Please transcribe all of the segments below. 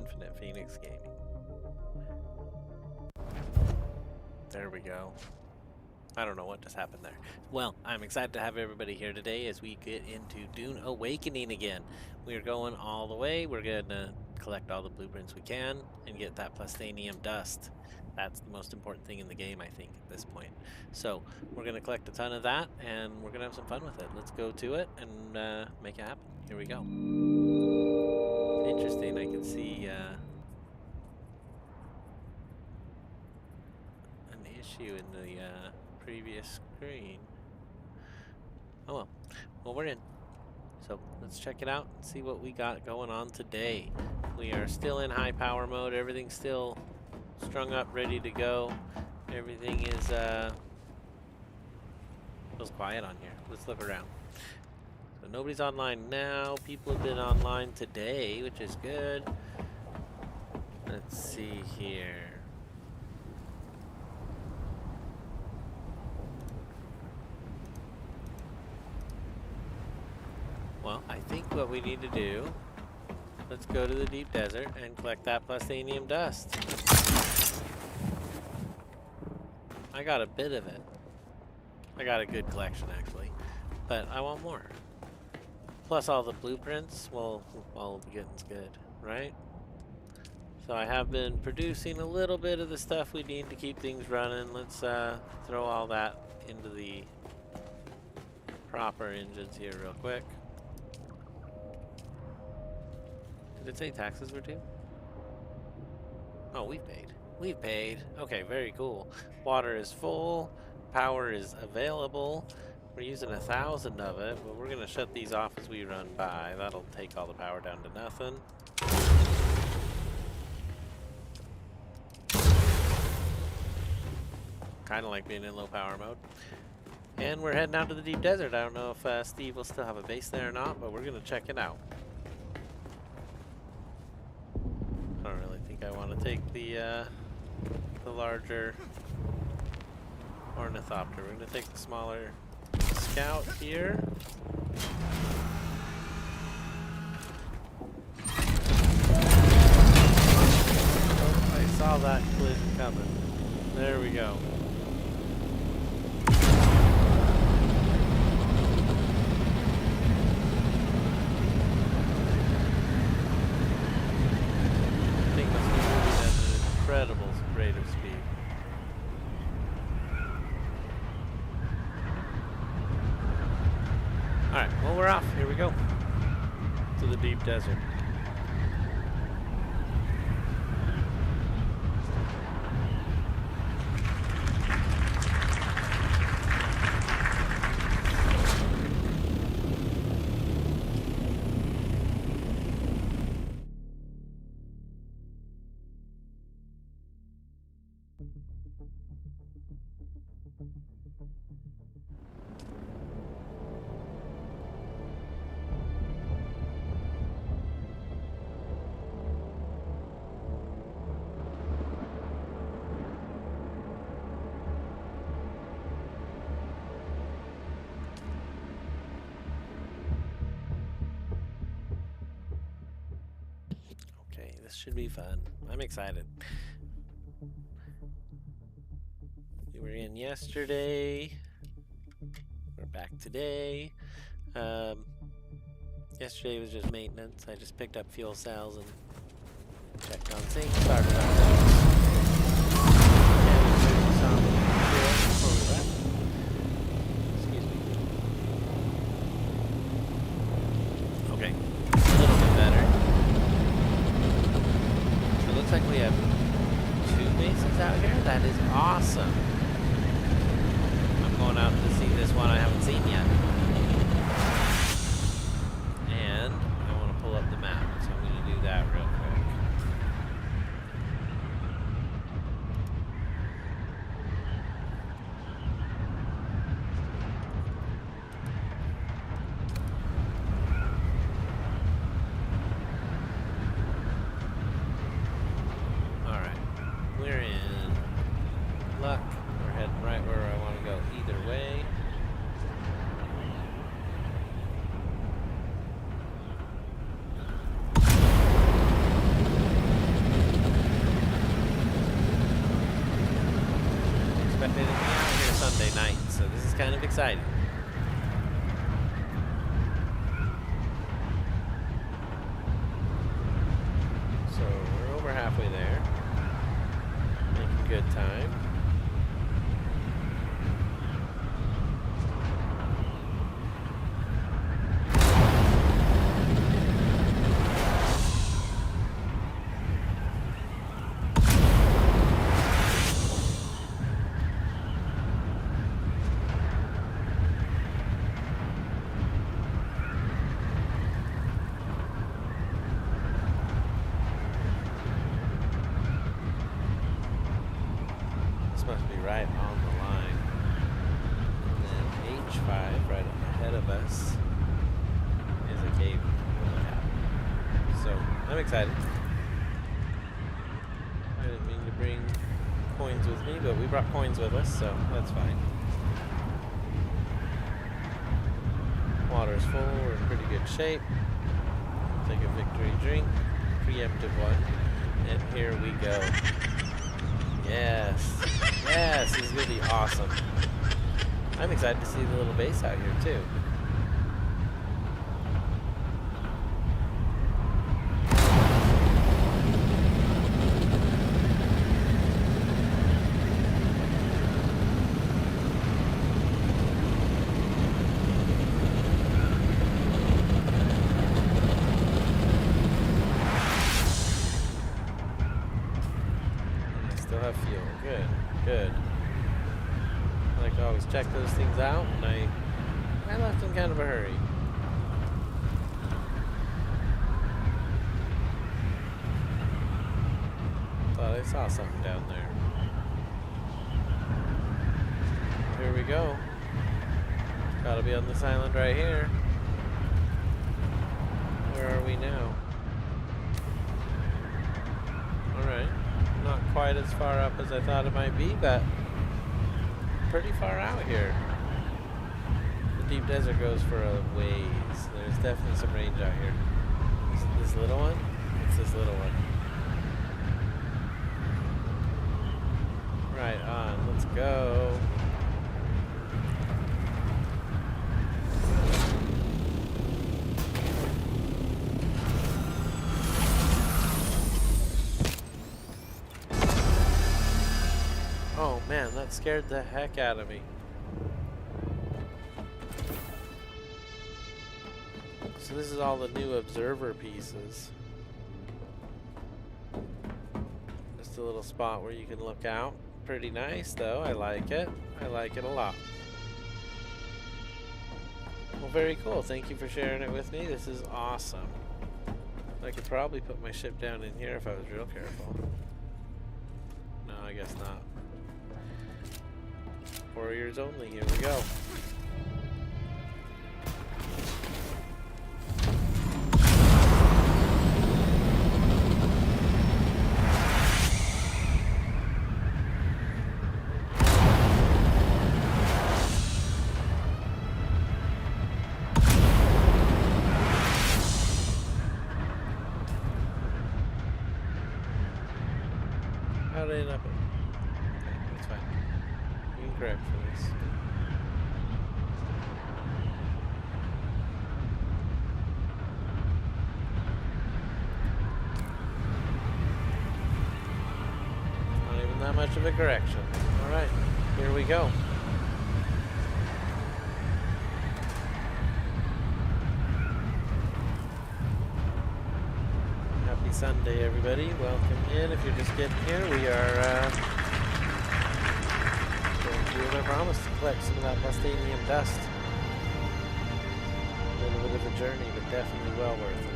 Infinite Phoenix Gaming. There we go. I don't know what just happened there. Well, I'm excited to have everybody here today as we get into Dune Awakening again. We are going all the way. We're going to collect all the blueprints we can and get that plastanium dust. That's the most important thing in the game, I think, at this point. So we're going to collect a ton of that and we're going to have some fun with it. Let's go to it and make it happen. Here we go. Interesting. I can see an issue in the previous screen. Oh well, we're in. So let's check it out and see what we got going on today. We are still in high power mode. Everything's still strung up, ready to go. Everything is feels quiet on here. Let's look around. So nobody's online now. People have been online today, which is good. Let's see here. Well, I think what we need to do, let's go to the deep desert and collect that plastanium dust. I got a bit of it. I got a good collection actually, but I want more. Plus all the blueprints, well, all the getting's good, right? So I have been producing a little bit of the stuff we need to keep things running. Let's throw all that into the proper engines here real quick. Did it say taxes were due? Oh, we've paid. We've paid. Okay, very cool. Water is full. Power is available. We're using 1,000 of it, but we're gonna shut these off as we run by. That'll take all the power down to nothing. Kind of like being in low power mode. And we're heading out to the deep desert. I don't know if Steve will still have a base there or not, but we're gonna check it out. I don't really think I want to take the larger ornithopter. We're going to take the smaller scout here. Oh, I saw that collision coming. There we go. Incredible rate of speed. Alright, well we're off. Here we go. To the deep desert. This should be fun. I'm excited. We were in yesterday. We're back today. Yesterday was just maintenance. I just picked up fuel cells and checked on zinc. Started on Excuse me. Okay. A little bit better. Looks like we have 2 bases out here. That is awesome. I'm going out to see this one I haven't seen yet. And I want to pull up the map, so I'm going to do that real quick. We're in luck. We're heading right where I want to go either way. right on the line. And then H5 right ahead of us is a cave we'll look at. So I'm excited. I didn't mean to bring coins with me, but we brought coins with us, so that's fine. Water's full, we're in pretty good shape. Take a victory drink, preemptive one, and here we go. Yes, yes, this is gonna be awesome. I'm excited to see the little base out here too. Good. I like to always check those things out, and I left in kind of a hurry. Thought I saw something down there. Here we go. Gotta be on this island right here. Where are we now? Alright. Not quite as far up as I thought it might be, but pretty far out here. The deep desert goes for a ways. There's definitely some range out here. Is it this little one? It's this little one. Right on, let's go. Oh man, that scared the heck out of me. So this is all the new observer pieces. Just a little spot where you can look out. Pretty nice though, I like it. I like it a lot. Well, very cool. Thank you for sharing it with me. This is awesome. I could probably put my ship down in here if I was real careful. No, I guess not. Warriors only, here we go. How did I end up? Okay, that's fine. Incorrect for this. Not even that much of a correction. Alright, here we go. Happy Sunday, everybody. Welcome in. If you're just getting here, we are doing our promise to collect some of that Mustanium dust. A little bit of a journey, but definitely well worth it.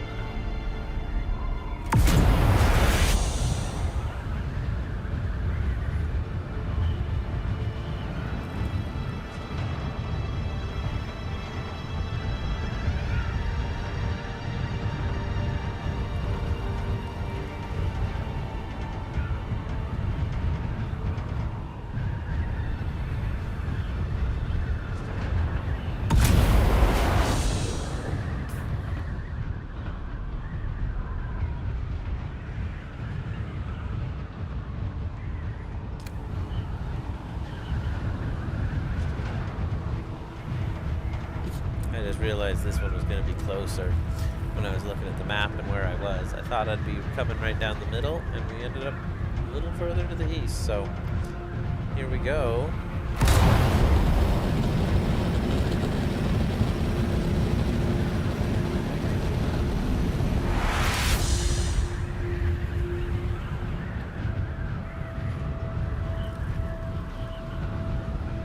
I just realized this one was going to be closer when I was looking at the map and where I was. I thought I'd be coming right down the middle, and we ended up a little further to the east. So here we go.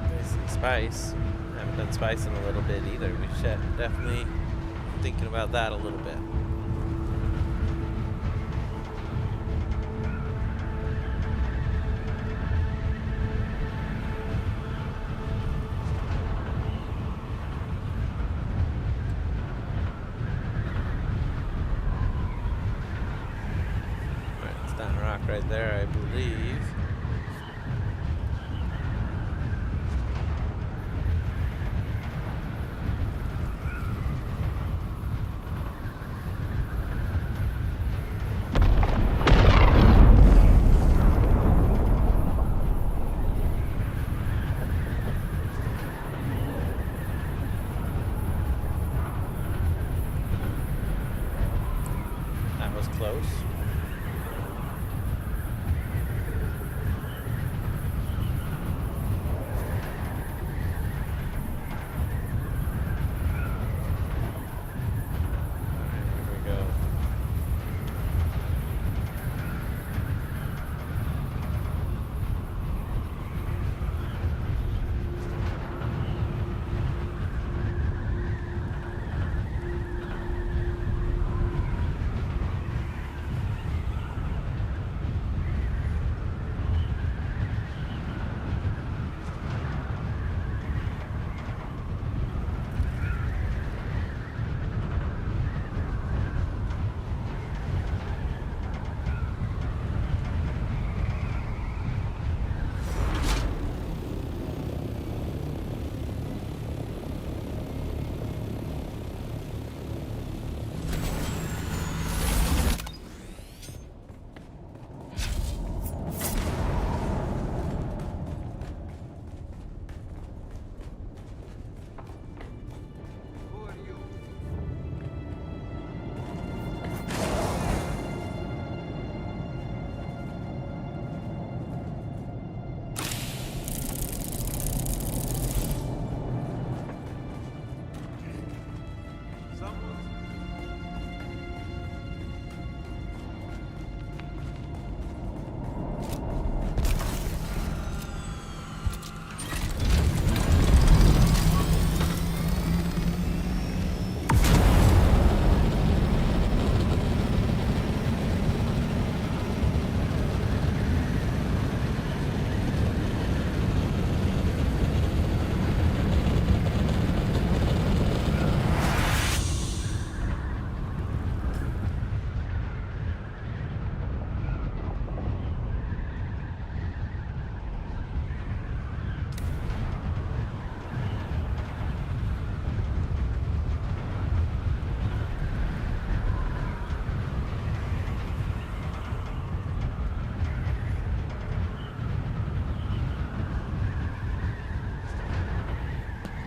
I see spice. Haven't done spice in a little bit either. We should definitely thinking about that a little bit. right there, I believe. That was close.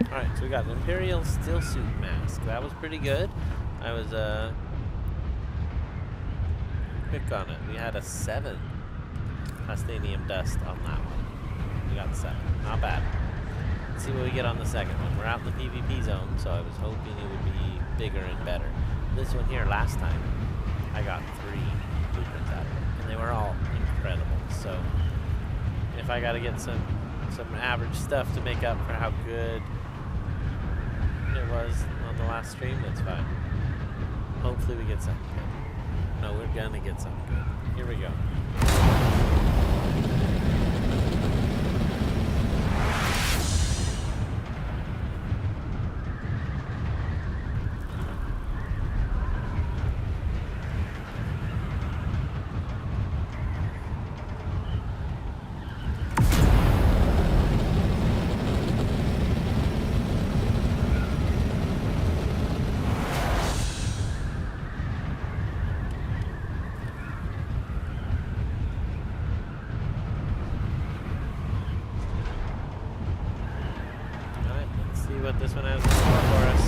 Alright, so we got an Imperial Steel Suit Mask. That was pretty good. I was, quick on it. We had a 7 Plastinium Dust on that one. We got 7. Not bad. Let's see what we get on the second one. We're out in the PvP zone, so I was hoping it would be bigger and better. This one here, last time, I got 3 blueprints out of it, and they were all incredible. So, if I gotta get some average stuff to make up for how good it was on the last stream, that's fine. Hopefully we get something good. No, we're gonna get something good. Here we go. What this one has in store for us.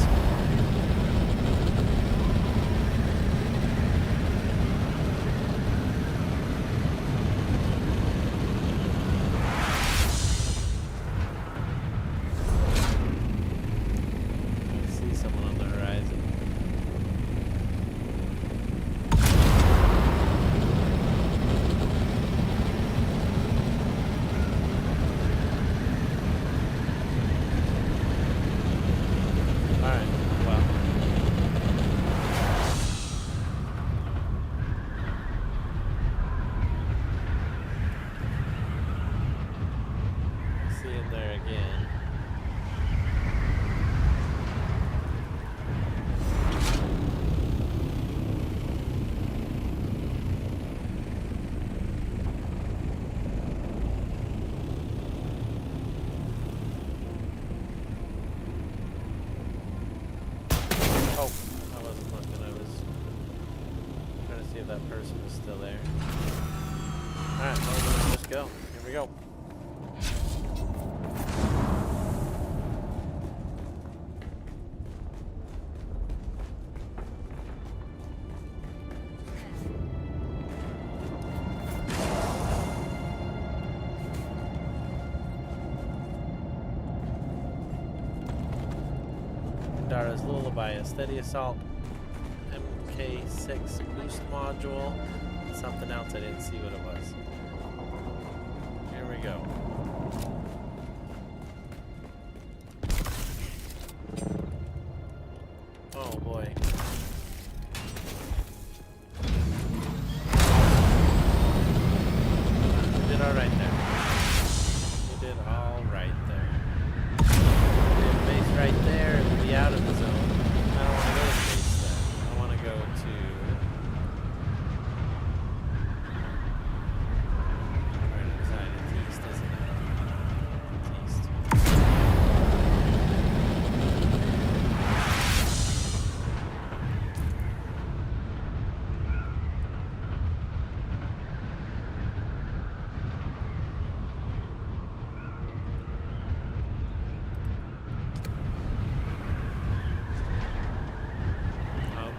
I see someone on the horizon. Oh, I wasn't looking. I was trying to see if that person was still there. Alright, well, let's just go. Here we go. Dara's Lullaby, a steady assault, MK6 boost module, and something else I didn't see what it was. Here we go. Oh boy. We did alright there. We did alright there. We have base right there, and we'll be out of the zone. I don't want to go to base then. I want to go to... Right inside it's east, isn't it? It's east.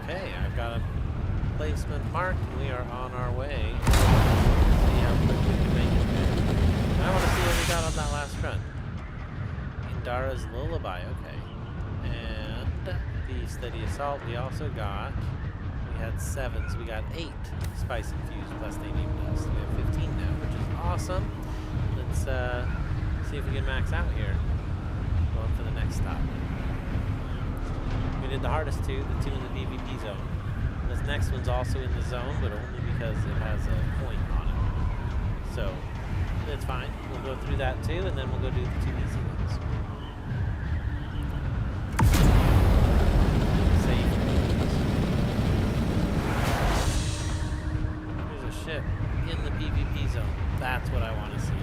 Okay, I've got a placement marked, and we are on our way. See how quick we can make it there. I want to see what we got on that last run. Indara's Lullaby, okay. And the Steady Assault we also got. We had 7, so we got 8 Spice Infused plus they named us. We have 15 now, which is awesome. Let's see if we can max out here. Going for the next stop. We did the hardest two, the 2 in the PvP zone. This next one's also in the zone, but only because it has a point on it. So, it's fine. We'll go through that too, and then we'll go do the 2 easy ones. Save. There's a ship in the PvP zone. That's what I want to see.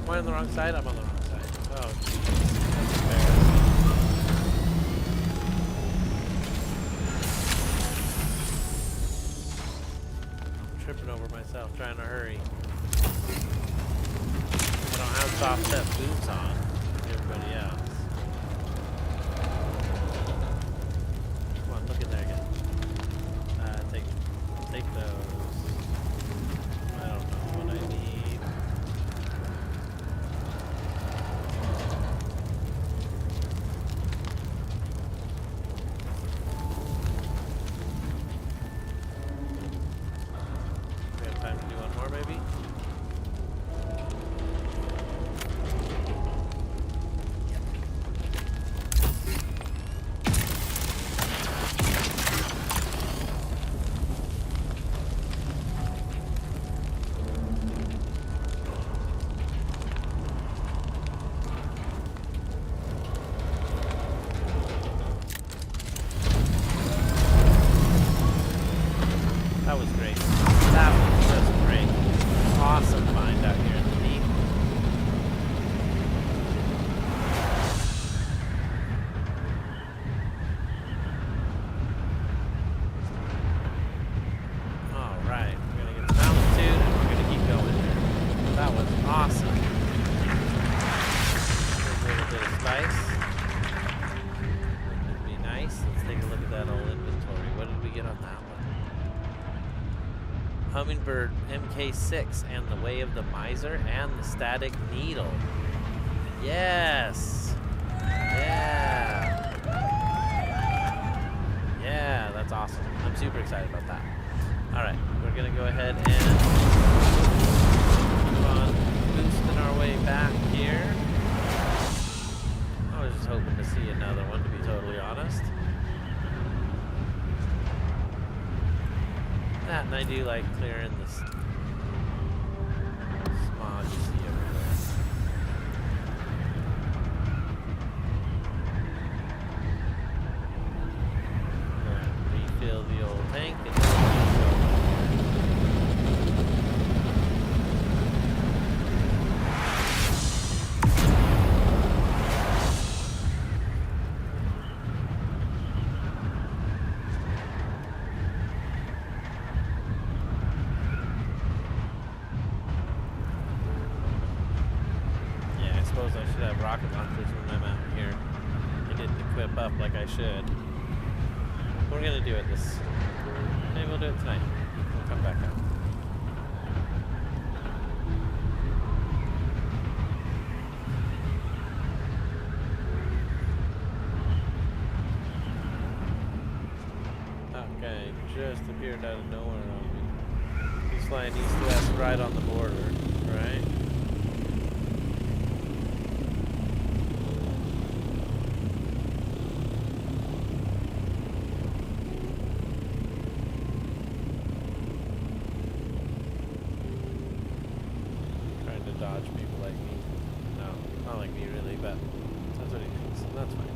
Am I on the wrong side? I'm on the wrong side. Oh, jeez. That's embarrassing. I'm tripping over myself trying to hurry. I don't have soft set boots on like everybody else. Come on, look in there again. Take those. I don't know what I need. That was great. That was just great. Awesome find out here in the deep. Alright, we're going to get some altitude and we're going to keep going here. That was awesome. There's a little bit of spice. Wouldn't it be nice? Let's take a look at that old inventory. What did we get on that one? Hummingbird MK6 and the Way of the Miser and the Static Needle. Yes! Yeah! Yeah, that's awesome. I'm super excited about that. Alright, we're gonna go ahead and keep on boosting our way back here. I was just hoping to see another one, to be totally honest. That, and I do like clearing this on you see everywhere. Refill the old tank and keep going. Yeah, I suppose I should have rocket launchers when I'm out here. I didn't equip up like I should. We're gonna do it this. Maybe we'll do it tonight. We'll come back out. That guy just appeared out of nowhere on me. He's flying east-west right on the border, right? Dodge people like me. No, not like me really, but that's what he thinks. That's fine.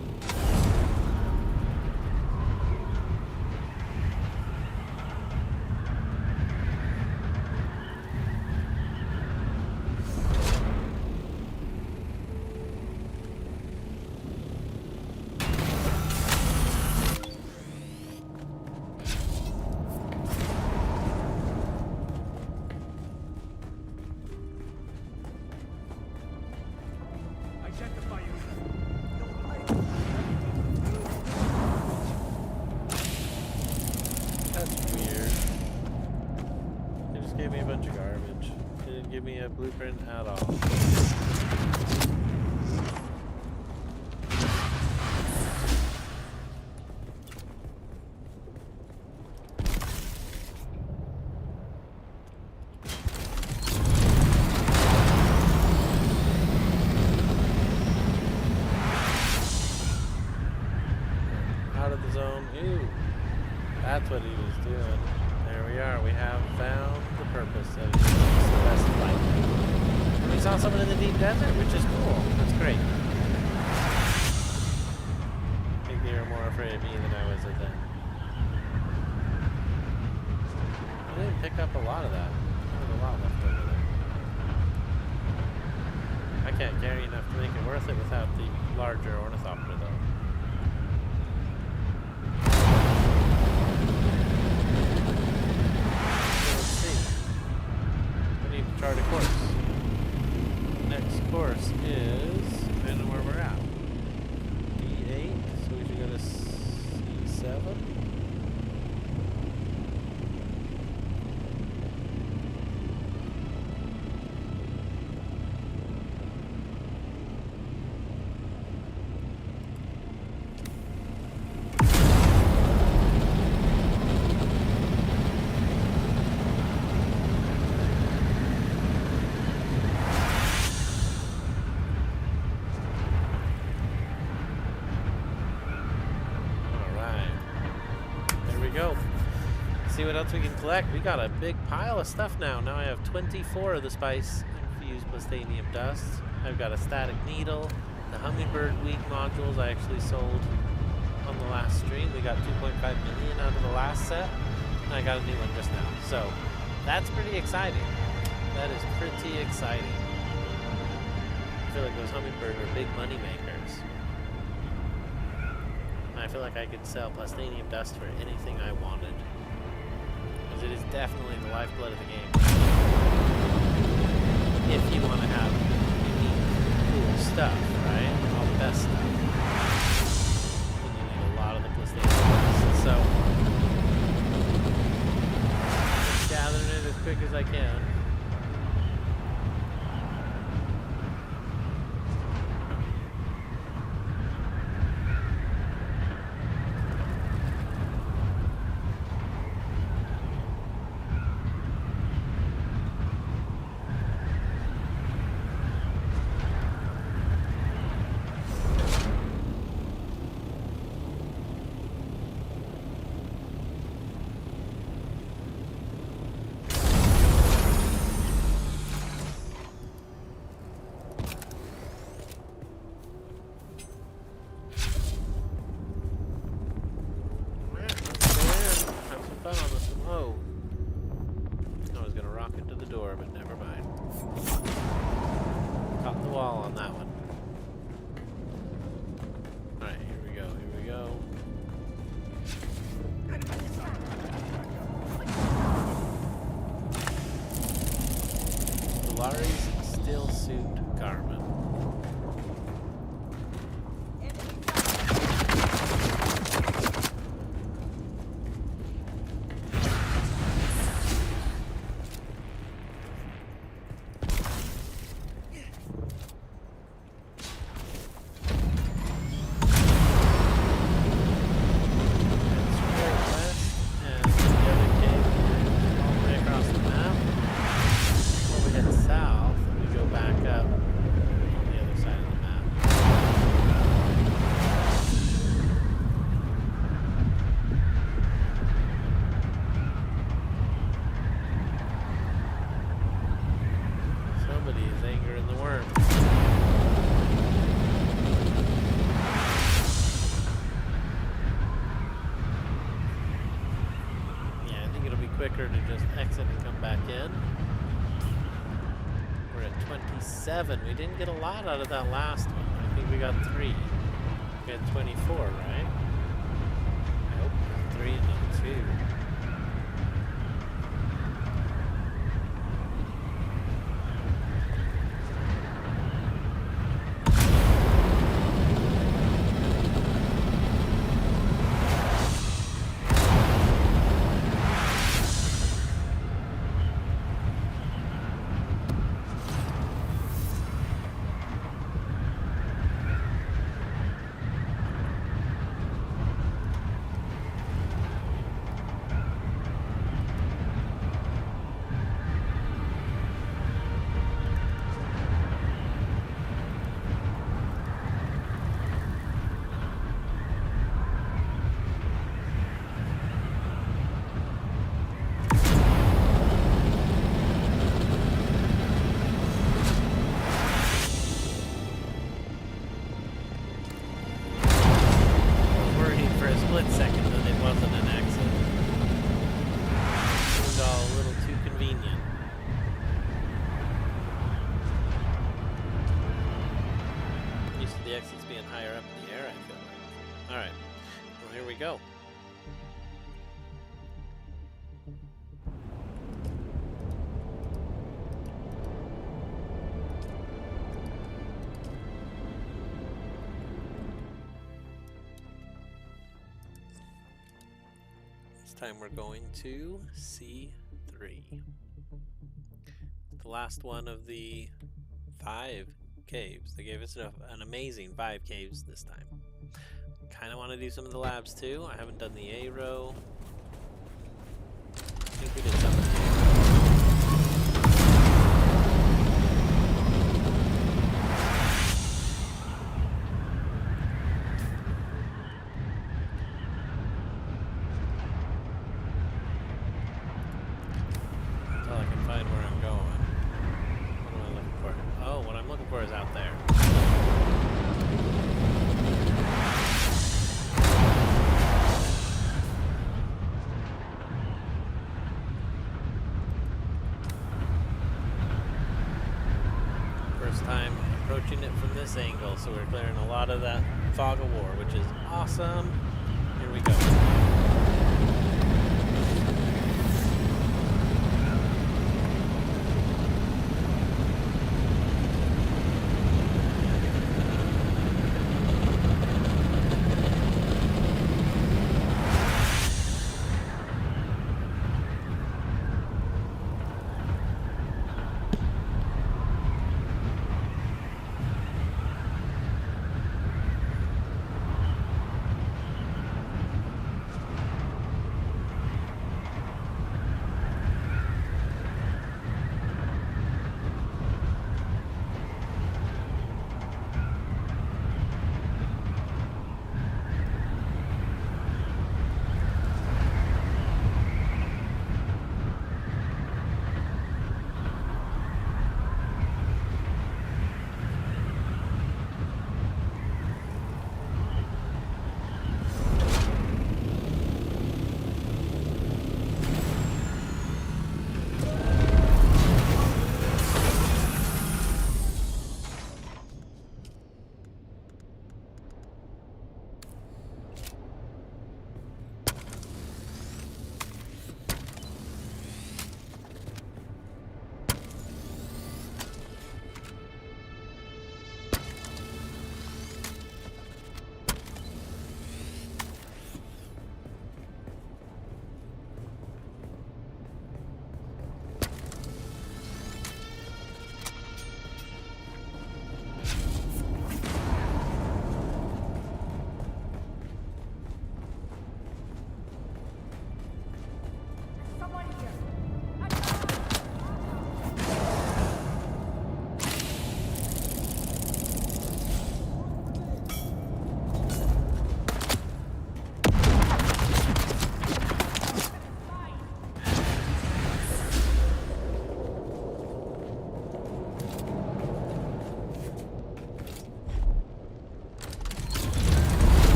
Gave me a bunch of garbage. Didn't give me a blueprint at all. Out of the zone. Ew. That's what he was doing. There we are. We have found the purpose of the best light. And we saw someone in the deep desert, which is cool. That's great. I think they were more afraid of me than I was of them. I didn't pick up a lot of that. There's a lot left over there. I can't carry enough to make it worth it without the larger ornithopter, though. Chart a course. Next course is, depending on where we're at, D8, so we should go to C7. Go. See what else we can collect. We got a big pile of stuff now. Now I have 24 of the spice infused plastanium dust. I've got a static needle. The hummingbird wing modules I actually sold on the last stream. We got 2.5 million out of the last set. And I got a new one just now. So that's pretty exciting. That is pretty exciting. I feel like those hummingbirds are big money makers. I feel like I could sell plastanium dust for anything I wanted. Because it is definitely the lifeblood of the game. If you want to have unique, cool stuff, right? All the best stuff. Then you need a lot of the plastanium dust. So, I'm gathering it as quick as I can. into the door, but never mind. Caught the wall on that one. Alright, here we go, here we go. Solari's still suit Garmin. Quicker to just exit and come back in. We're at 27. We didn't get a lot out of that last one. I think we got 3. We had 24, right? I hope 3 and not 2. Go. This time we're going to C3. The last one of the 5 caves. They gave us an amazing 5 caves this time. Kind of want to do some of the labs too. I haven't done the A row. I think we did some of the A row. Until I can find where I'm going. What am I looking for? Oh, what I'm looking for is out there. Time approaching it from this angle, so we're clearing a lot of that fog of war, which is awesome. Here we go.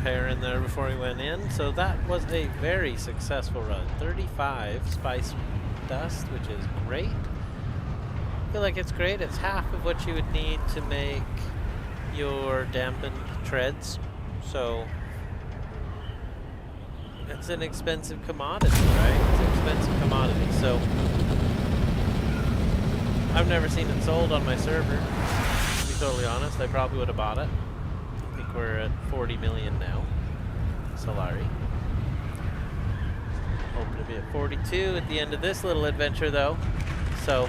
pair in there before we went in. So that was a very successful run. 35 spice dust, which is great. I feel like it's great. It's half of what you would need to make your dampened treads. So it's an expensive commodity, right? It's an expensive commodity. So I've never seen it sold on my server. To be totally honest, I probably would have bought it. I think we're at 40 million now. Solari. Hoping to be at 42 at the end of this little adventure, though. So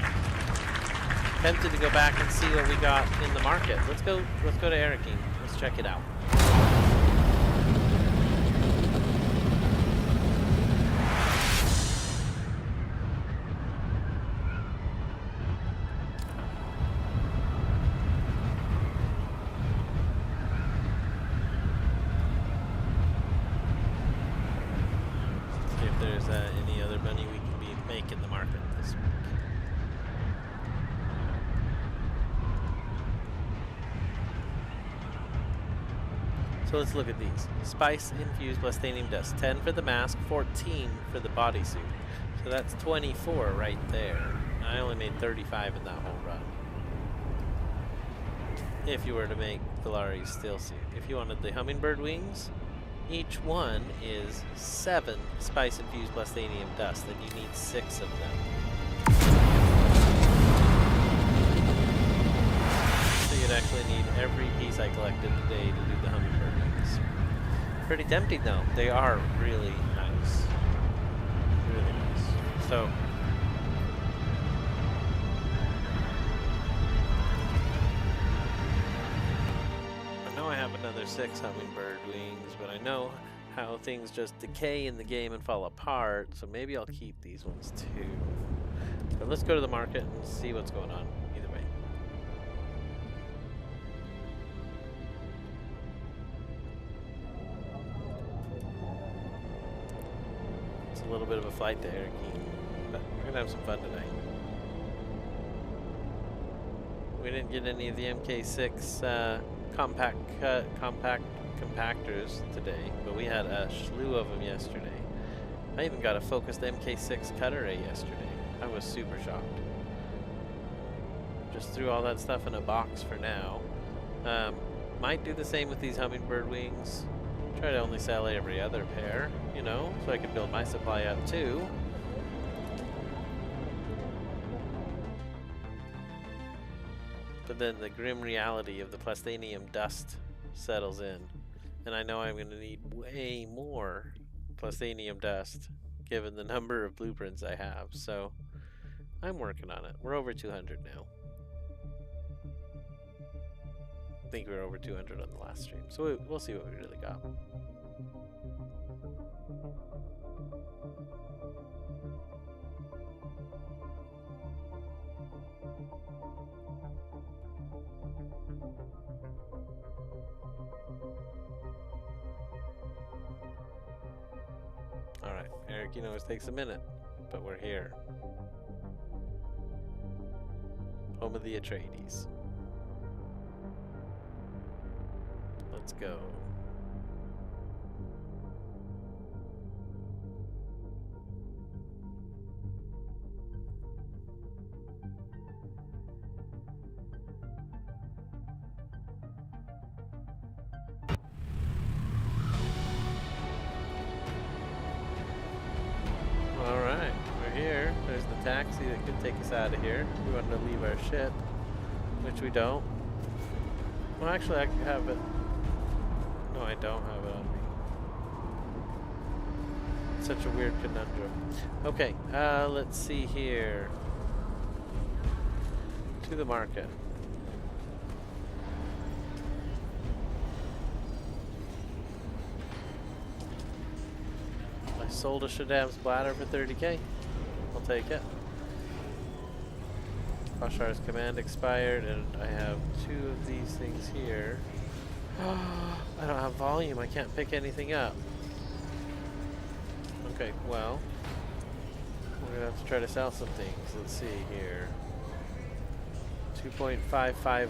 tempted to go back and see what we got in the market. Let's go to Arrakis. Let's check it out. See if there's any other money we can be making in the market this week. So let's look at these. Spice infused blastanium dust. 10 for the mask, 14 for the bodysuit. So that's 24 right there. I only made 35 in that whole run. If you were to make Thalari's steel suit. If you wanted the hummingbird wings, each one is 7 spice infused blastanium dust, and you need 6 of them. So you'd actually need every piece I collected today to do the hummingbird wings. Pretty tempting though. They are really nice. Really nice. So I know I have another 6 hummingbird wings, but I know how things just decay in the game and fall apart, so maybe I'll keep these ones too. But let's go to the market and see what's going on either way. It's a little bit of a flight to Arrakis, but we're gonna have some fun tonight. We didn't get any of the MK6 compact compactors today, but we had a slew of them yesterday. I even got a focused MK6 cutter ray yesterday. I was super shocked. Just threw all that stuff in a box for now. Might do the same with these hummingbird wings. Try to only sell every other pair, you know, so I can build my supply up too. But then the grim reality of the plastanium dust settles in. And I know I'm going to need way more plastanium dust given the number of blueprints I have. So I'm working on it. We're over 200 now. I think we were over 200 on the last stream. So we'll see what we really got. Alright, Eric, you know it takes a minute, but we're here. Home of the Atreides. Let's go. Alright, we're here. There's the taxi that could take us out of here. We wanted to leave our ship, which we don't. Well, actually, I could have it. No, I don't have it on me. It's such a weird conundrum. Okay, let's see here. To the market. I sold a Shaddam's bladder for 30k. I'll take it. Bashar's command expired, and I have 2 of these things here. I don't have volume. I can't pick anything up. Okay, well, we're gonna have to try to sell some things. Let's see here. 2.5500.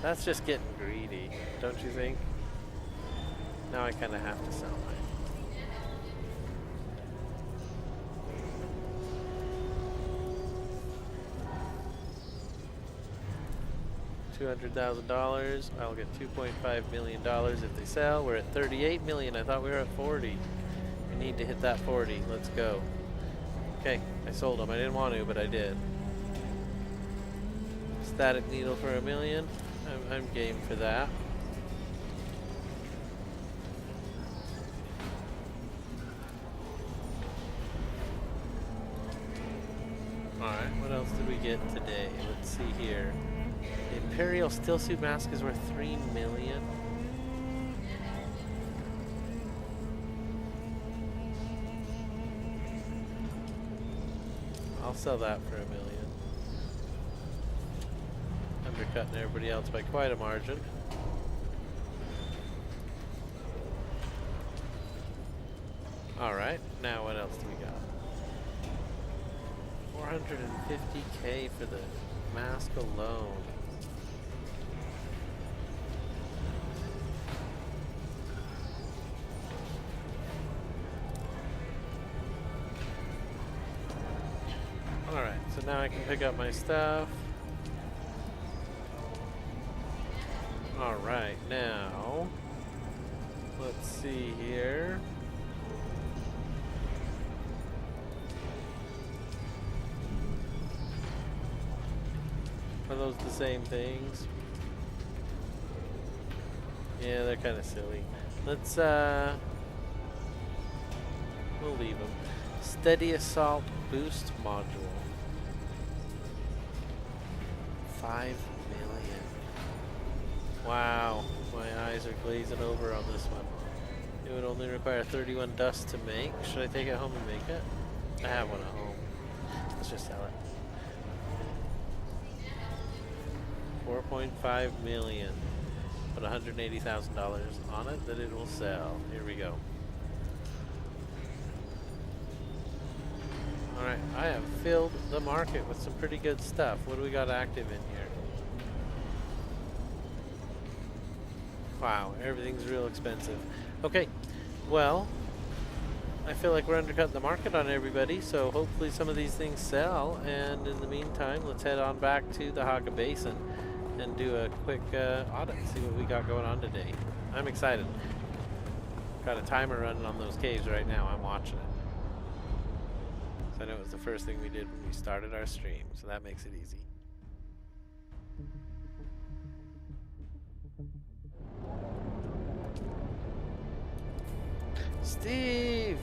That's just getting greedy, don't you think? Now I kind of have to sell mine. $200,000. I'll get $2.5 million if they sell. We're at 38 million. I thought we were at 40. We need to hit that 40. Let's go. Okay, I sold them. I didn't want to, but I did. Static needle for $1 million. I'm game for that. Alright, what else did we get today? Let's see here. The Imperial Stillsuit Mask is worth $3 million. I'll sell that for $1 million. Undercutting everybody else by quite a margin. Alright, now what else do we got? 450K for the mask alone. Alright, so now I can pick up my stuff. Alright, now let's see here. Are those the same things? Yeah, they're kind of silly. Let's we'll leave them. Steady Assault Boost Module. 5 million. Wow, my eyes are glazing over on this one. It would only require 31 dust to make. Should I take it home and make it? I have one at home. Let's just sell it. 4.5 million. Put $180,000 on it that it will sell. Here we go. Alright, I have filled the market with some pretty good stuff. What do we got active in here? Wow, everything's real expensive. Okay, well, I feel like we're undercutting the market on everybody, so hopefully some of these things sell. And in the meantime, let's head on back to the Haga Basin and do a quick audit and see what we got going on today. I'm excited. Got a timer running on those caves right now. I'm watching it. So I know it was the first thing we did when we started our stream, so that makes it easy. Steve!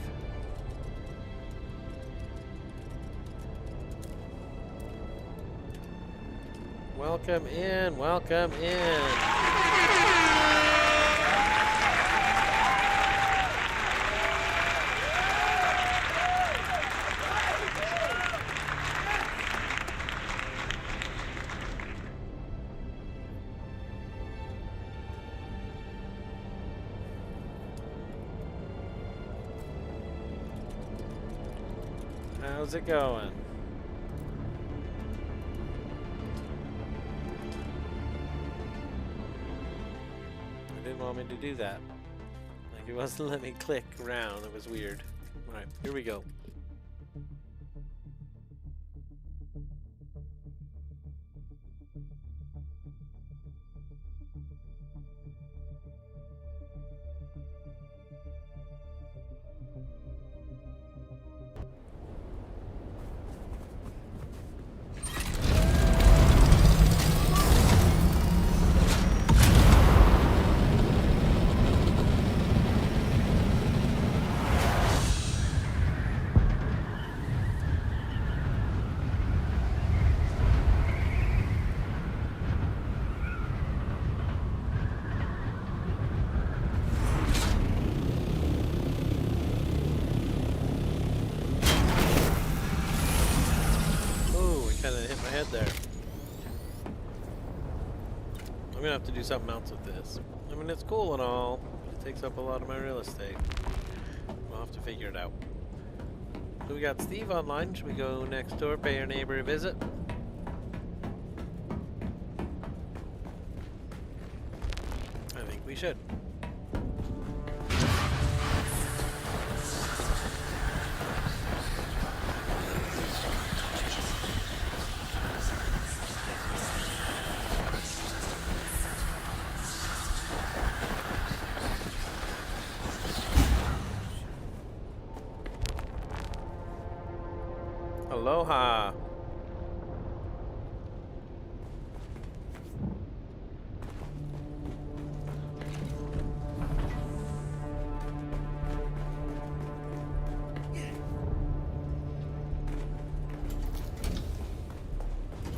Welcome in, welcome in. How's it going? It didn't want me to do that. Like, it wasn't letting me click around. It was weird. Alright, here we go. There. I'm gonna have to do something else with this. I mean, it's cool and all, but it takes up a lot of my real estate. We'll have to figure it out. So we got Steve online. Should we go next door, pay our neighbor a visit? I think we should. Aloha.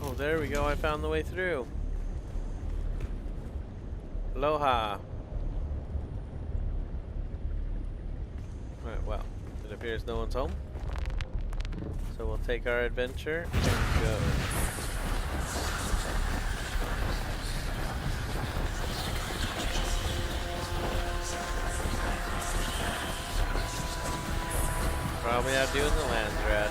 Oh, there we go. I found the way through. Aloha. Alright, well, it appears no one's home. So we'll take our adventure and go. Probably out doing the lands rat.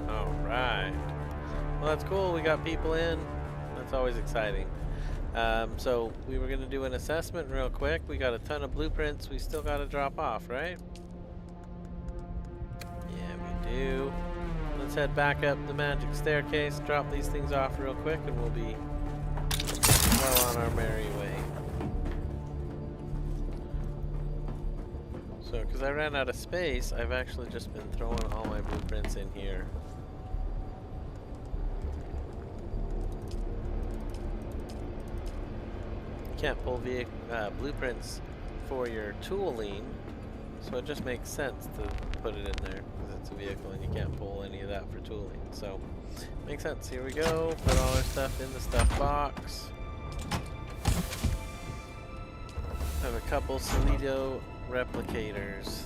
Alright. Well, that's cool. We got people in. That's always exciting. So we were going to do an assessment real quick. We got a ton of blueprints we still got to drop off, right? Yeah, we do. Let's head back up the magic staircase, drop these things off real quick, and we'll be well on our merry way. So, because I ran out of space, I've actually just been throwing all my blueprints in here. Can't pull blueprints for your tooling, so it just makes sense to put it in there because it's a vehicle and you can't pull any of that for tooling. So makes sense. Here we go. Put all our stuff in the stuff box. I have a couple Solido replicators.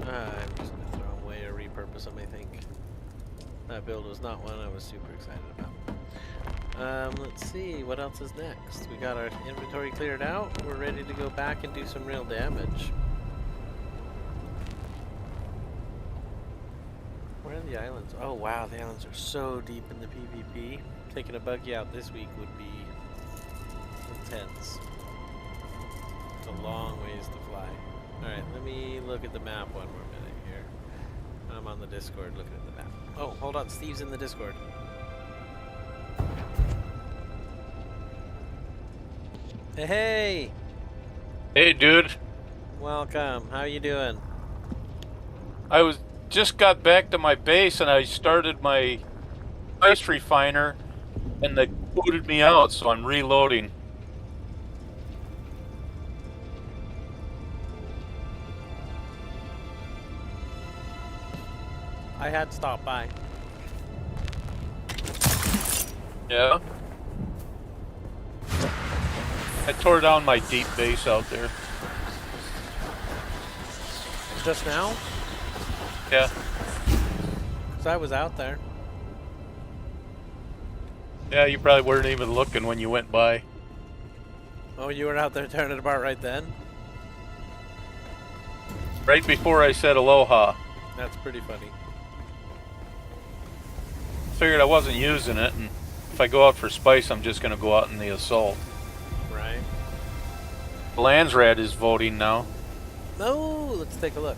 I'm just gonna throw them away or repurpose them. I think that build was not one I was super excited about. Let's see, what else is next? We got our inventory cleared out. We're ready to go back and do some real damage. Where are the islands? Oh wow, the islands are so deep in the PvP. Taking a buggy out this week would be intense. It's a long ways to fly. Alright, let me look at the map one more minute here. I'm on the Discord looking at the map. Oh, hold on, Steve's in the Discord. Hey! Hey, dude. Welcome. How you doing? I just got back to my base and I started my ice refiner and they booted me out, so I'm reloading. I had stopped by. Yeah? I tore down my deep base out there. Just now? Yeah. 'Cause I was out there. Yeah, you probably weren't even looking when you went by. Oh, you were out there tearing it apart right then? Right before I said aloha. That's pretty funny. Figured I wasn't using it, and if I go out for spice, I'm just going to go out in the assault. Right. Landsrat is voting now. No, let's take a look.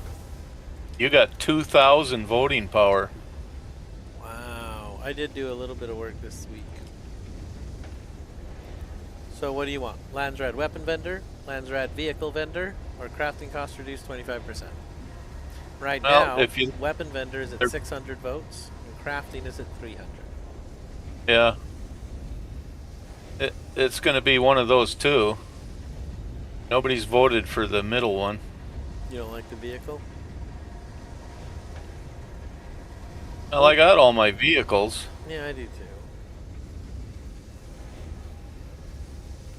You got 2,000 voting power. Wow. I did do a little bit of work this week. So what do you want? Landsrat weapon vendor, Landsrat vehicle vendor, or crafting cost reduced 25%? Right Well, now, if you- weapon vendor is at 600 votes, and crafting is at 300. Yeah. It's going to be one of those two. Nobody's voted for the middle one. You don't like the vehicle? Well, I got all my vehicles. Yeah, I do too.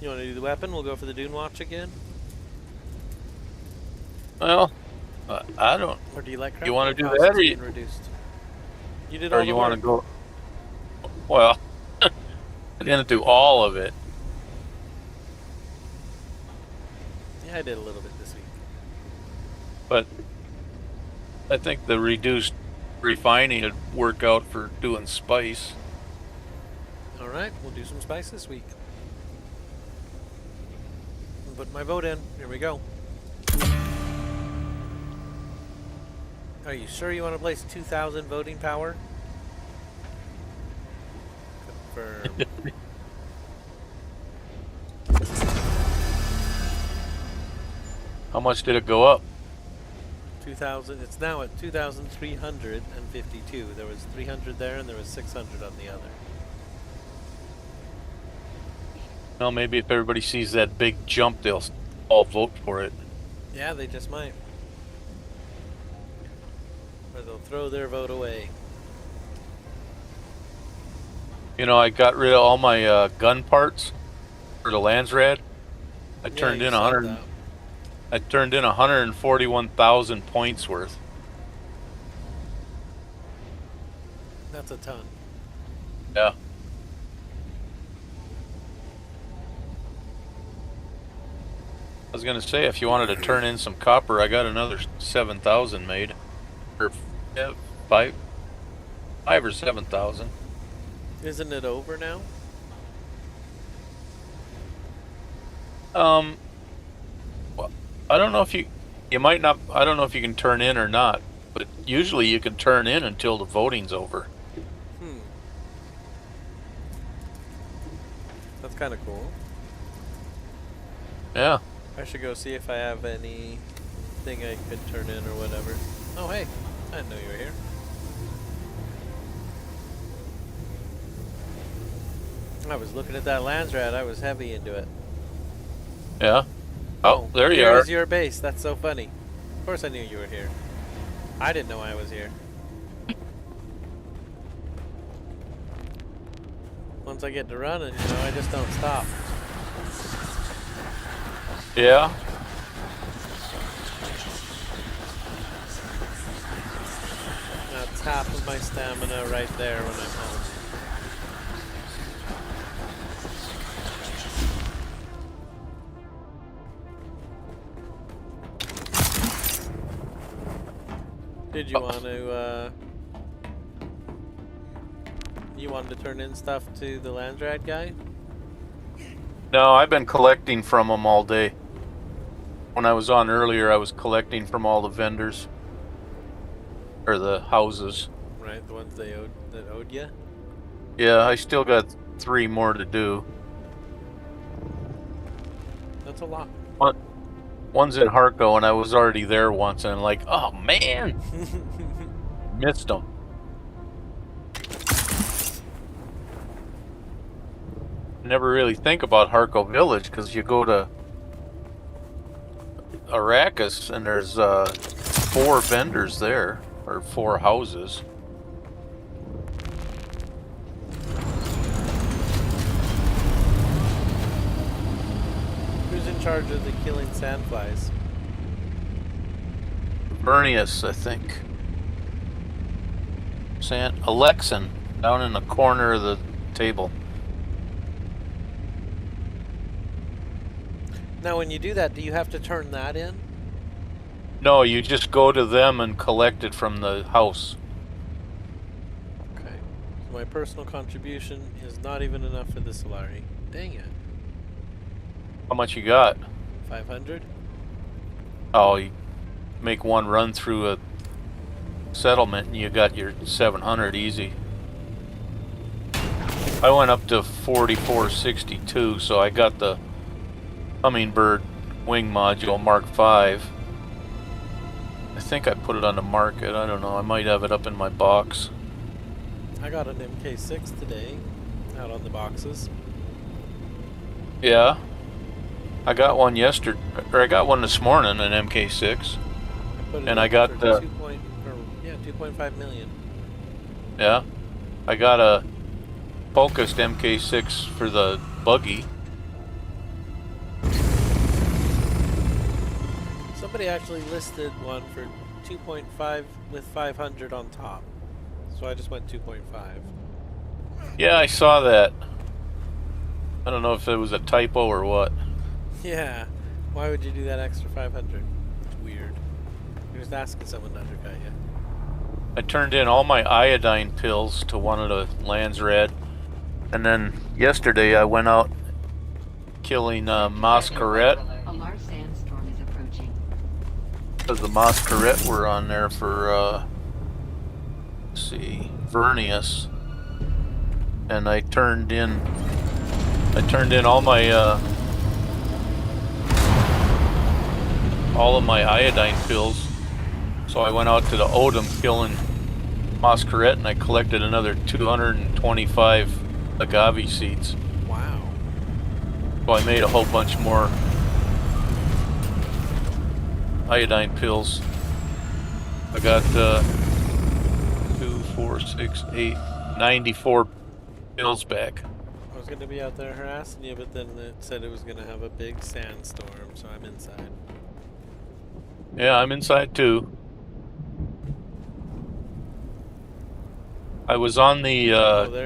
You want to do the weapon? We'll go for the Dune Watch again? Well, I don't. Or do you like crafting? You want to do costs that, or you, being reduced? You did all or the you work. want to go? Well, I didn't do all of it. Yeah, I did a little bit this week. But I think the reduced refining would work out for doing spice. Alright, we'll do some spice this week. I'll put my vote in. Here we go. Are you sure you want to place 2,000 voting power? Confirm. How much did it go up? 2,000. It's now at 2,352. There was 300 there, and there was 600 on the other. Well, maybe if everybody sees that big jump, they'll all vote for it. Yeah, they just might. Or they'll throw their vote away. You know, I got rid of all my gun parts for the Landsrad. I turned in 100. I turned in 141,000 points worth. That's a ton. Yeah. I was gonna say, if you wanted to turn in some copper, I got another 7,000 made, or yeah, five or 7,000. Isn't it over now? Well, I don't know if you might not. I don't know if you can turn in or not, but usually you can turn in until the voting's over. That's kind of cool. Yeah. I should go see if I have anything I could turn in or whatever. Oh, hey. I didn't know you were here. I was looking at that Landsrad. I was heavy into it. Yeah. Oh, there you are. Here's your base. That's so funny. Of course I knew you were here. I didn't know I was here. Once I get to running, you know, I just don't stop. Yeah. That's half of my stamina right there when I'm home. Did you want to, you wanted to turn in stuff to the Landsrad guy? No, I've been collecting from them all day. When I was on earlier, I was collecting from all the vendors. Or the houses. Right, the ones that owed you? Yeah, I still got 3 more to do. That's a lot. One's in Harco, and I was already there once, and I'm like, oh man! Missed them. Never really think about Harco Village, because you go to Arrakis, and there's 4 vendors there, or 4 houses. Who's in charge of the killing sandflies? Vernius, I think. Alexan, down in the corner of the table. Now, when you do that, do you have to turn that in? No, you just go to them and collect it from the house. Okay. So my personal contribution is not even enough for the Solari. Dang it. How much you got? 500? Oh, you make one run through a settlement and you got your 700 easy. I went up to 4462, so I got the Hummingbird wing module Mark V. I think I put it on the market. I don't know. I might have it up in my box. I got an MK6 today, out on the boxes. Yeah. I got one yesterday, or I got one this morning, an MK6. And I got the 2.5 million. Yeah. I got a focused MK6 for the buggy. Somebody actually listed one for 2.5 with 500 on top. So I just went 2.5. Yeah, I saw that. I don't know if it was a typo or what. Yeah. Why would you do that extra 500? It's weird. You're just asking someone to undercut you. I turned in all my iodine pills to one of the Landsrad. And then yesterday I went out killing Masquerette. A large sandstorm is approaching. Because the Masquerette were on there for, let's see, Vernius. And I turned in all of my iodine pills. So I went out to the Odom killing Masquerette, and I collected another 225 agave seeds. Wow. So I made a whole bunch more iodine pills. I got 2, 4, 6, 8, 94 pills back. I was gonna be out there harassing you, but then it said it was gonna have a big sandstorm, so I'm inside. Yeah, I'm inside too. I was on the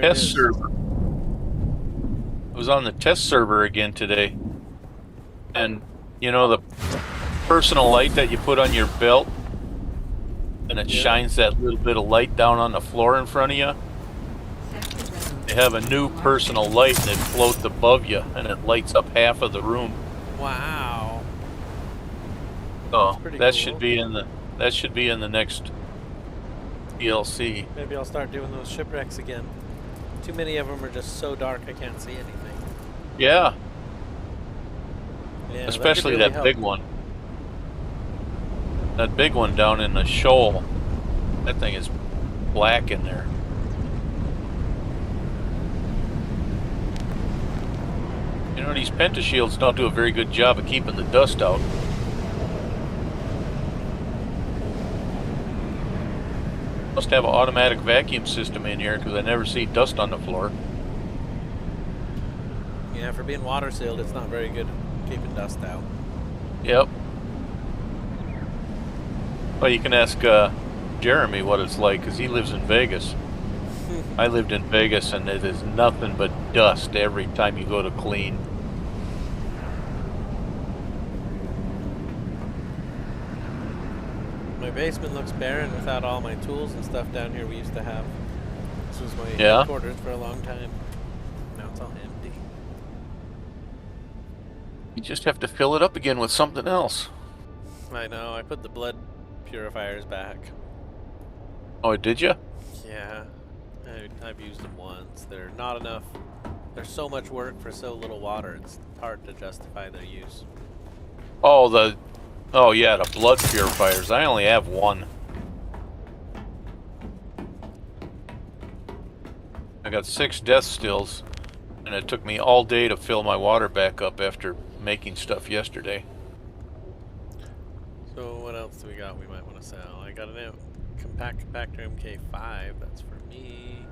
test server. I was on the test server again today. And, you know, the personal light that you put on your belt, and it shines that little bit of light down on the floor in front of you? They have a new personal light, and it floats above you, and it lights up half of the room. Wow. So That's that cool. should be in the next DLC. Maybe I'll start doing those shipwrecks again. Too many of them are just so dark I can't see anything. Yeah, Yeah, especially that, that big one. That big one down in the shoal. That thing is black in there. You know, these pentashields don't do a very good job of keeping the dust out. Must have an automatic vacuum system in here because I never see dust on the floor. Yeah, for being water sealed, it's not very good keeping dust out. Yep. Well, you can ask Jeremy what it's like because he lives in Vegas. I lived in Vegas and it is nothing but dust every time you go to clean. My basement looks barren without all my tools and stuff down here we used to have. This was my Yeah? headquarters for a long time. Now it's all empty. You just have to fill it up again with something else. I know, I put the blood purifiers back. Oh, did you? Yeah, I've used them once. They're not enough. There's so much work for so little water, it's hard to justify their use. Oh yeah, the blood purifiers. I only have one. I got 6 death stills, and it took me all day to fill my water back up after making stuff yesterday. So what else do we got we might want to sell? I got a compact compactor MK5, that's for me.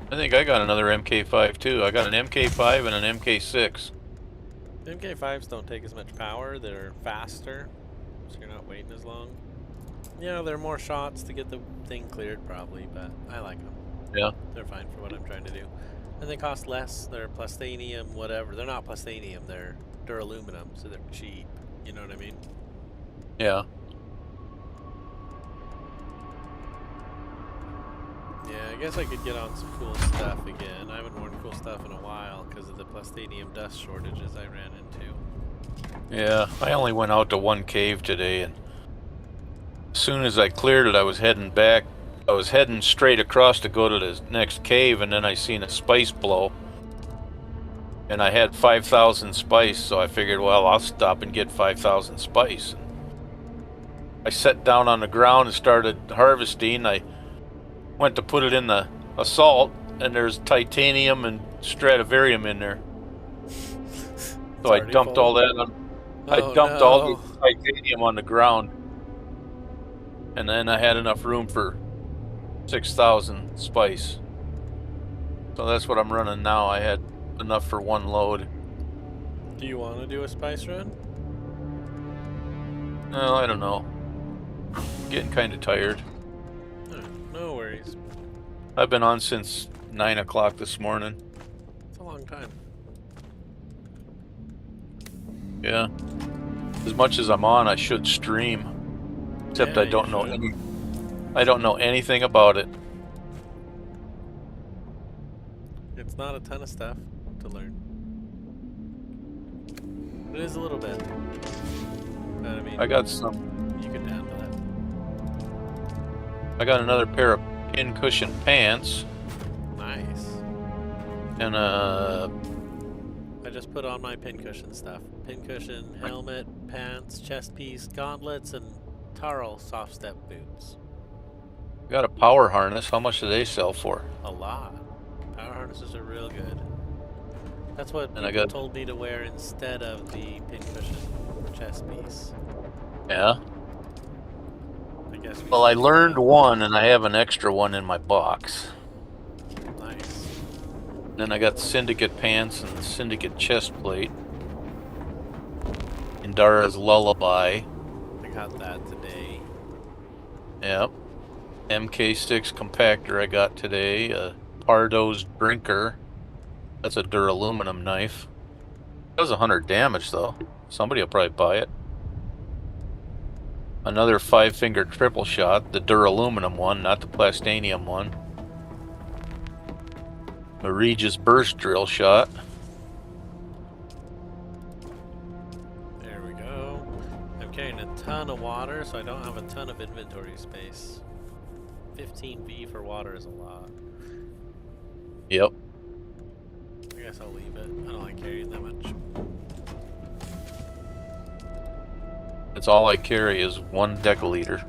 I think I got another MK5 too. I got an MK5 and an MK6. The MK5s don't take as much power, they're faster, so you're not waiting as long. You know, there are more shots to get the thing cleared probably, but I like them. Yeah. They're fine for what I'm trying to do. And they cost less, they're plastanium, whatever. They're not plastanium, they're duraluminum, so they're cheap. You know what I mean? Yeah. Yeah, I guess I could get on some cool stuff again. I haven't worn cool stuff in a while because of the plastanium dust shortages I ran into. Yeah, I only went out to one cave today, and as soon as I cleared it, I was heading back. I was heading straight across to go to the next cave, and then I seen a spice blow. And I had 5,000 spice, so I figured, well, I'll stop and get 5,000 spice. I sat down on the ground and started harvesting. I went to put it in the assault, and there's titanium and Stradivarium in there. So I dumped all that on. I dumped all the titanium on the ground, and then I had enough room for 6,000 spice. So that's what I'm running now. I had enough for one load. Do you want to do a spice run? No, I don't know. Getting kind of tired. No worries. I've been on since 9 o'clock this morning. It's a long time. Yeah. As much as I'm on, I should stream. Except Yeah, I don't you know should. I don't know anything about it. It's not a ton of stuff to learn. It is a little bit. But I mean, I got some. you can handle it. I got another pair of pin cushion pants Nice. and a I just put on my pincushion stuff. Pincushion, helmet, pants, chest piece, gauntlets, and Taro soft step boots. Got a power harness. How much do they sell for? A lot. Power harnesses are real good. That's what And I people got- told me to wear instead of the pincushion chest piece. Yeah. I guess. Well, I learned one, and I have an extra one in my box. Nice. Then I got syndicate pants and syndicate chest plate. Indara's lullaby. I got that today. Yep. MK6 compactor I got today. Pardo's drinker. That's a duraluminum knife. Does 100 damage though. Somebody will probably buy it. Another 5-finger triple shot, the duraluminum one, not the plastanium one. A Regis burst drill shot. There we go. I'm carrying a ton of water, so I don't have a ton of inventory space. 15V for water is a lot. Yep. I guess I'll leave it. I don't like carrying that much. That's all I carry is 1 deciliter.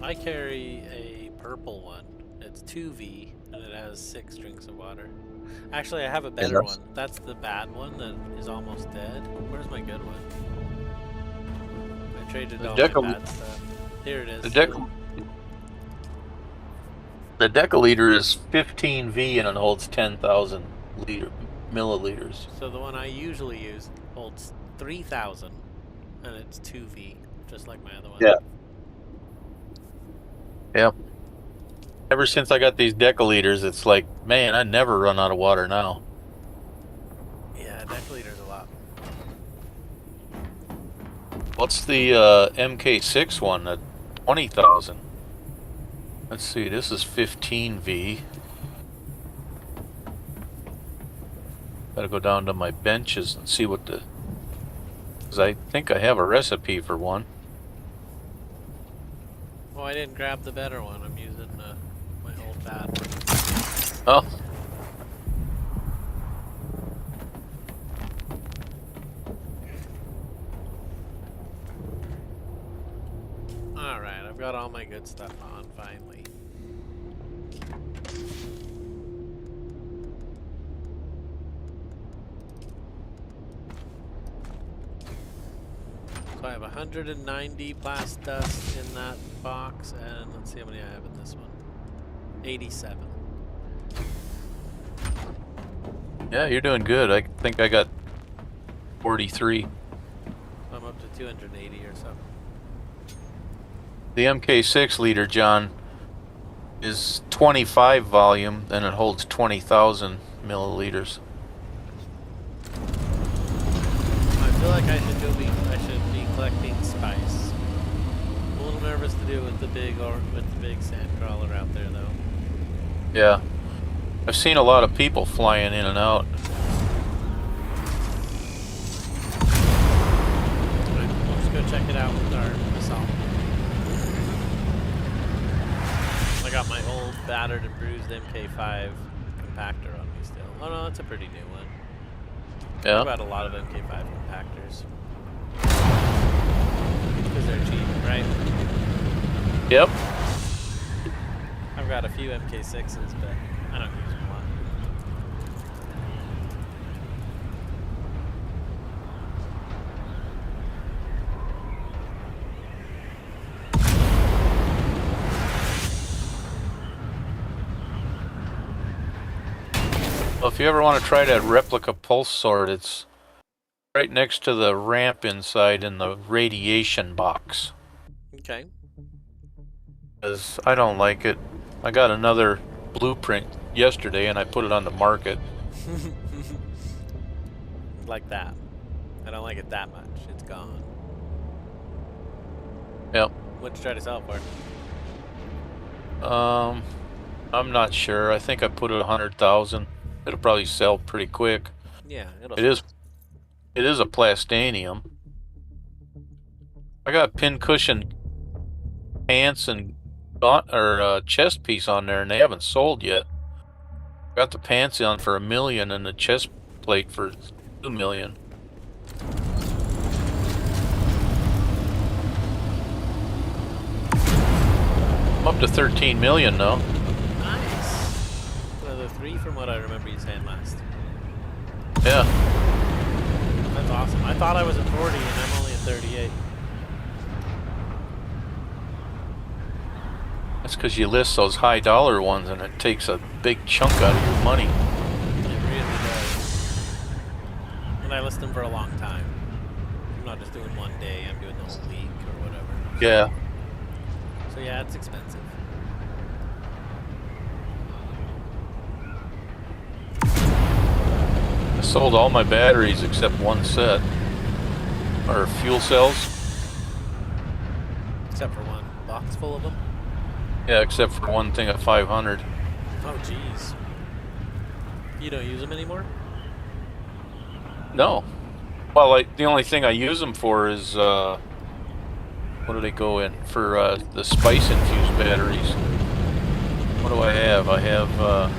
I carry a purple one. It's 2V, and it has 6 drinks of water. Actually, I have a better that's- one. That's the bad one that is almost dead. Where's my good one? I traded The all decal- my bad stuff. Here it is. The deciliter is 15V and it holds 10,000 milliliters. So the one I usually use holds 3,000, and it's 2V, just like my other one. Yeah. Yep. Ever since I got these deciliters, it's like, man, I never run out of water now. Yeah, deciliter's a lot. What's the MK6 one at 20,000? Let's see, this is 15V. Gotta go down to my benches and see what the... Because I think I have a recipe for one. Oh, I didn't grab the better one. I'm using my old bad one. Oh. Alright, I've got all my good stuff on, finally. So I have 190 blast dust in that box, and let's see how many I have in this one. 87. Yeah, you're doing good. I think I got 43. I'm up to 280 or so. The MK6 liter, John, is 25 volume, and it holds 20,000 milliliters. I feel like I should be collecting spice. I'm a little nervous to do with the big sand crawler out there though. Yeah. I've seen a lot of people flying in and out. Alright, we'll just go check it out with our assault. I got my old battered and bruised MK5 compactor on me still. Oh no, that's a pretty new one. Yeah. I've got a lot of MK5 compactors. Because they're cheap, right? Yep. I've got a few MK6s, but I don't use them a lot. Well, if you ever want to try that replica pulse sword, it's right next to the ramp inside in the radiation box. Okay. Because I don't like it. I got another blueprint yesterday and I put it on the market. Like that. I don't like it that much. It's gone. Yep. What'd you try to sell it for? I'm not sure. I think I put it 100,000. It'll probably sell pretty quick. Yeah, it'll. It is a plastanium. I got pincushion pants and chest piece on there, and they haven't sold yet. Got the pants on for $1 million and the chest plate for 2 million. I'm up to 13 million now. Nice. Another 3 from what I remember you saying last. Yeah. That's awesome. I thought I was at 40 and I'm only at 38. That's because you list those high dollar ones and it takes a big chunk out of your money. It really does. And I list them for a long time. I'm not just doing one day, I'm doing the whole week or whatever. Yeah. So yeah, it's expensive. I sold all my batteries except one set. Or fuel cells. Except for one box full of them. Yeah, except for one thing at 500. Oh jeez. You don't use them anymore? No. Well, the only thing I use them for is, what do they go in? For the spice-infused batteries. What do I have? I have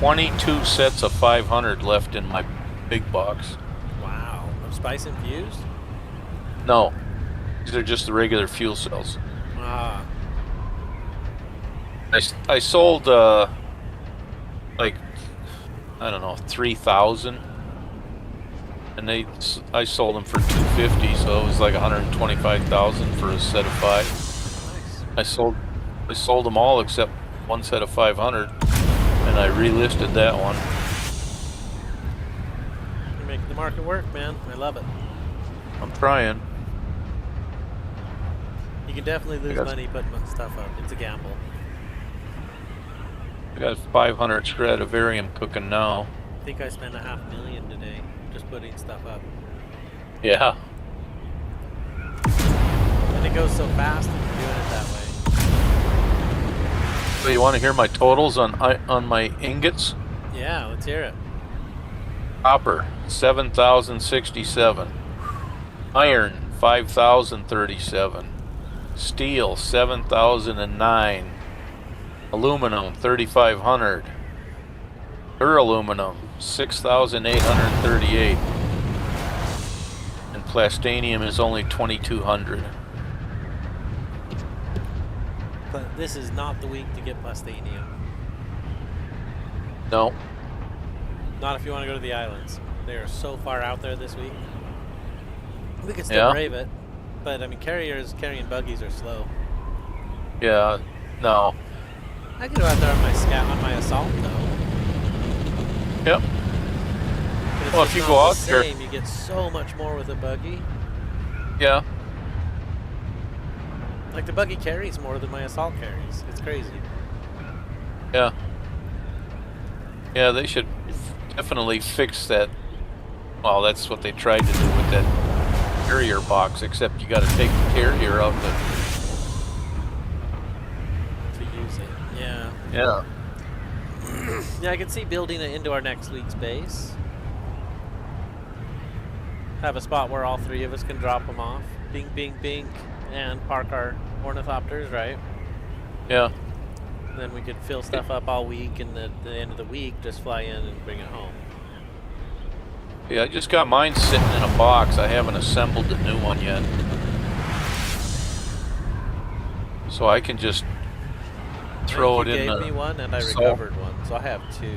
22 sets of 500 left in my big box. Wow. Of spice infused? No. These are just the regular fuel cells. Ah. I sold, like, I don't know, 3,000. And I sold them for 250, so it was like 125,000 for a set of 5. Nice. I sold them all except one set of 500, and I relisted that one. You're making the market work, man. I love it. I'm trying. You can definitely lose money putting stuff up. It's a gamble. I got 500 Stradivarium cooking now. I think I spent $500,000 today just putting stuff up. Yeah. And it goes so fast when you're doing it that way. So you want to hear my totals on my ingots? Yeah, let's hear it. Copper, 7,067. Iron, 5,037. Steel, 7,009. Aluminum, 3,500. Duraluminum, 6,838. And plastanium is only 2,200. But this is not the week to get plastanium. No. Not if you want to go to the islands. They are so far out there this week. We can still brave it. But, I mean, carrying buggies are slow. Yeah, no. I can go out there on my assault, though. Yep. But Well, if you go out there, you get so much more with a buggy. yeah. Like, the buggy carries more than my assault carries. It's crazy. Yeah. Yeah, they should definitely fix that. Well, that's what they tried to do with that carrier box, except you got to take the carrier out to use it. Yeah. Yeah. Yeah, I can see building it into our next week's base. Have a spot where all 3 of us can drop them off. Bing, bing, bing. And park our ornithopters, right? Yeah. Then we could fill stuff up all week, and at the end of the week, just fly in and bring it home. Yeah, I just got mine sitting in a box. I haven't assembled the new one yet. So I can just throw it in the... You gave me one, and I recovered one, so I have 2.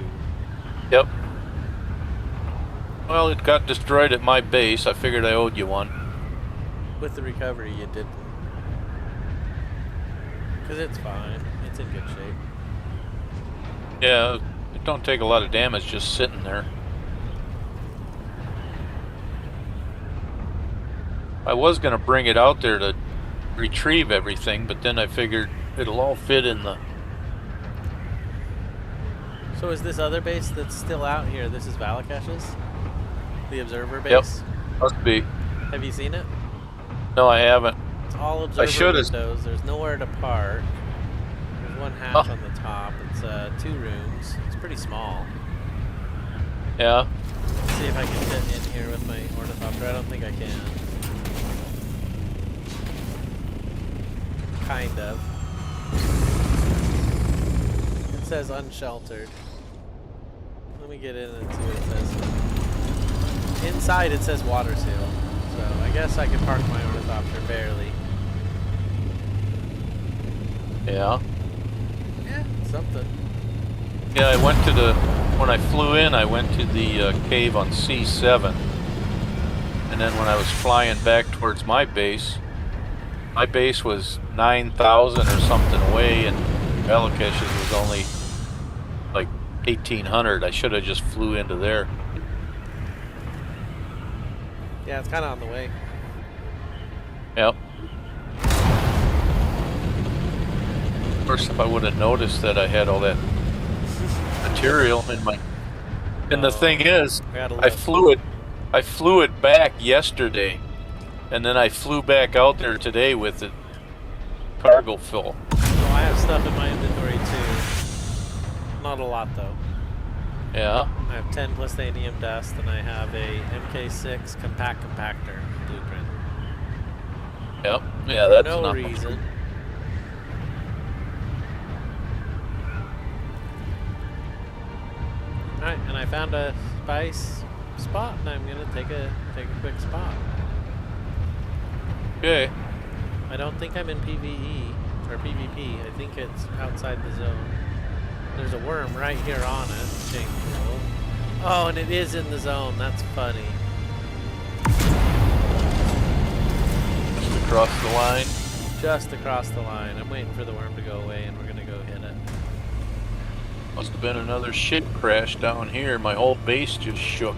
Yep. Well, it got destroyed at my base. I figured I owed you one. With the recovery, you didn't. Because it's fine. It's in good shape. Yeah, it don't take a lot of damage just sitting there. I was going to bring it out there to retrieve everything, but then I figured it'll all fit in the... So is this other base that's still out here, this is Valakesh's? The observer base? Yep, must be. Have you seen it? No, I haven't. It's all observer windows. There's nowhere to park. There's one hatch on the top. It's 2 rooms. It's pretty small. Yeah. Let's see if I can fit in here with my ornithopter. I don't think I can. Kind of. It says unsheltered. Let me get in and see what it says. Inside it says water seal, so I guess I can park my ornithopter barely. Yeah. Yeah, something. Yeah, I went to the, when I flew in, I went to the cave on C7. And then when I was flying back towards my base was 9,000 or something away, and Arrakis was only like 1,800. I should have just flew into there. Yeah, it's kind of on the way. Yep. Of course, if I would have noticed that I had all that material in my... And the thing is, I flew it back yesterday, and then I flew back out there today with it cargo full. Well, I have stuff in my inventory too. Not a lot though. Yeah. I have 10 plastanium dust, and I have a MK6 compact compactor blueprint. Yep. Yeah, that's no enough. reason. Alright, and I found a spice spot, and I'm gonna take a quick spot. Okay. I don't think I'm in PvE or PvP. I think it's outside the zone. There's a worm right here on it. Dang, cool. Oh, and it is in the zone. That's funny. Just across the line. Just across the line. I'm waiting for the worm to go away, and we're gonna go hit it. Must have been another ship crash down here. My whole base just shook.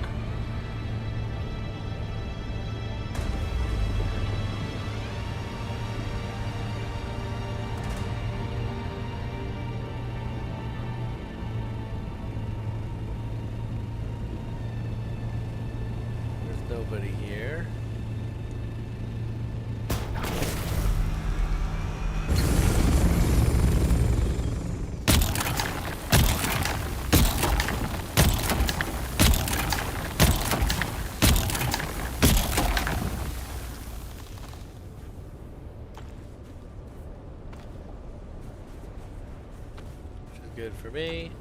There's nobody here. Good for me.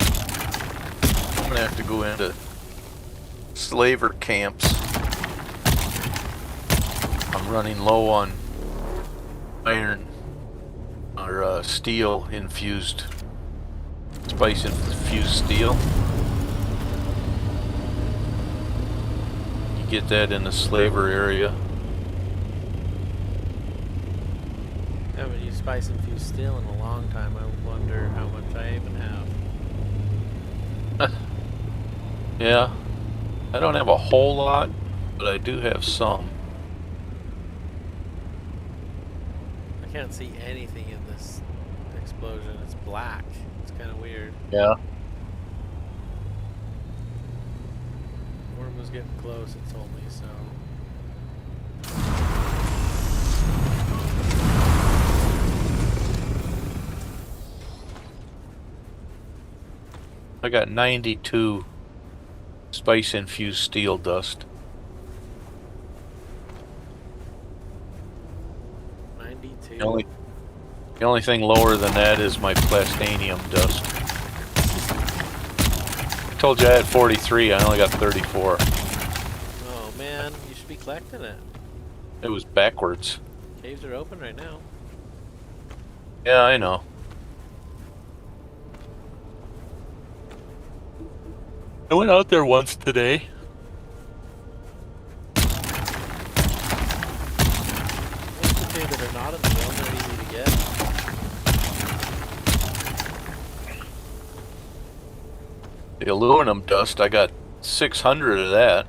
I'm gonna have to go into slaver camps. I'm running low on iron or steel infused, spice infused steel. You get that in the slaver area. I haven't used spice infused steel in a long time. I wonder how much I even have. Yeah, I don't have a whole lot, but I do have some. I can't see anything in this explosion. It's black. It's kind of weird. Yeah. Worm was getting close, it told me, so. I got 92 spice infused steel dust. 92. The only thing lower than that is my plastanium dust. I told you I had 43, I only got 34. Oh man, you should be collecting it. It was backwards. Caves are open right now. Yeah, I know. I went out there once today. Most of the two that are not in the zone are easy to get. The aluminum dust, I got 600 of that.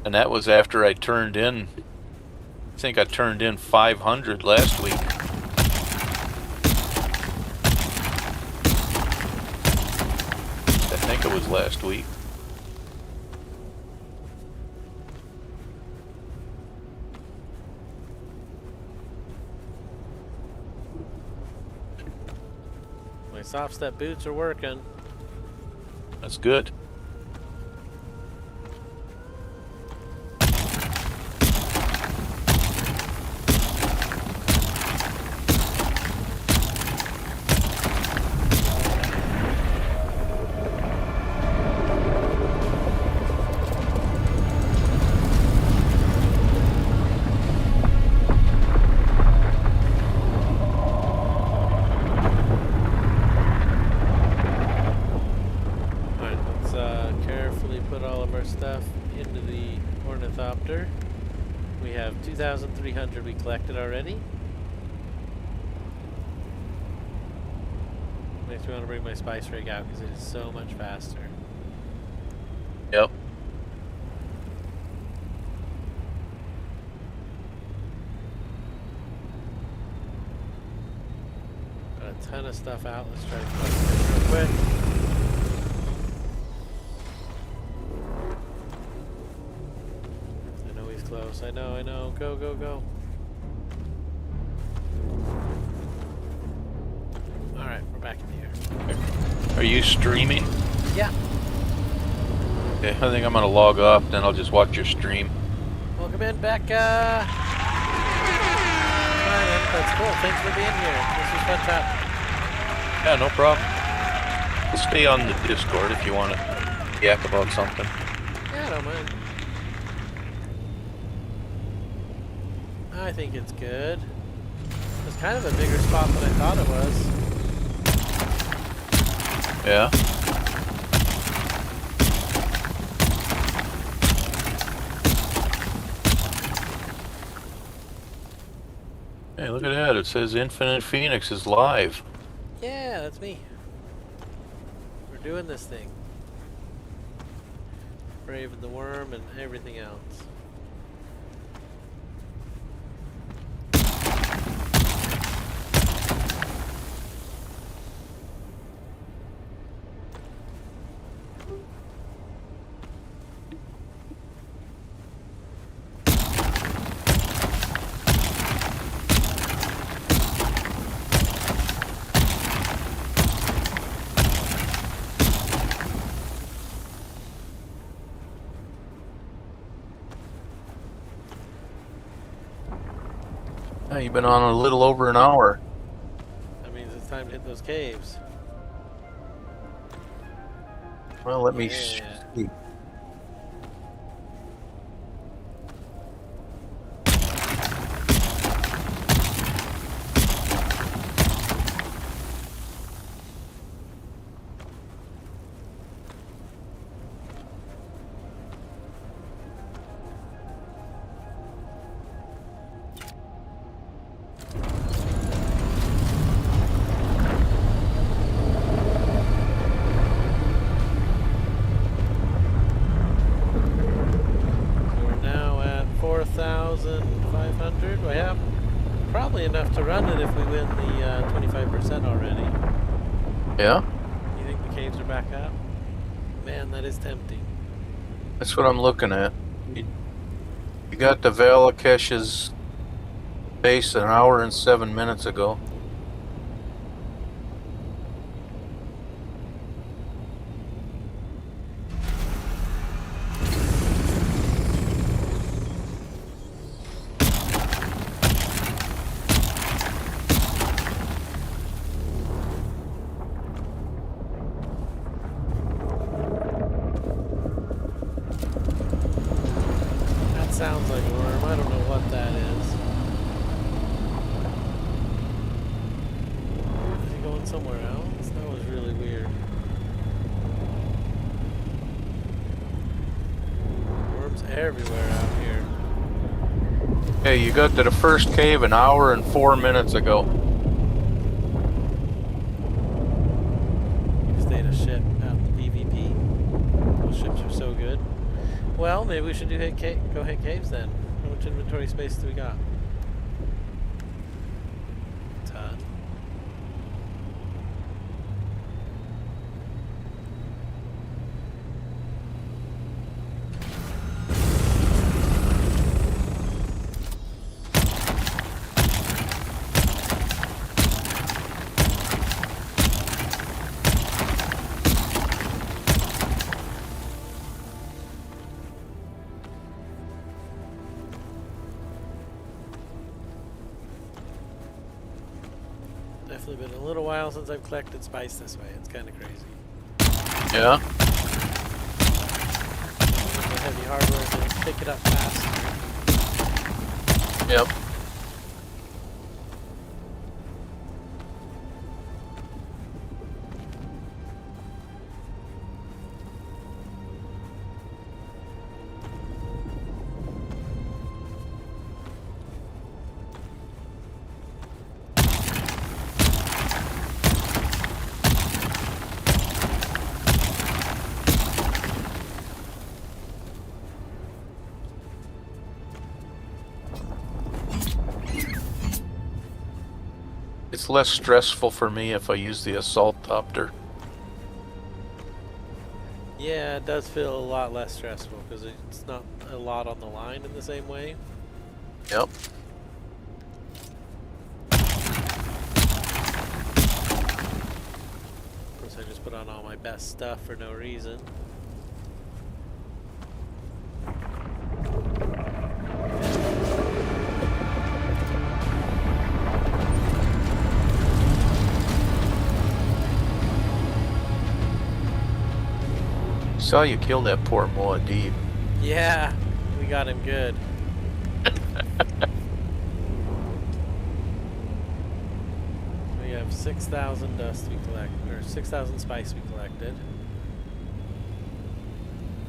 And that was after I turned in, I think I turned in 500 last week. I think it was last week. My soft step boots are working. That's good. into the ornithopter. We have 2,300 we collected already. Makes me want to bring my spice rig out because it is so much faster. Yep. Got a ton of stuff out. Let's try to collect it real quick. I know he's close. I know. Go, go, go. Alright, we're back in the air. Are you streaming? Yeah. Okay, I think I'm gonna log off, then I'll just watch your stream. Welcome in, Becca. Ryan, that's cool. Thanks for being here. This was fun chat. Yeah, no problem. We'll stay on the Discord if you want to yak about something. Yeah, I don't mind. I think it's good. It's kind of a bigger spot than I thought it was. Yeah. Hey, look at that. It says Infinite Phoenix is live. Yeah, that's me. We're doing this thing. Brave and the Worm and everything else. Yeah, you've been on a little over an hour. That means it's time to hit those caves. Well, let me Yeah. see. We're now at 4,500. We have probably enough to run it if we win the 25% already. Yeah? You think the caves are back up? Man, that is tempting. That's what I'm looking at. You got the Valakesh's base an hour and 7 minutes ago. That sounds like a worm. I don't know what that is. Is he going somewhere else? That was really weird. Worms everywhere out here. Hey, you got to the first cave an hour and 4 minutes ago. You stayed a ship out in the PvP. Those ships are so good. Well, maybe we should go hit caves then. How much inventory space do we got? Ton. Definitely been a little while since I've collected spice this way. It's kind of crazy. Yeah? The heavy hardware to pick it up fast. Yep. It's less stressful for me if I use the assault copter. Yeah, it does feel a lot less stressful because it's not a lot on the line in the same way. Yep. Of course, I just put on all my best stuff for no reason. Saw you kill that poor Moadib. Yeah, we got him good. We have 6,000 dust we collected, or 6,000 spice we collected.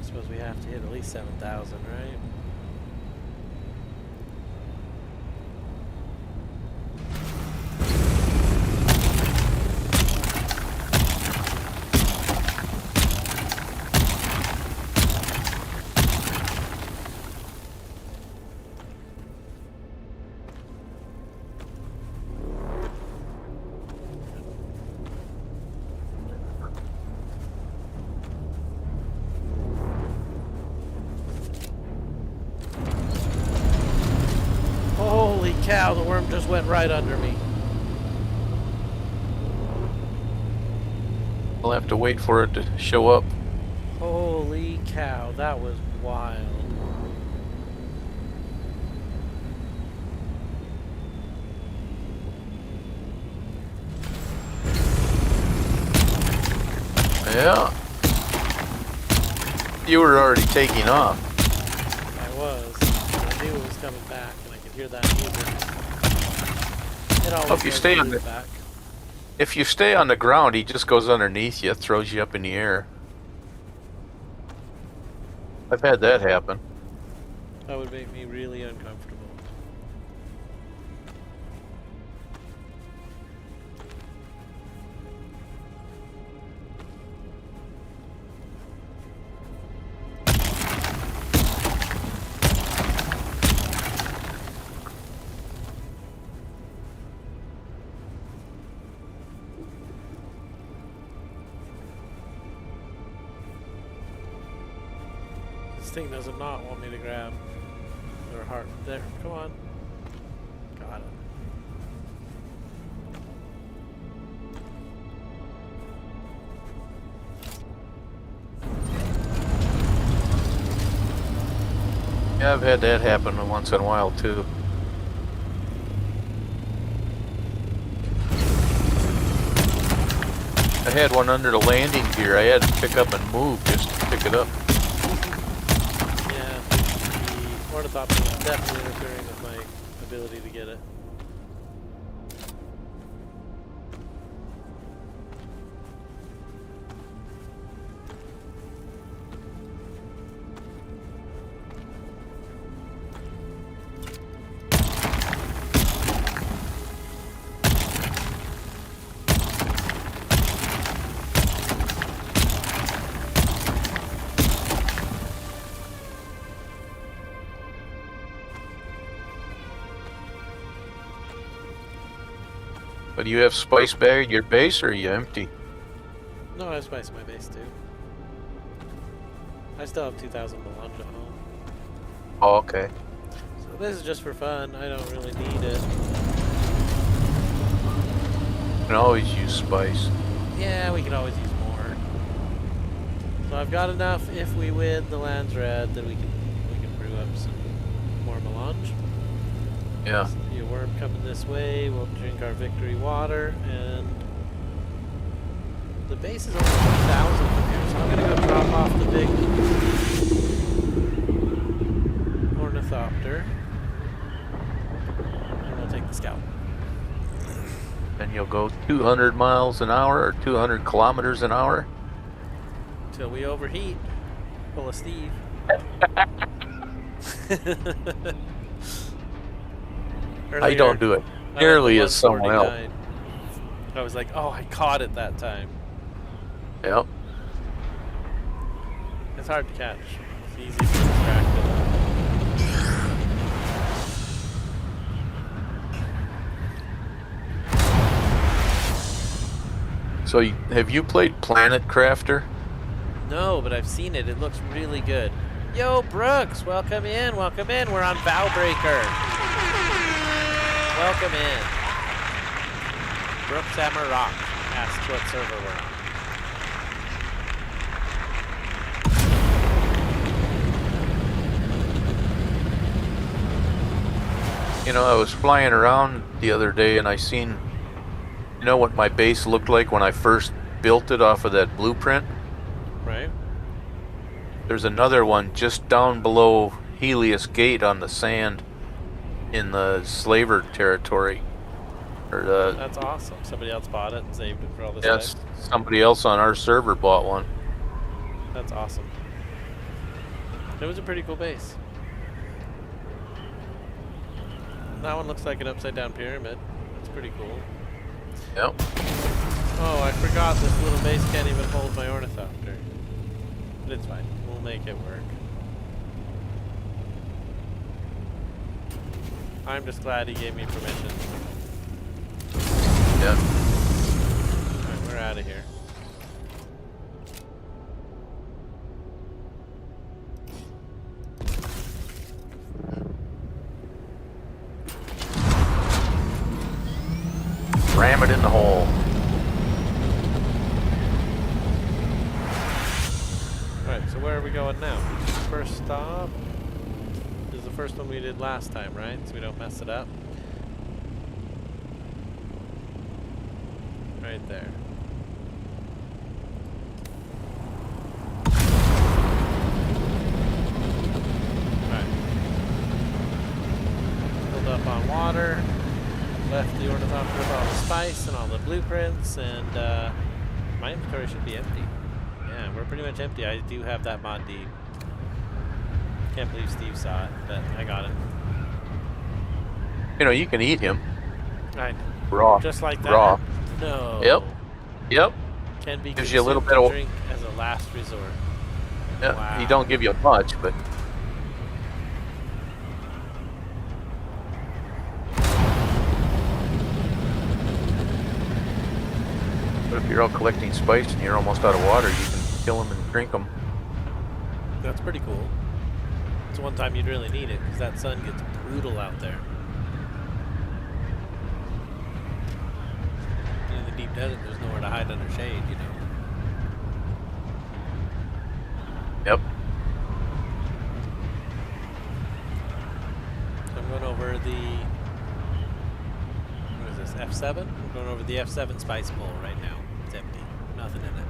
I suppose we have to hit at least 7,000, right? Holy cow, the worm just went right under me. I'll have to wait for it to show up. Holy cow, that was wild. Yeah. You were already taking off. I was. I knew it was coming back, and I could hear that music. It always If you does stay on move the- back. If you stay on the ground, he just goes underneath you, throws you up in the air. I've had that happen. That would make me really uncomfortable. This thing does not want me to grab their heart. There, come on. Got it. Yeah, I've had that happen once in a while too. I had one under the landing gear. I had to pick up and move just to pick it up. Yeah, the ornithopter was definitely interfering with my ability to get it. But do you have spice bag at your base, or are you empty? No, I have spice in my base too. I still have 2,000 melange at home. Oh, okay. So this is just for fun. I don't really need it. You can always use spice. Yeah, we can always use more. So I've got enough if we win the Land's Red that we can brew up some more melange. Yeah. See a worm coming this way. We'll drink our victory water, and the base is only 1,000 from here, so I'm gonna go drop off the big ornithopter, and we'll take the scout. And you'll go 200 miles an hour or 200 kilometers an hour. Till we overheat. Pull a Steve. I don't do it nearly as someone else. 149. I was like, oh, I caught it that time. Yep. It's hard to catch. It's easy to get distracted. So, have you played Planet Crafter? No, but I've seen it. It looks really good. Yo, Brooks, welcome in. Welcome in. We're on Vowbreaker. Welcome in. Brooks Amarock asks what server we're on. You know, I was flying around the other day and I seen, you know what my base looked like when I first built it off of that blueprint? Right. There's another one just down below Helios Gate on the sand in the slaver territory. Or the, That's awesome. Somebody else bought it and saved it for all this yes, time. somebody else on our server bought one. That's awesome. It was a pretty cool base. That one looks like an upside down pyramid. That's pretty cool. Yep. Oh, I forgot this little base can't even hold my ornithopter. But it's fine. We'll make it work. I'm just glad he gave me permission. Yeah. Alright, we're out of here. Ram it in the hole. Alright, so where are we going now? First stop. This is the first one we did last time, right? So we don't mess it up. Right there. Alright. Filled up on water. Left the ornithopter with all the spice and all the blueprints, and my inventory should be empty. Yeah, we're pretty much empty. I do have that mod deed. Can't believe Steve saw it, but I got it. You know, you can eat him. I Raw. just like that. Raw. No. Yep. Yep. Can be Gives you a little consumed bit to of- drink as a last resort. Yeah. Wow. He don't give you much, but if you're out collecting spice and you're almost out of water, you can kill them and drink them. That's pretty cool. It's one time you'd really need it, because that sun gets brutal out there. In the deep desert, there's nowhere to hide under shade, you know. Yep. So I'm going over the... What is this, F7? I'm going over the F7 spice bowl right now. It's empty. Nothing in it.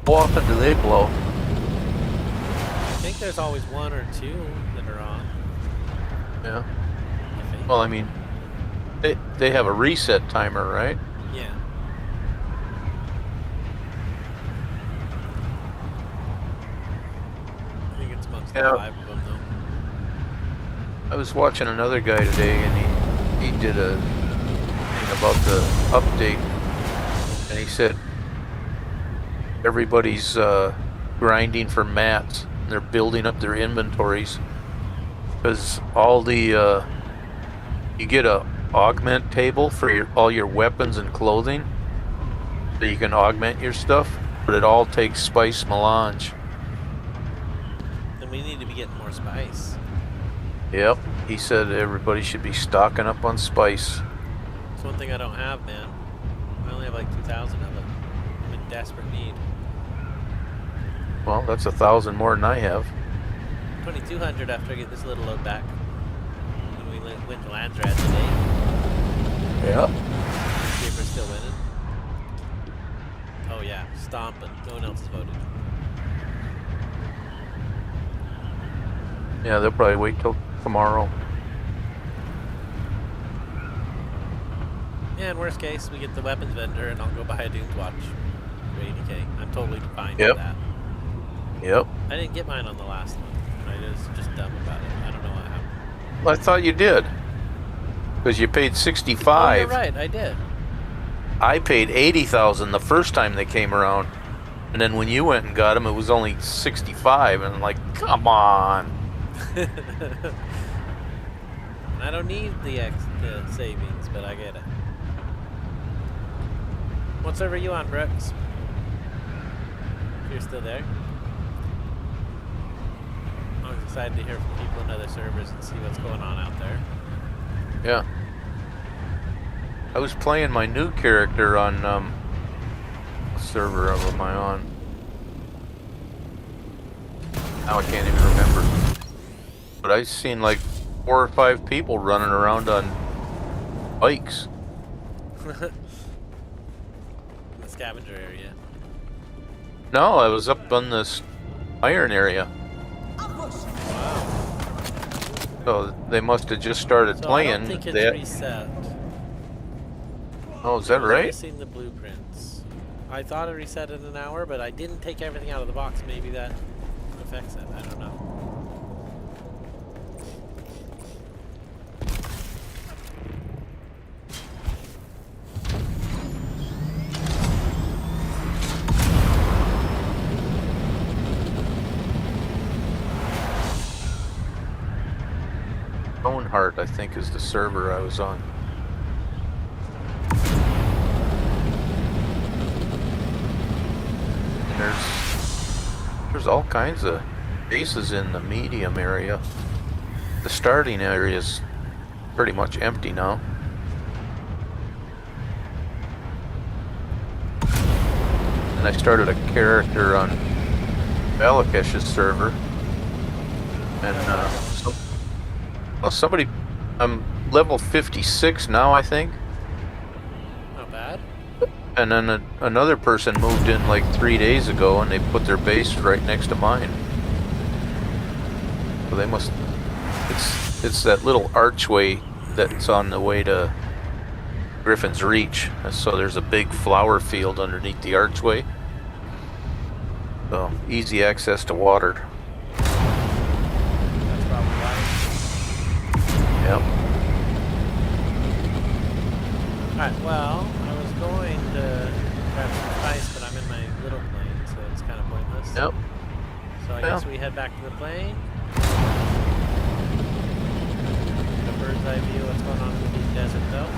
How often do they blow? I think there's always one or two that are on. Yeah. I think. Well, I mean, they have a reset timer, right? Yeah. I think it's amongst the Yeah. 5 of them, though. I was watching another guy today, and he did a thing about the update, and he said everybody's grinding for mats. They're building up their inventories because all the you get a augment table for all your weapons and clothing, so you can augment your stuff, but it all takes spice melange. Then we need to be getting more spice. Yep, he said everybody should be stocking up on spice. It's one thing I don't have, man. I only have like 2,000 of it. I'm in desperate need. Well, that's 1,000 more than I have. 2,200 after I get this little load back. When we went to Landsrad today. Yeah. See if we're still winning. Oh yeah, stomping. No one else has voted. Yeah, they'll probably wait till tomorrow. Yeah, in worst case, we get the weapons vendor and I'll go buy a Dune's watch for 80k. I'm totally fine Yep. with that. Yep. I didn't get mine on the last one. I was just dumb about it. I don't know what happened. Well, I thought you did. Because you paid Oh, 65. you're right, I did. I paid 80,000 the first time they came around. And then when you went and got them, it was only 65. And I'm like, come on. No, I don't need the savings, but I get it. What server are you on, Brooks? If you're still there. I'm excited to hear from people in other servers and see what's going on out there. Yeah. I was playing my new character on what server am I on? Now I can't even remember. But I've seen like 4 or 5 people running around on bikes. In the scavenger area. No, I was up on this iron area. Wow. So they must have just started So playing. I don't think it's reset. Oh, is that I've right? seen the blueprints. I thought it reset in an hour, but I didn't take everything out of the box. Maybe that affects it. I don't know. Stoneheart, I think, is the server I was on. And there's all kinds of bases in the medium area. The starting area is pretty much empty now. And I started a character on Arrakis' server. And well, somebody, I'm level 56 now, I think. Not bad. And then another person moved in like 3 days ago, and they put their base right next to mine. So they must. It's that little archway that's on the way to Griffin's Reach. So there's a big flower field underneath the archway. So easy access to water. That's probably why. Yep. Alright, well, I was going to grab some spice, but I'm in my little plane, so it's kind of pointless. Yep. So I Yeah. guess we head back to the plane. Get a bird's eye view of what's going on in the deep desert, though.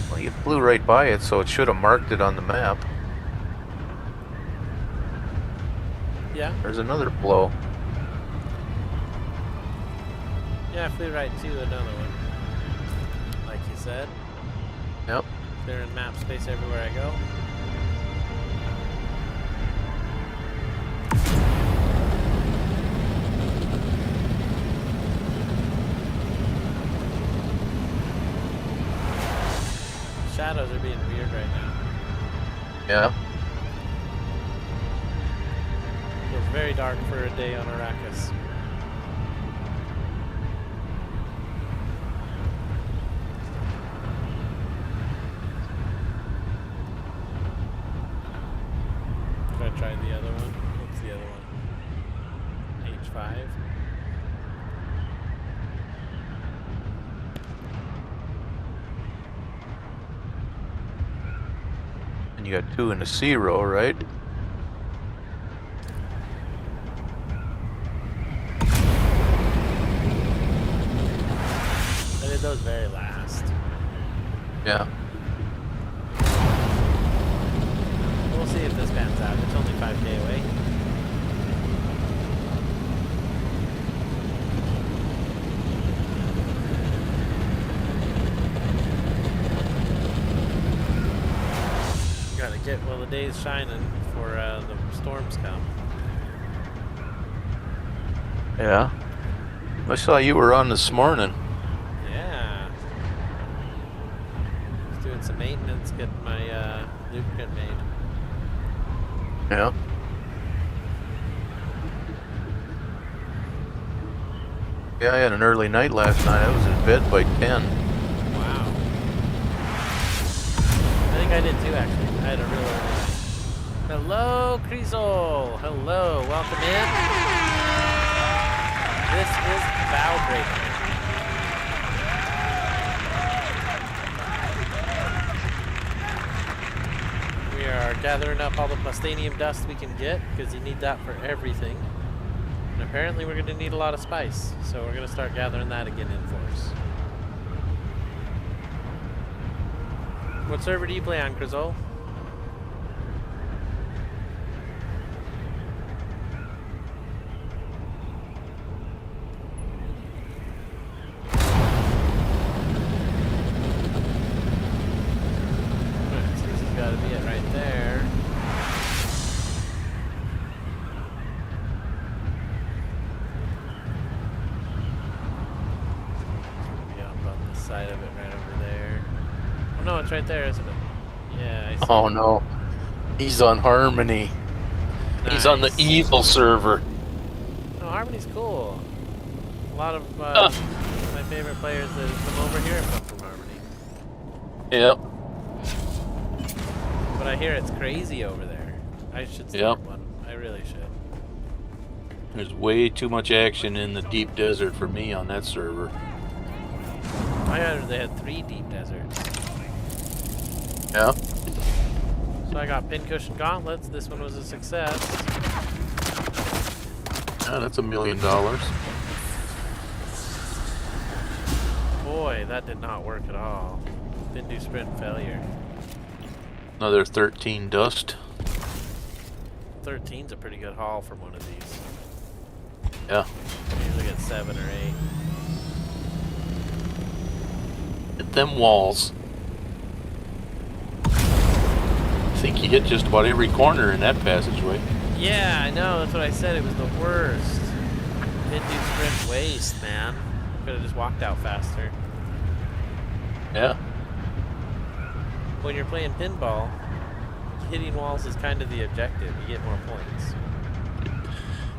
Well, you flew right by it, so it should have marked it on the map. Yeah, There's another blow. yeah, I flew right to another one. Like you said. Yep. They're in map space everywhere I go. Shadows are being weird right now. Yeah. Feels very dark for a day on Arrakis. Should I try the other one? What's the other one? H5? And you got 2 in the C row, right? I did those very last. Yeah. We'll see if this pans out. It's only 5K away. Gotta get while the day's shining before the storms come. Yeah. I saw you were on this morning. Yeah. Just doing some maintenance, getting my lubricant made. Yeah. Yeah, I had an early night last night. I was in bed by 10. Wow. I think I did too, actually. I had a real early night. Hello, Crisol. Hello, welcome in. This is Valbreaker. We are gathering up all the plastanium dust we can get, because you need that for everything. And apparently we're going to need a lot of spice, so we're going to start gathering that again in force. What server do you play on, Crizol? This has got to be it right there. Be up on the side of it right over there. Oh no, it's right there, isn't it? Yeah, I see. Oh no. He's on Harmony. He's on the Nice. evil server. Oh, Harmony's cool. A lot of my favorite players that come over here come from Harmony. Yep. But I hear it's crazy over there. I should start one. I really should. There's way too much action in the deep desert for me on that server. I heard they had 3 deep deserts. Yeah. So I got pincushion gauntlets. This one was a success. Yeah, that's $1 million. Boy, that did not work at all. Didn't do sprint failure. Another 13 dust. 13's a pretty good haul from one of these. Yeah. I usually get 7 or 8. Hit them walls. I think you hit just about every corner in that passageway. Yeah, I know. That's what I said. It was the worst. Didn't do sprint waste, man. Could have just walked out faster. Yeah. When you're playing pinball, hitting walls is kind of the objective. You get more points.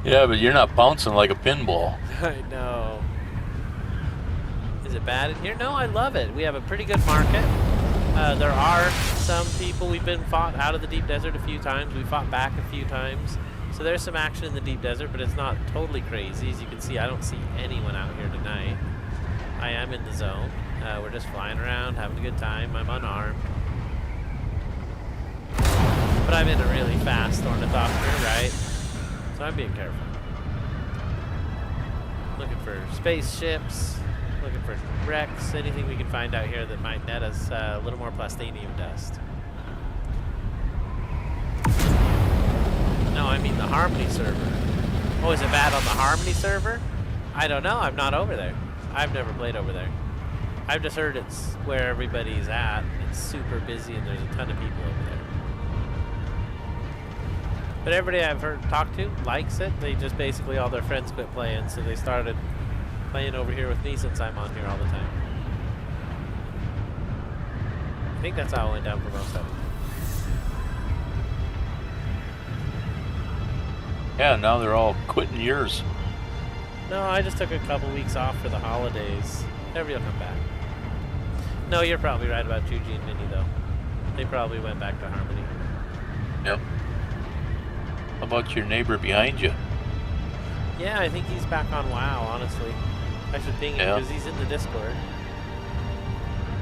Yeah, but you're not bouncing like a pinball. I know. Is it bad in here? No, I love it. We have a pretty good market. There are some people, we've been fought out of the deep desert a few times. We fought back a few times. So there's some action in the deep desert, but it's not totally crazy. As you can see, I don't see anyone out here tonight. I am in the zone. We're just flying around, having a good time. I'm unarmed. But I'm in a really fast ornithopter, right? So I'm being careful. Looking for spaceships, looking for wrecks, anything we can find out here that might net us a little more plastinium dust. No, I mean the Harmony server. Oh, is it bad on the Harmony server? I don't know, I'm not over there. I've never played over there. I've just heard it's where everybody's at. It's super busy and there's a ton of people over there. But everybody I've talked to likes it. They just basically all their friends quit playing, so they started playing over here with me since I'm on here all the time. I think that's how it went down for most of them. Yeah, now they're all quitting yours. No, I just took a couple weeks off for the holidays. Everybody will come back. No, you're probably right about Chuji and Minnie, though. They probably went back to Harmony. Yep. How about your neighbor behind you? Yeah, I think he's back on WoW, honestly. I should ping him because he's in the Discord.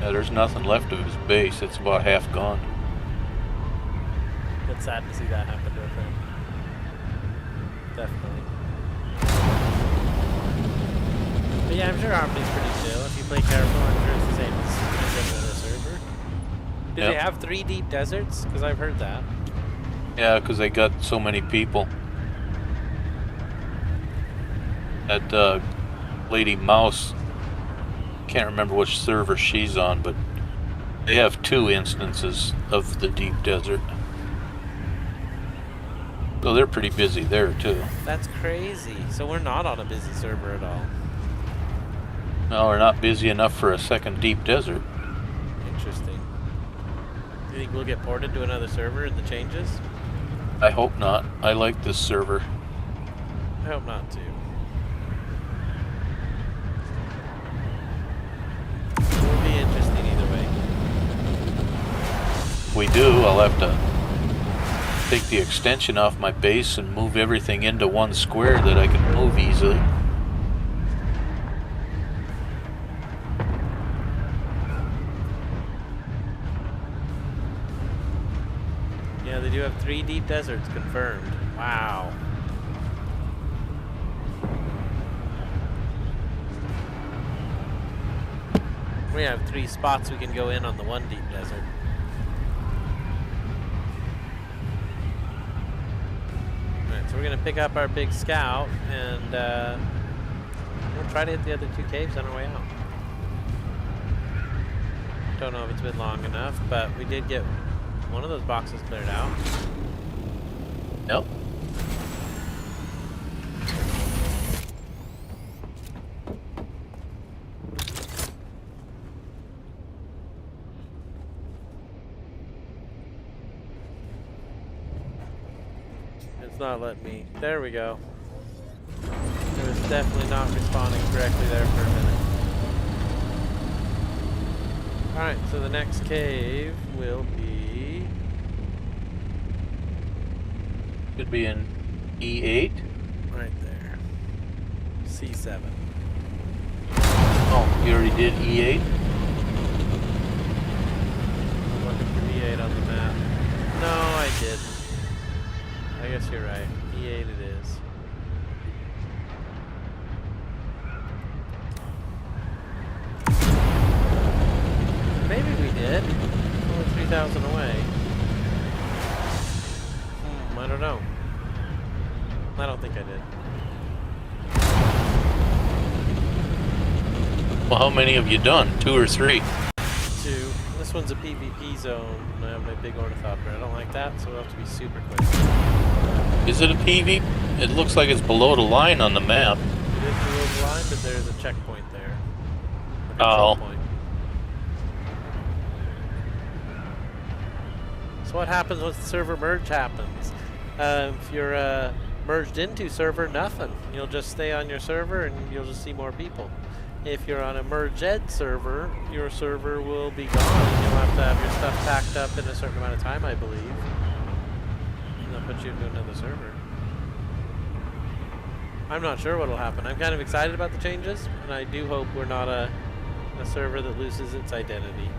Yeah, there's nothing left of his base. It's about half gone. It's sad to see that happen to a friend. Definitely. But yeah, I'm sure Harmony's pretty chill. If you play careful, I'm sure it's the same as every other server. Do they have 3 deep deserts? Because I've heard that. Yeah, because they got so many people. That Lady Mouse, can't remember which server she's on, but they have 2 instances of the deep desert. So they're pretty busy there too. That's crazy. So we're not on a busy server at all. No, we're not busy enough for a second deep desert. Interesting. Do you think we'll get ported to another server in the changes? I hope not. I like this server. I hope not too. It'll be interesting either way. If we do, I'll have to take the extension off my base and move everything into one square that I can move easily. Yeah, they do have 3 deep deserts confirmed. Wow. We have 3 spots we can go in on the one deep desert. Alright, so we're gonna pick up our big scout and we'll try to hit the other 2 caves on our way out. Don't know if it's been long enough, but we did get one of those boxes cleared out. Yep. It's not letting me. There we go. It was definitely not responding correctly there for a minute. Alright, so the next cave will be... Should be in E8. right there. C7. Oh, you already did E8? I'm looking for E8 on the map. No, I didn't. I guess you're right. E8 it is. Maybe we did. Only 3,000 away. I don't know. I don't think I did. Well, how many have you done? 2 or 3? 2. This one's a PvP zone. I have my big ornithopter. I don't like that, so we'll have to be super quick. Is it a PV? It looks like it's below the line on the map. It is below the line, but there's a checkpoint there. A Oh. control point. So what happens once the server merge happens? If you're merged into server, nothing. You'll just stay on your server and you'll just see more people. If you're on a merged server, your server will be gone. You'll have to have your stuff packed up in a certain amount of time, I believe. And they'll put you into another server. I'm not sure what'll happen. I'm kind of excited about the changes, and I do hope we're not a server that loses its identity.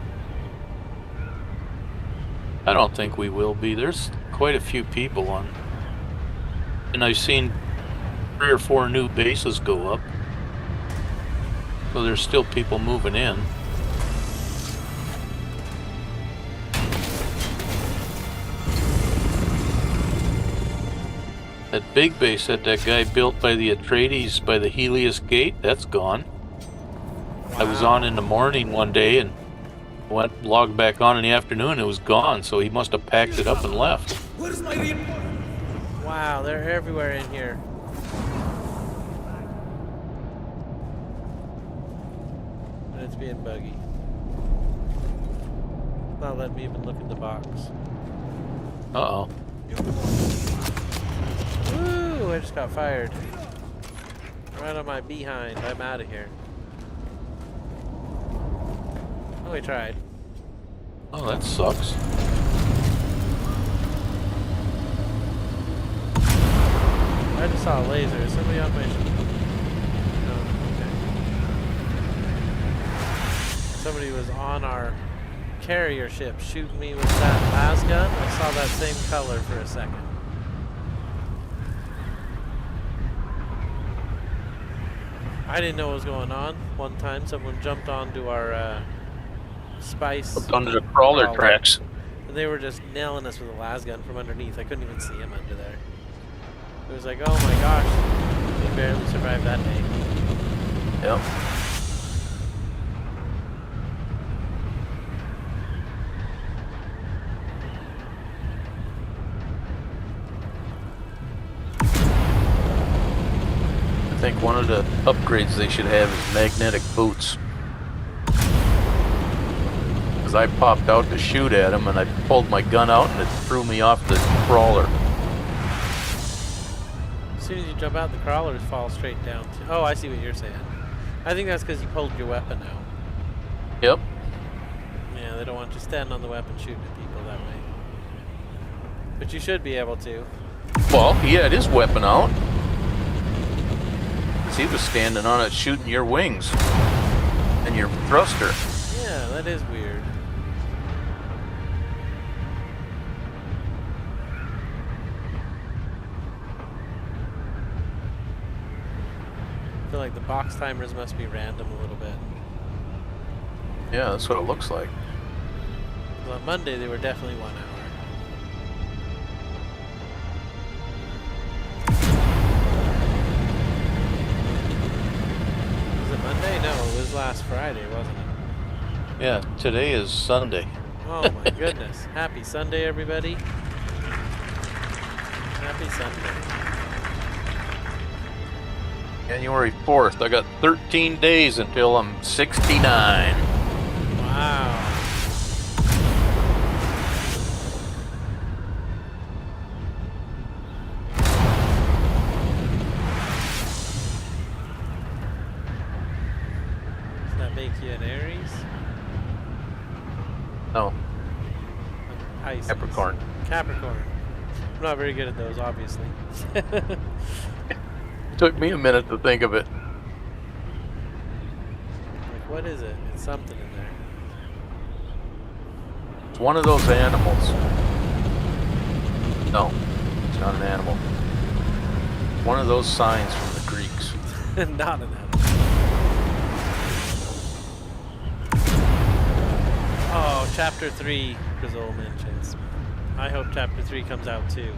I don't think we will be. There's quite a few people on. And I've seen 3 or 4 new bases go up. So there's still people moving in. That big base that guy built by the Atreides by the Helios Gate, that's gone. Wow. I was on in the morning one day and logged back on in the afternoon. It was gone, so he must have packed it up and left. Wow, they're everywhere in here. And it's being buggy. Not letting me even look at the box. Uh-oh. Ooh, I just got fired. Right on my behind. I'm out of here. Oh, we tried. Oh, that sucks. I just saw a laser. Is somebody on my ship? No, okay. Somebody was on our carrier ship shooting me with that las gun. I saw that same color for a second. I didn't know what was going on. One time someone jumped onto our spice Up under the crawler tracks. and they were just nailing us with a las gun from underneath. I couldn't even see him under there. It was like, oh my gosh, we barely survived that day. Yep. I think one of the upgrades they should have is magnetic boots. Because I popped out to shoot at him and I pulled my gun out and it threw me off the crawler. As soon as you jump out, the crawlers fall straight down. Oh, I see what you're saying. I think that's because you pulled your weapon out. Yep. Yeah, they don't want you standing on the weapon shooting at people that way. But you should be able to. Well, he had his weapon out. 'Cause he was standing on it shooting your wings and your thruster. Yeah, that is weird. I feel like the box timers must be random a little bit. Yeah, that's what it looks like. Well, on Monday they were definitely 1 hour. Was it Monday? No, it was last Friday, wasn't it? Yeah, today is Sunday. Oh my goodness. Happy Sunday, everybody. Happy Sunday. January 4th. I got 13 days until I'm 69. Wow. Does that make you an Aries? No, Pisces. Capricorn. Capricorn. I'm not very good at those, obviously. Took me a minute to think of it. Like, what is it? It's something in there. It's one of those animals. No, it's not an animal. One of those signs from the Greeks. Not an animal. Oh, Chapter 3, Grizzle mentions. I hope Chapter 3 comes out too.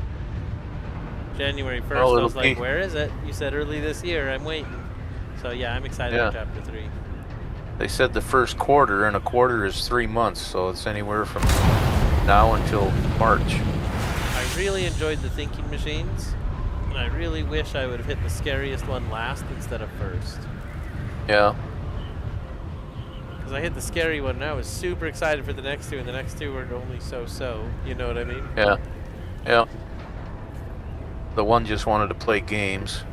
January 1st, Oh, I it'll was like, be- where is it? You said early this year, I'm waiting. So yeah, I'm excited Yeah. for Chapter 3. They said the first quarter, and a quarter is 3 months, so it's anywhere from now until March. I really enjoyed the thinking machines, and I really wish I would have hit the scariest one last instead of first. Yeah. Because I hit the scary one, and I was super excited for the next two, and the next two were only so-so. You know what I mean? Yeah. Yeah. The one just wanted to play games.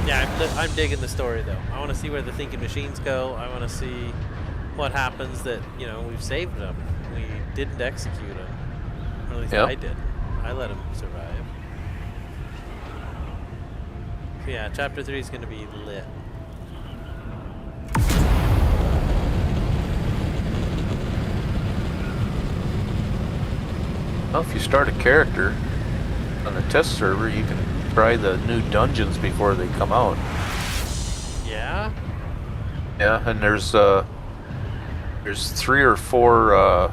Yeah, I'm digging the story, though. I want to see where the thinking machines go. I want to see what happens that, you know, we've saved them. We didn't execute them. Or at least Yep. I did. I let them survive. So yeah, Chapter 3 is going to be lit. Well, if you start a character on the test server, you can try the new dungeons before they come out. Yeah? Yeah, and there's 3 or 4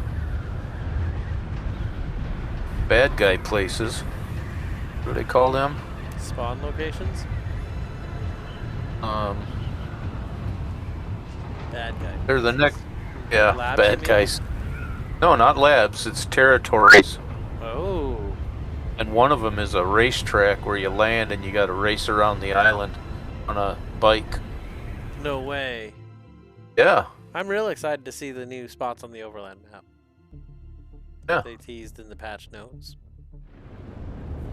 bad guy places. What do they call them? Spawn locations? Um, Bad guy. they're the next. Yeah, Labs, you bad mean? guys. No, not labs. It's territories. Oh. And one of them is a racetrack where you land and you got to race around the island on a bike. No way. Yeah, I'm real excited to see the new spots on the Overland map. yeah. They teased in the patch notes.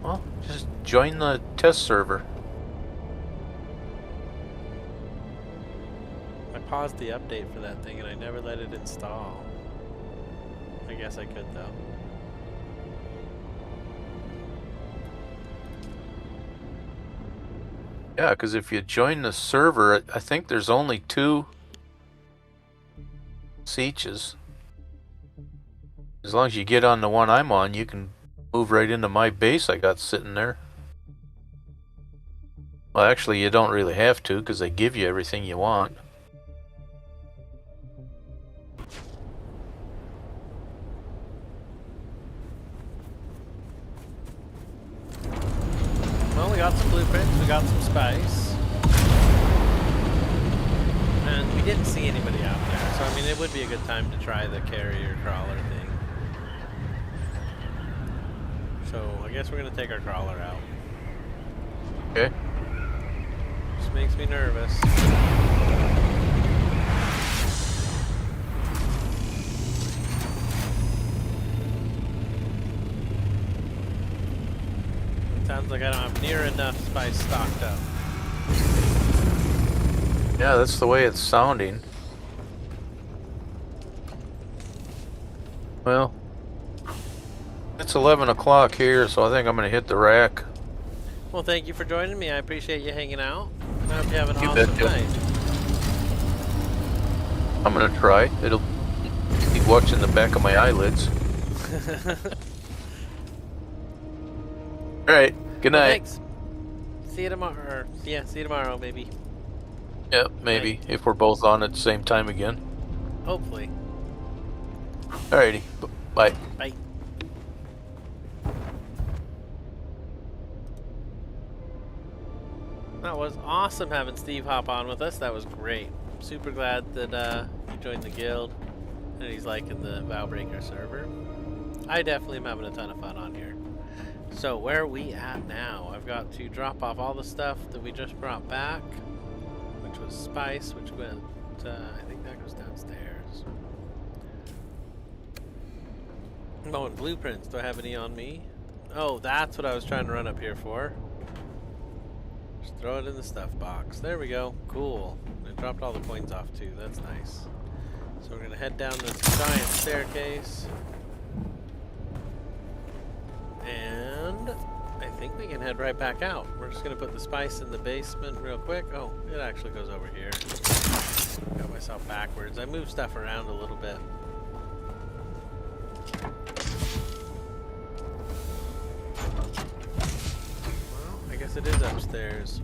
Well, just join the test server. I paused the update for that thing and I never let it install. I guess I could though. Yeah, because if you join the server, I think there's only 2 sieges. As long as you get on the one I'm on, you can move right into my base I got sitting there. Well, actually, you don't really have to, because they give you everything you want. Well, we got some blueprints, we got some spice. And we didn't see anybody out there, so I mean it would be a good time to try the carrier crawler thing. So I guess we're gonna take our crawler out. Okay. Just makes me nervous. It sounds like I don't have near enough spice stocked up. Yeah, that's the way it's sounding. Well, it's 11 o'clock here, so I think I'm going to hit the rack. Well, thank you for joining me. I appreciate you hanging out. And I hope you have an You awesome betcha. night. I'm going to try. It'll be watching the back of my eyelids. All right. Good Well, night. thanks. See you tomorrow. Yeah, see you tomorrow, maybe. Yep, maybe, if we're both on at the same time again. Hopefully. Alrighty, bye. Bye. That was awesome having Steve hop on with us. That was great. I'm super glad that he joined the guild and he's liking the Vowbreaker server. I definitely am having a ton of fun on here. So where are we at now? I've got to drop off all the stuff that we just brought back, which was spice, which went, I think that goes downstairs. Oh, and blueprints. Do I have any on me? Oh, that's what I was trying to run up here for. Just throw it in the stuff box. There we go. Cool. I dropped all the coins off too. That's nice. So we're going to head down this giant staircase. And I think we can head right back out. We're just going to put the spice in the basement real quick. Oh, it actually goes over here. Got myself backwards. I moved stuff around a little bit. Well, I guess it is upstairs.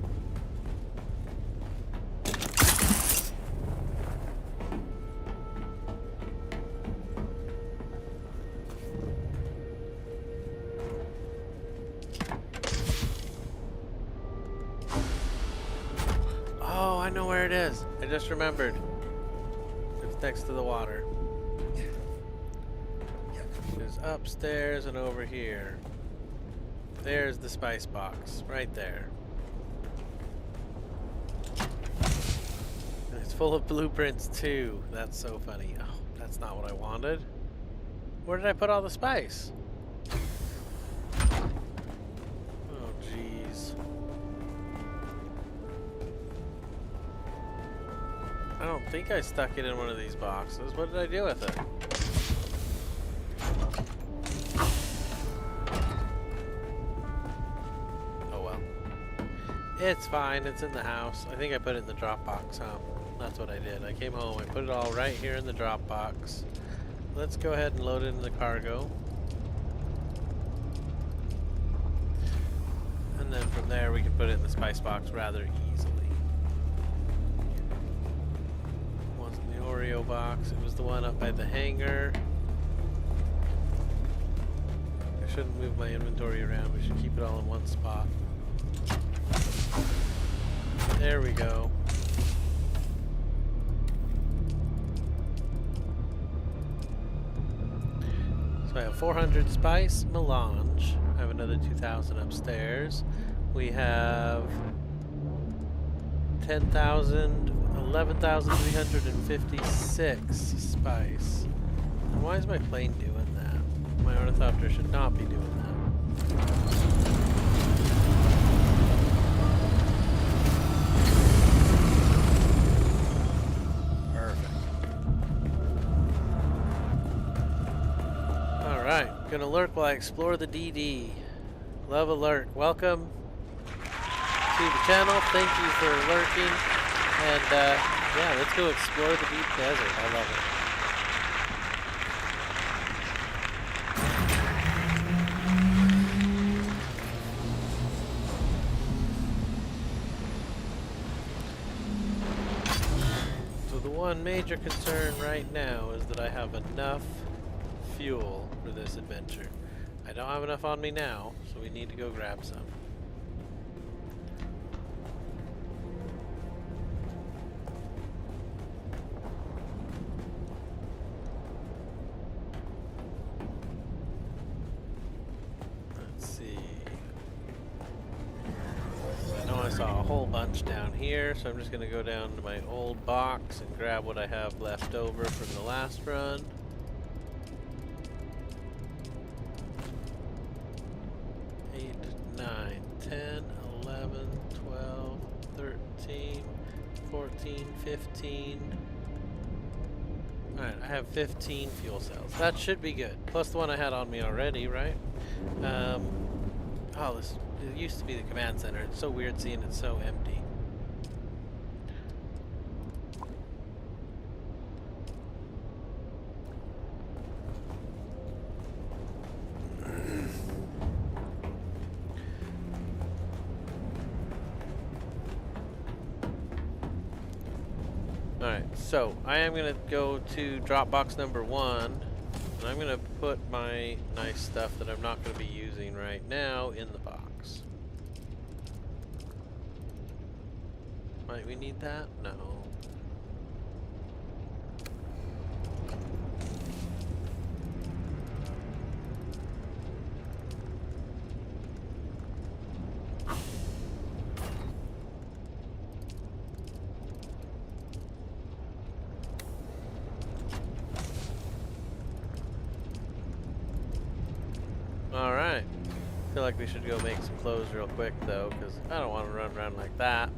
Oh, I know where it is. I just remembered. It's next to the water. It's upstairs and over here. There's the spice box, right there. And it's full of blueprints too. That's so funny. Oh, that's not what I wanted. Where did I put all the spice? Oh, jeez. I don't think I stuck it in one of these boxes. What did I do with it? Oh well. It's fine. It's in the house. I think I put it in the drop box, huh? That's what I did. I came home. I put it all right here in the drop box. Let's go ahead and load it in the cargo. And then from there we can put it in the spice box rather easily. Oreo box. It was the one up by the hangar. I shouldn't move my inventory around. We should keep it all in one spot. There we go. So I have 400 spice, melange. I have another 2,000 upstairs. We have 10,000, 11,356 spice. And why is my plane doing that? My ornithopter should not be doing that. Perfect. Alright, gonna lurk while I explore the DD. Love alert. Welcome to the channel. Thank you for lurking. And yeah, let's go explore the deep desert. I love it. So the one major concern right now is that I have enough fuel for this adventure. I don't have enough on me now, so we need to go grab some. Down here, so I'm just going to go down to my old box and grab what I have left over from the last run. Eight, 9, 10, 11, 12, 13, 14, 15. Alright, I have 15 fuel cells. That should be good. Plus the one I had on me already, right? Oh, this it used to be the command center. It's so weird seeing it so empty. Alright, so I am going to go to drop box number 1, and I'm going to put my nice stuff that I'm not going to be using right now in the box. Might we need that? No. Alright. I feel like we should go make some clothes real quick though, because I don't want to run around like that.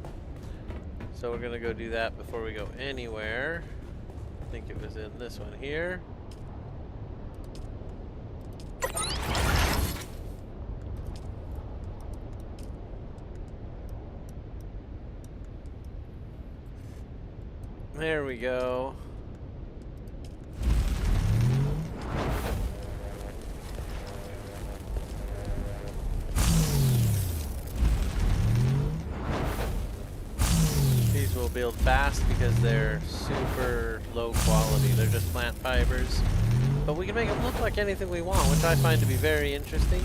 So we're going to go do that before we go anywhere. I think it was in this one here. There we go. These will build fast because they're super low quality. They're just plant fibers. But we can make them look like anything we want, which I find to be very interesting.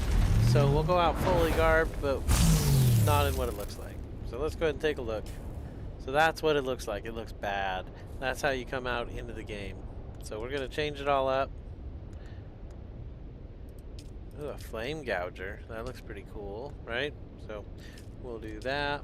So we'll go out fully garbed, but not in what it looks like. So let's go ahead and take a look. So that's what it looks like. It looks bad. That's how you come out into the game. So we're going to change it all up. Ooh, a flame gouger. That looks pretty cool, right? So we'll do that.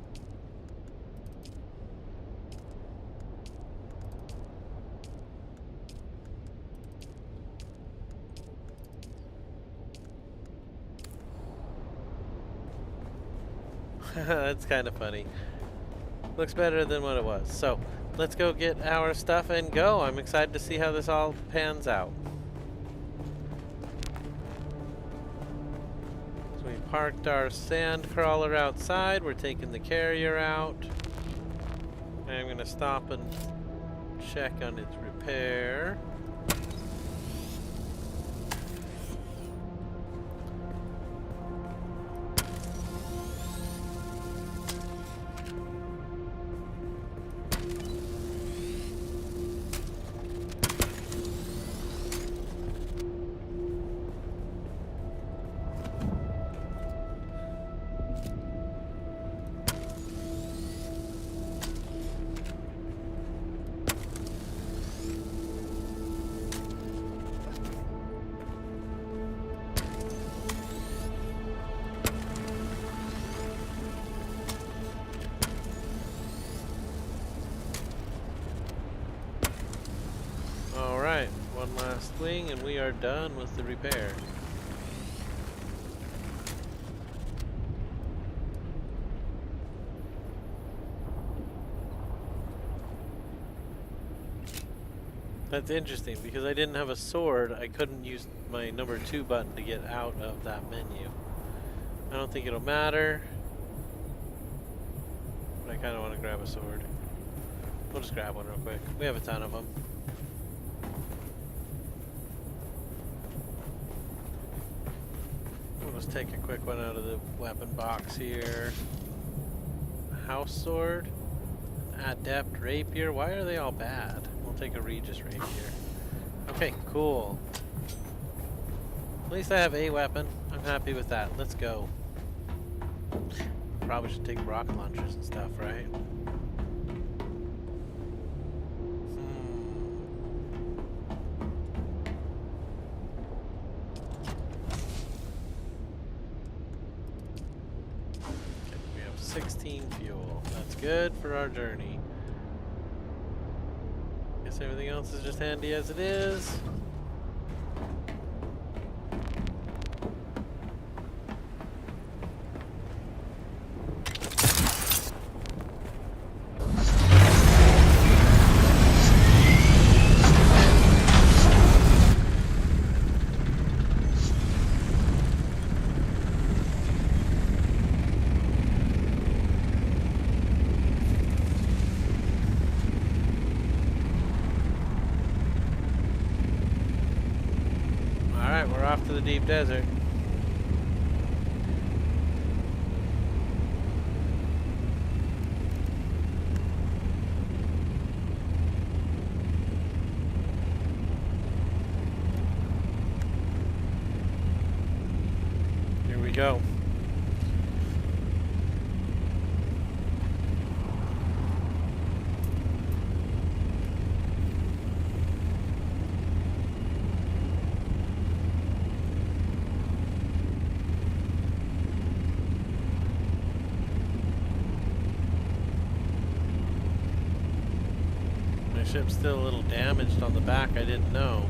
That's kind of funny. Looks better than what it was. So let's go get our stuff and go. I'm excited to see how this all pans out. So we parked our sand crawler outside. We're taking the carrier out. I'm going to stop and check on its repair. Alright, one last thing and we are done with the repair. That's interesting because I didn't have a sword. I couldn't use my number 2 button to get out of that menu. I don't think it'll matter. But I kind of want to grab a sword. We'll just grab one real quick. We have a ton of them. We'll just take a quick one out of the weapon box here. House sword. Adept rapier. Why are they all bad? We'll take a Regis rapier. Okay, cool. At least I have a weapon. I'm happy with that. Let's go. Probably should take rocket launchers and stuff, right? Okay, we have 16 fuel. That's good for our journey. Guess everything else is just handy as it is. Alright, we're off to the deep desert. go. My ship's still a little damaged on the back, I didn't know.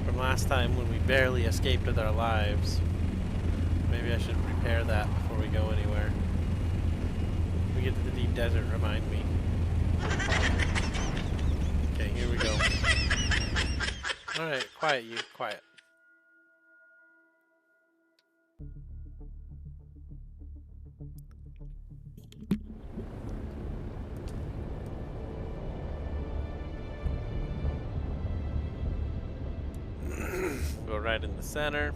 From last time when we barely escaped with our lives. Maybe I should repair that before we go anywhere. When we get to the deep desert, remind me. Okay, here we go. Alright, quiet you, quiet. Go right in the center.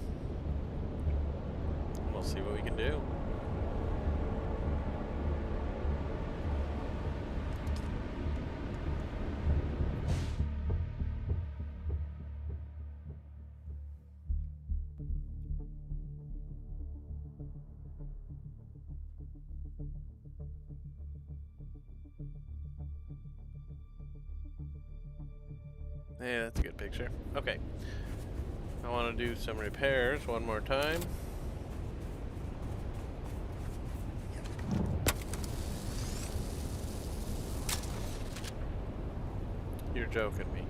We'll see what we can do. Yeah, that's a good picture. Okay. I want to do some repairs one more time. You're joking me.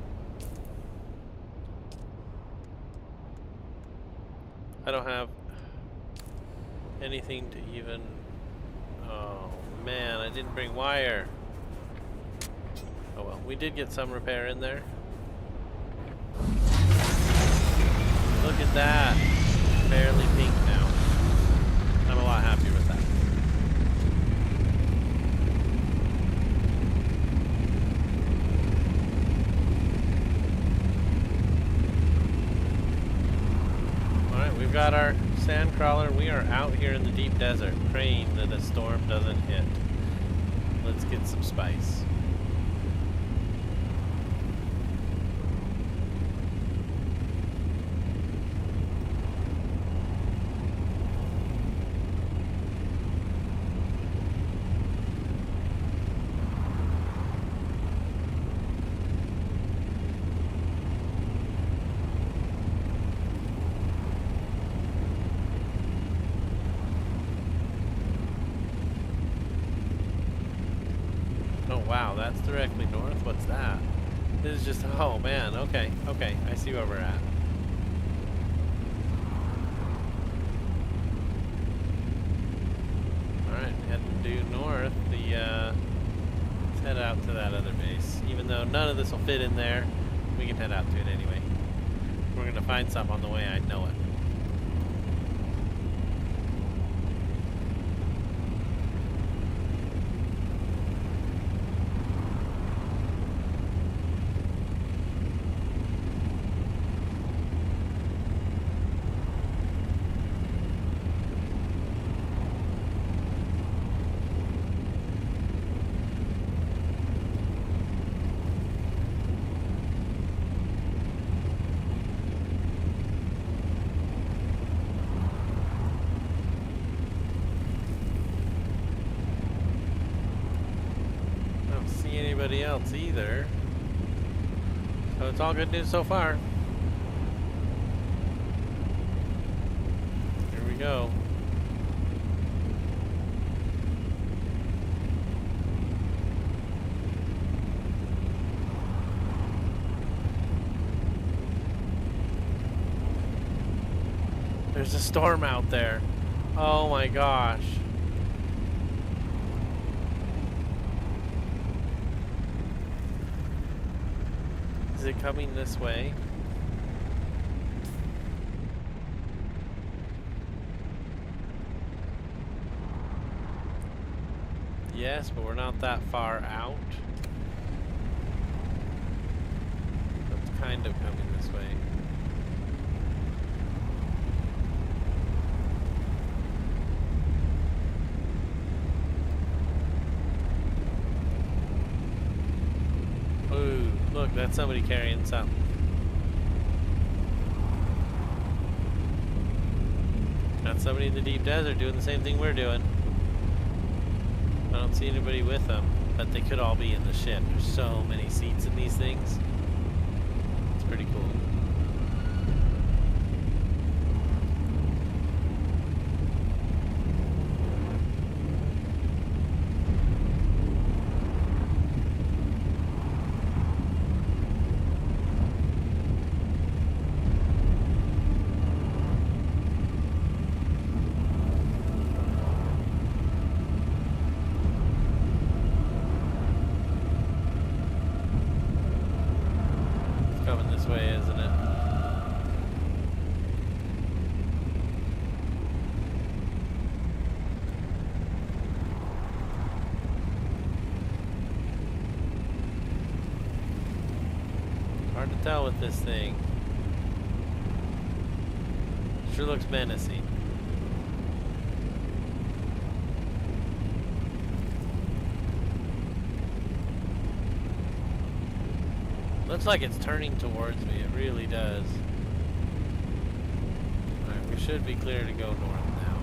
I don't have anything to even... Oh man, I didn't bring wire. Oh well, we did get some repair in there. Look at that. Barely pink now. I'm a lot happier with that. Alright, we've got our sand crawler. We are out here in the deep desert, praying that a storm doesn't hit. Let's get some spice. Wow, that's directly north? What's that? This is just, oh man, okay, I see where we're at. Alright, heading due north, let's head out to that other base. Even though none of this will fit in there, we can head out to it anyway. We're gonna find something on the way, I know it. Anybody else either. So it's all good news so far. Here we go. There's a storm out there. Oh my gosh. Is it coming this way? Yes, but we're not that far out. It's kind of coming this way. Ooh, look, that's somebody carrying something. Got somebody in the deep desert doing the same thing we're doing. I don't see anybody with them, but they could all be in the ship. There's so many seats in these things. It's pretty cool. Way, isn't it? Hard to tell with this thing. Sure looks menacing. Looks like it's turning towards me. It really does. Alright, we should be clear to go north now.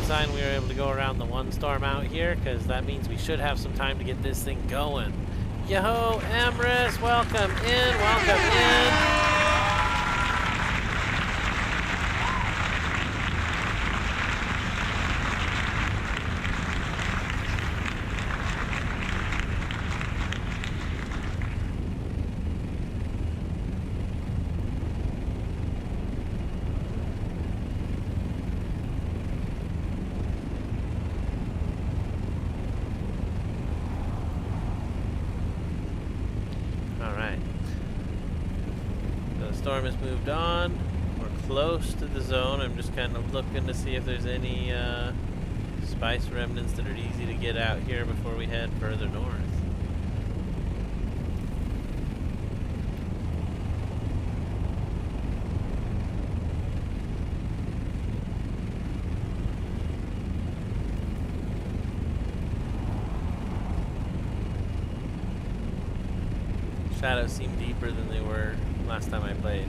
Sign we were able to go around the one storm out here, because that means we should have some time to get this thing going. Yo-ho, Emrys, welcome in, welcome in. Storm has moved on. We're close to the zone. I'm just kind of looking to see if there's any spice remnants that are easy to get out here before we head further north. Shadows seem deeper than they were last time I played.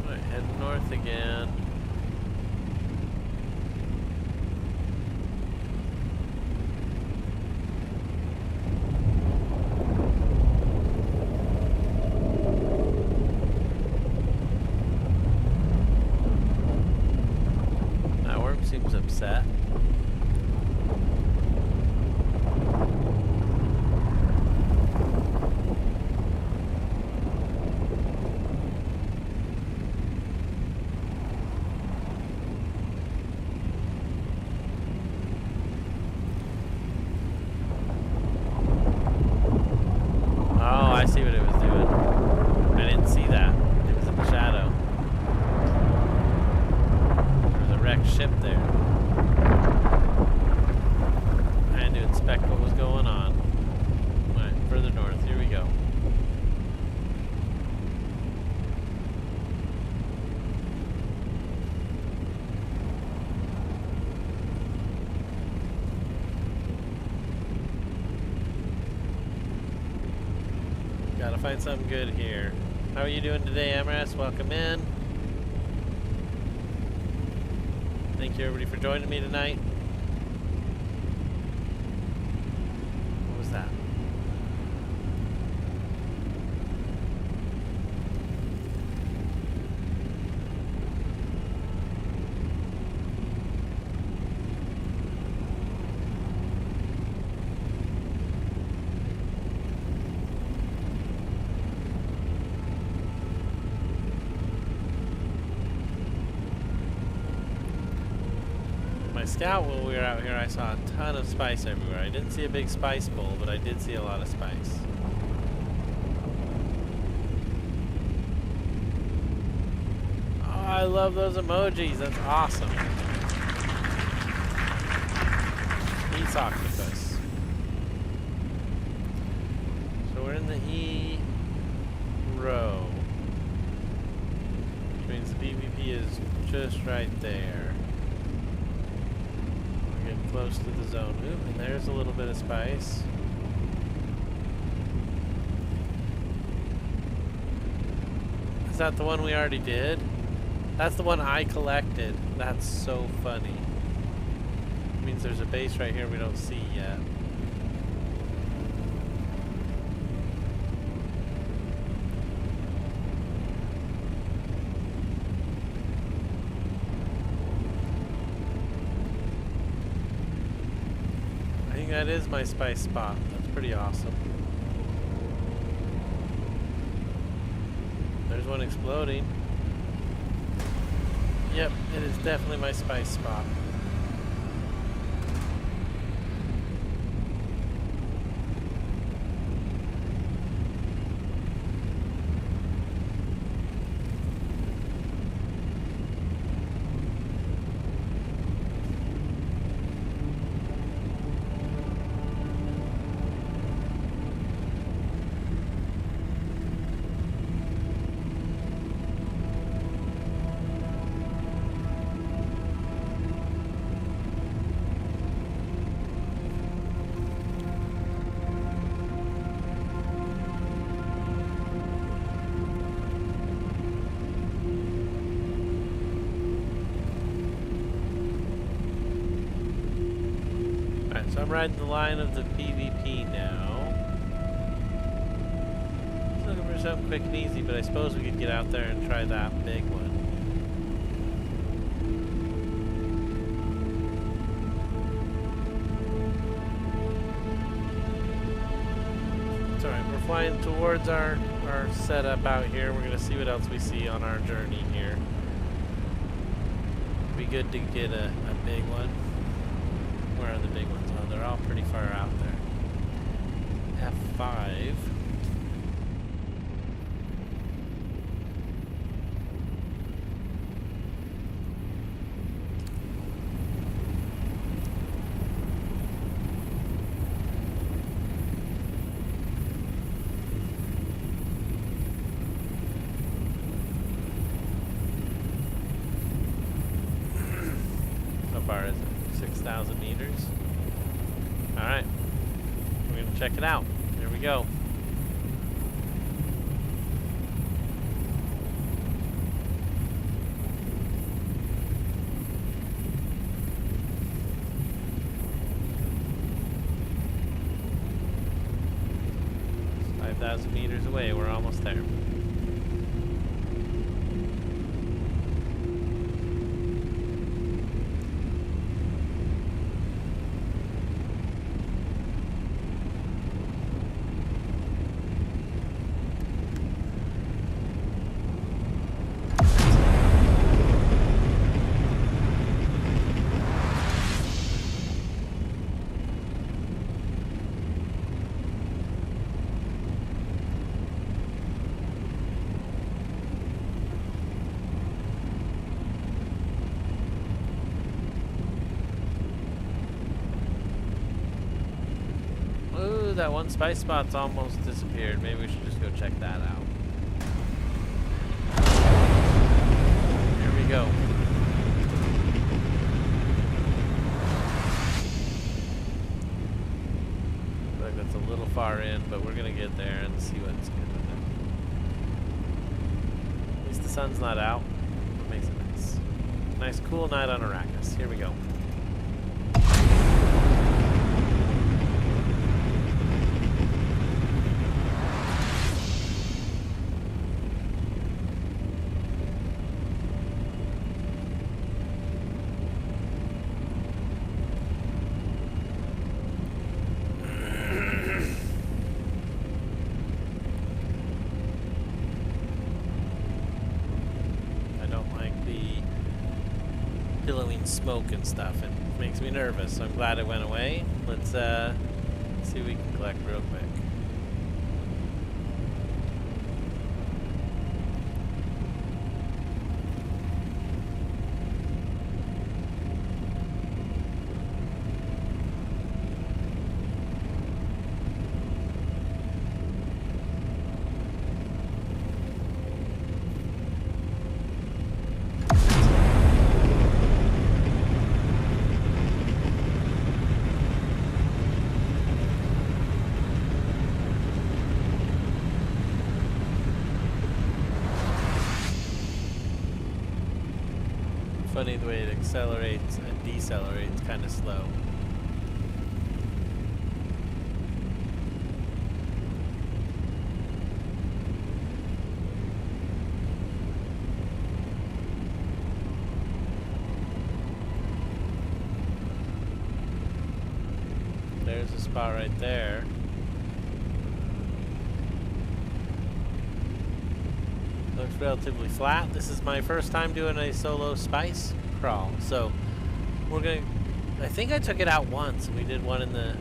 Alright, head north again. Seems upset. Oh, I see what it was doing. I didn't see that. It was in the shadow. There was a wrecked ship there. I had to inspect what was going on. Alright, further north. Here we go. Gotta find something good here. How are you doing today, Emrys? Welcome in. Thank you everybody for joining me tonight. What was that? my scout while we were out here, I saw a ton of spice everywhere. I didn't see a big spice bowl, but I did see a lot of spice. Oh, I love those emojis. That's awesome. Peace octopus. So we're in the E row, which means the PvP is just right there. We're getting close to the zone. Oop, and there's a little bit of spice. Is that the one we already did? That's the one I collected. That's so funny. It means there's a base right here we don't see yet. I think that is my spice spot. That's pretty awesome. There's one exploding. Yep, it is definitely my spice spot. So I'm riding the line of the PvP now. Just looking for something quick and easy, but I suppose we could get out there and try that big one. It's alright, we're flying towards our setup out here. We're going to see what else we see on our journey here. Be good to get a big one. Where are the big ones? Oh, they're all pretty far out there. F5. How far is it? 6,000 meters. Alright. We're going to check it out. Here we go. It's 5,000 meters away. We're almost there. That one spice spot's almost disappeared. Maybe we should just go check that out. Here we go. I feel like that's a little far in, but we're gonna get there and see what's good with it. At least the sun's not out. It makes it nice. Nice cool night on Arrakis. Here we go. Billowing smoke and stuff. It Makes me nervous, so I'm glad it went away. Let's see what we can collect real quick. Funny the way it accelerates and decelerates kind of slow. There's a spot right there. Looks relatively flat. This is my first time doing a solo spice crawl, so we're gonna. I think I took it out once, and we did one in the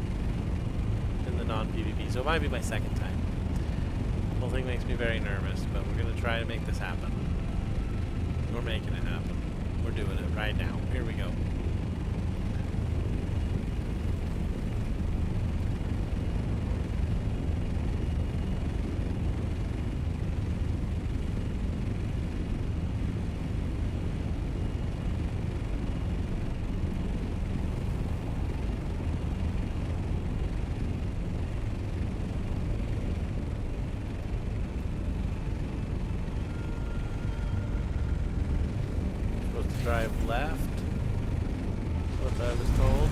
non-PvP, so it might be my second time. The whole thing makes me very nervous, but we're gonna try to make this happen. We're making it happen. We're doing it right now. Here we go. Drive left. What I was told.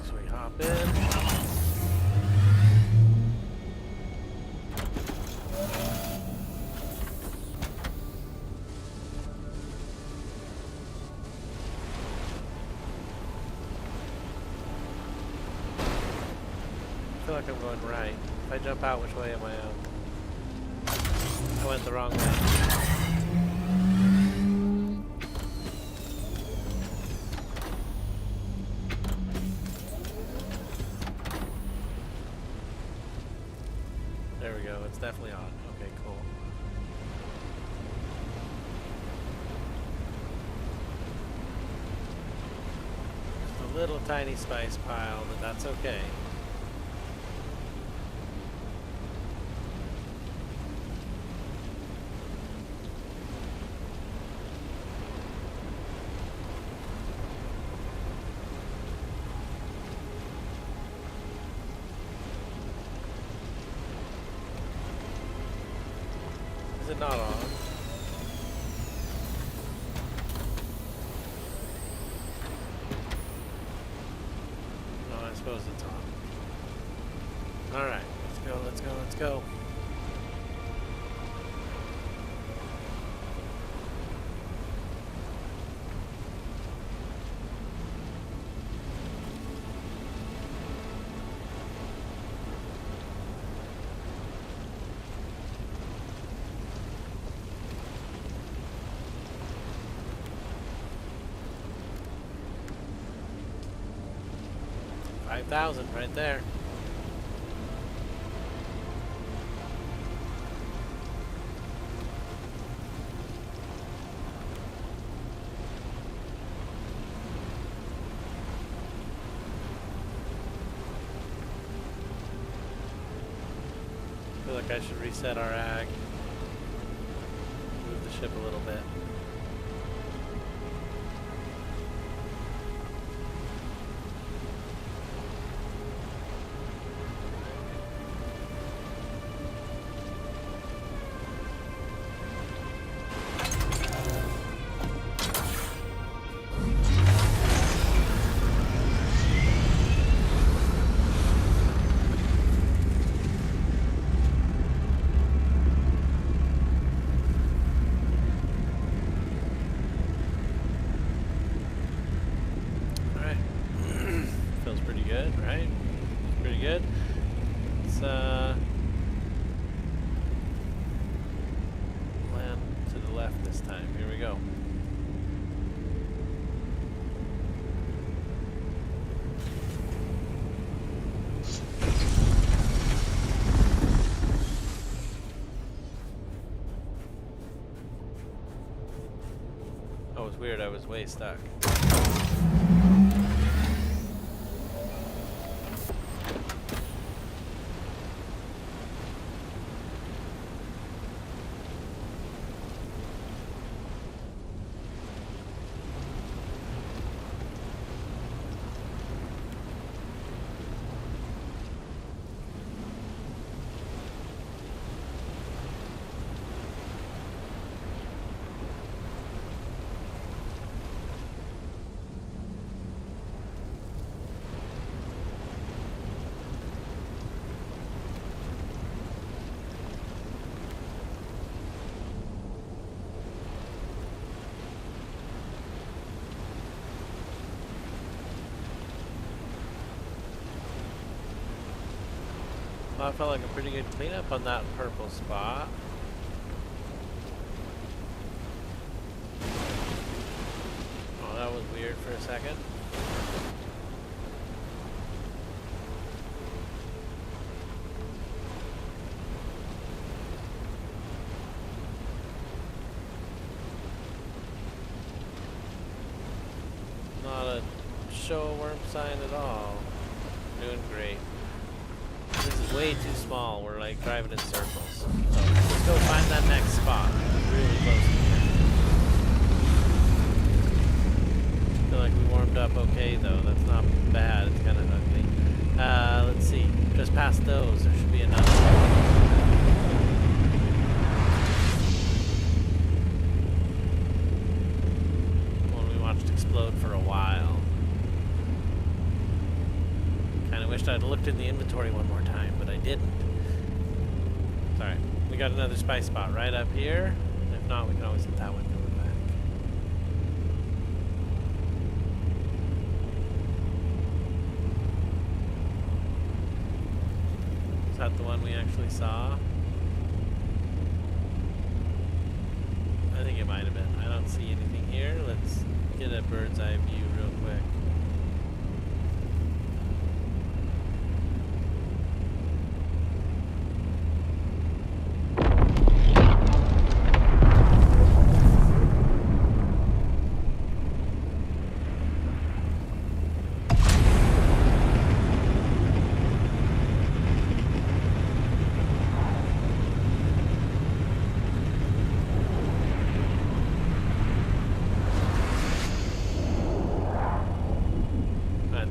So we hop in. I feel like I'm going right. If I jump out, which way am I out? I went the wrong way. There we go. It's definitely on. Okay, cool. Just a little tiny spice pile, but that's okay. Is it not on? No, I suppose it's on. Alright, let's go, let's go, let's go. $5,000 right there. I feel like I should reset our ag. Move the ship a little bit. weird. I was way stuck. Well, I felt like a pretty good cleanup on that purple spot. Oh, that was weird for a second. Not a show worm sign at all. Doing great. This is way too small. We're like driving in circles. So let's go find that next spot. We're really close to here. Feel like we warmed up okay though. That's not bad. It's kind of ugly. Let's see. Just past those, there should be another one we watched explode for a while. Kinda wished I'd looked in the inventory one more time, but I didn't. Sorry. We got another spy spot right up here. If not, we can always hit that one coming back. Is that the one we actually saw? I think it might have been. I don't see anything here. Let's get a bird's eye view real quick.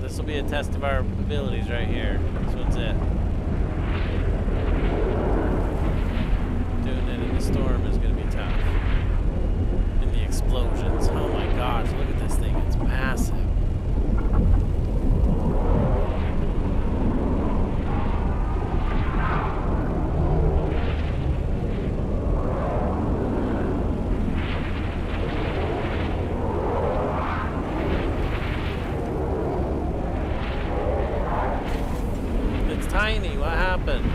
This will be a test of our abilities right here. This one's it. Doing it in the storm is going to be tough. In the explosions. Oh my gosh, look at this thing. It's massive. Tiny, what happened?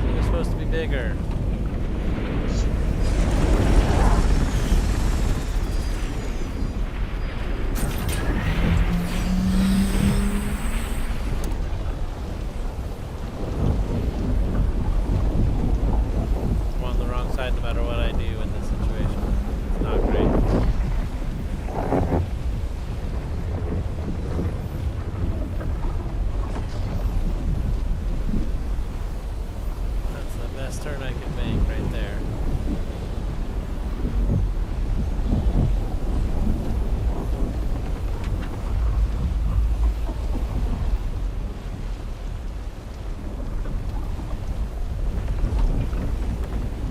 It was supposed to be bigger. I'm on the wrong side no matter what I do in this situation. It's not great. Turn I can make right there.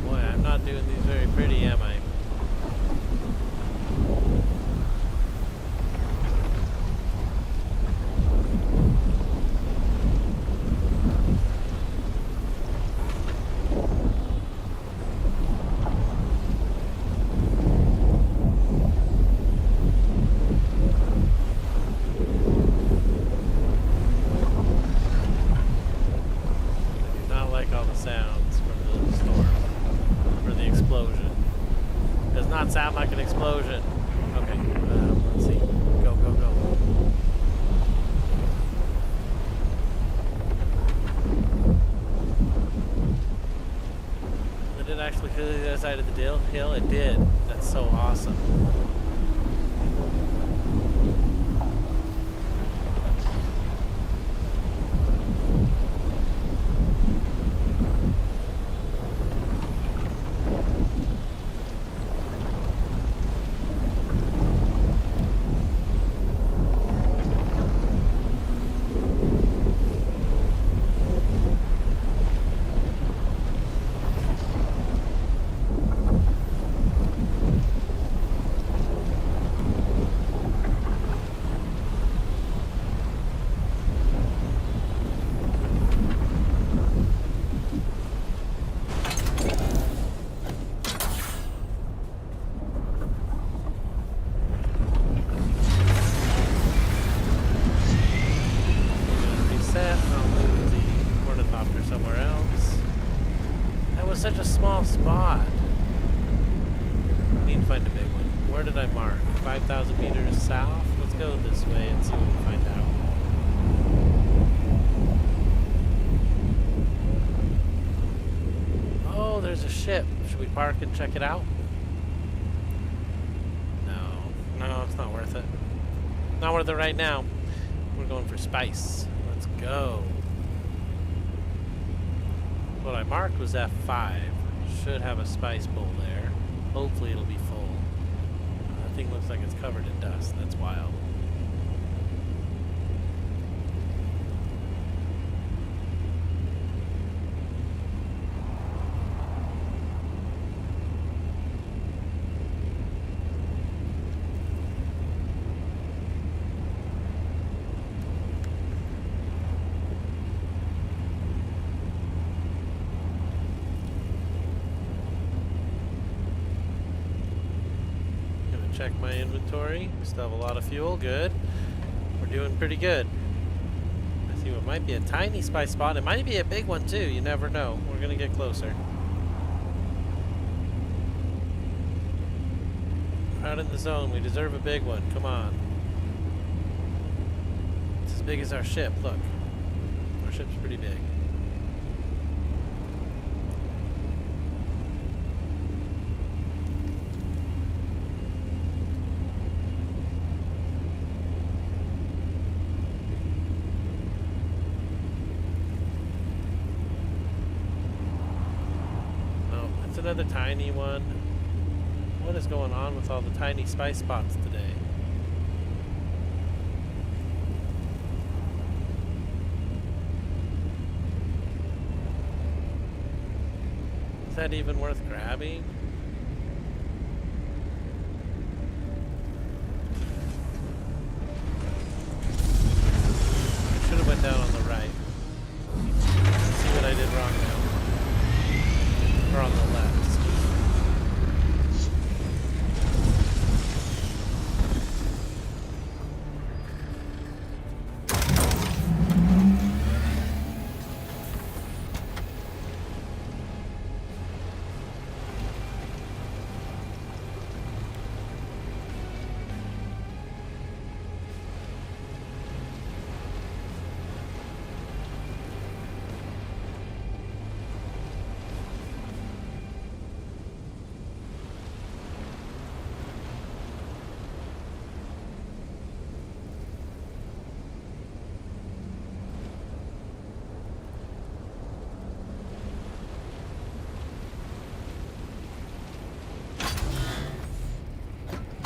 Boy, I'm not doing these very pretty, am I? All the sounds from the storm, or the explosion. Does not sound like an explosion. Okay, let's see. Go, go, go. Did it actually clear the other side of the hill? It did. That's so awesome. small spot. We need to find a big one. Where did I mark? 5,000 meters south? Let's go this way and see what we find out. Oh, there's a ship. Should we park and check it out? No, it's not worth it. Not worth it right now. We're going for spice. Let's go. What I marked was F5. Should have a spice bowl there. Hopefully it'll be full. That thing looks like it's covered in dust. That's wild. Check my inventory. We still have a lot of fuel. Good. We're doing pretty good. I see what might be a tiny spice spot. It might be a big one too. You never know. We're gonna get closer. We're out in the zone. We deserve a big one. Come on. It's as big as our ship. Look. Our ship's pretty big. Another tiny one. What is going on with all the tiny spice spots today? Is that even worth grabbing? I should have went down on the right. Let's see what I did wrong now. Or on the left.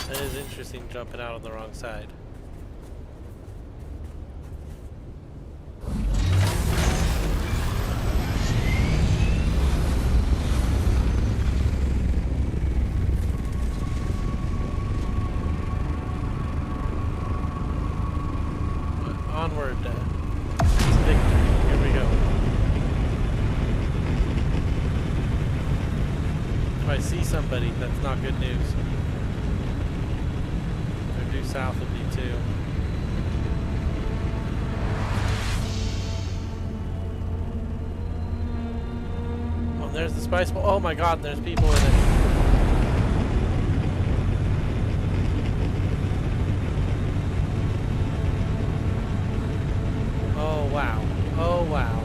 That is interesting, jumping out on the wrong side. Onward to victory. Here we go. If I see somebody, that's not good news. Due south of me too. Oh, there's the spice bowl. Oh my god, there's people in it. Oh wow. Oh wow.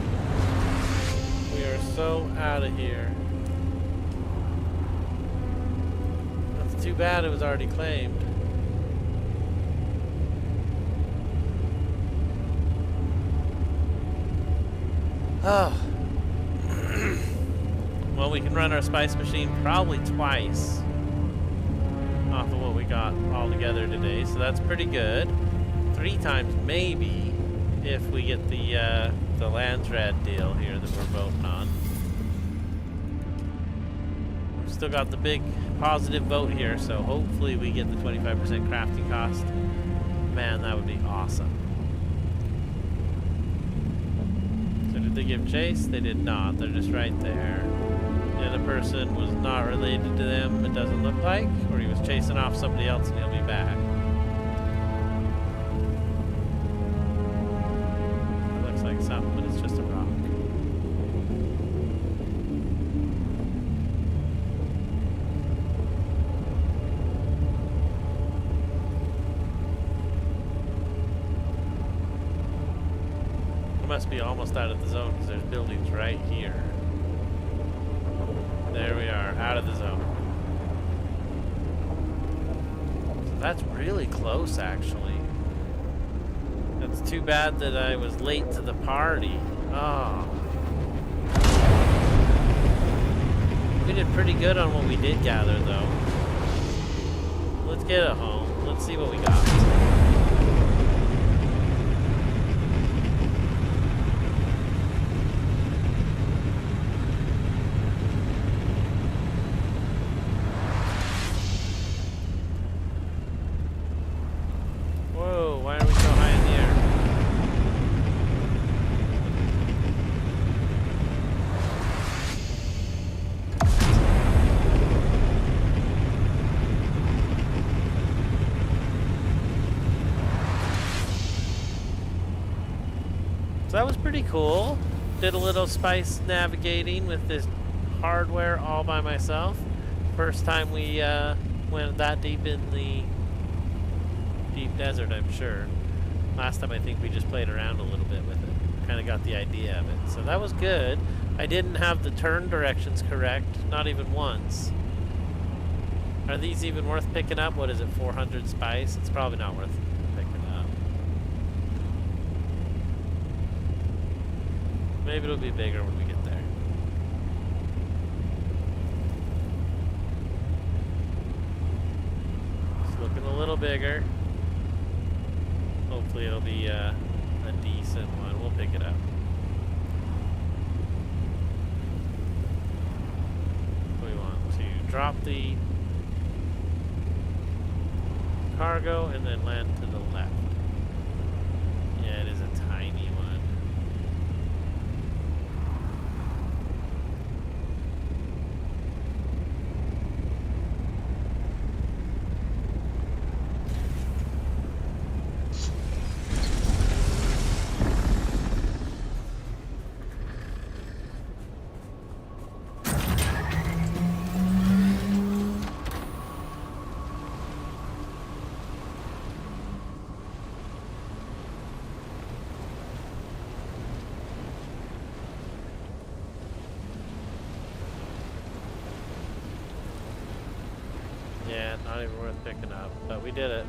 We are so out of here. That's too bad it was already claimed. Oh. Well, we can run our spice machine probably twice off of what we got all together today, so that's pretty good. 3 times maybe if we get the land tread deal here that we're voting on. We've still got the big positive vote here, so hopefully we get the 25% crafting cost. Man, that would be awesome. Did they give chase? They did not. They're just right there. The other person was not related to them, it doesn't look like, or he was chasing off somebody else and he'll be back. It looks like something, but it's just a rock. must be almost out of the zone because there's buildings right here. There we are, out of the zone. So that's really close, actually. It's too bad that I was late to the party. Oh. We did pretty good on what we did gather, though. Let's get it home. Let's see what we got. Whoa, why are we so high in the air? So that was pretty cool. Did a little spice navigating with this hardware all by myself. First time we went that deep in the deep desert, I'm sure. Last time I think we just played around a little bit with it. Kind of got the idea of it. So that was good. I didn't have the turn directions correct, not even once. Are these even worth picking up? What is it, 400 spice? It's probably not worth picking up. Maybe it'll be bigger when we get there. It's looking a little bigger. Hopefully it'll be a decent one. We'll pick it up. We want to drop the cargo and then land to the left. Yeah, it is a tiny one. Yeah, not even worth picking up, but we did it.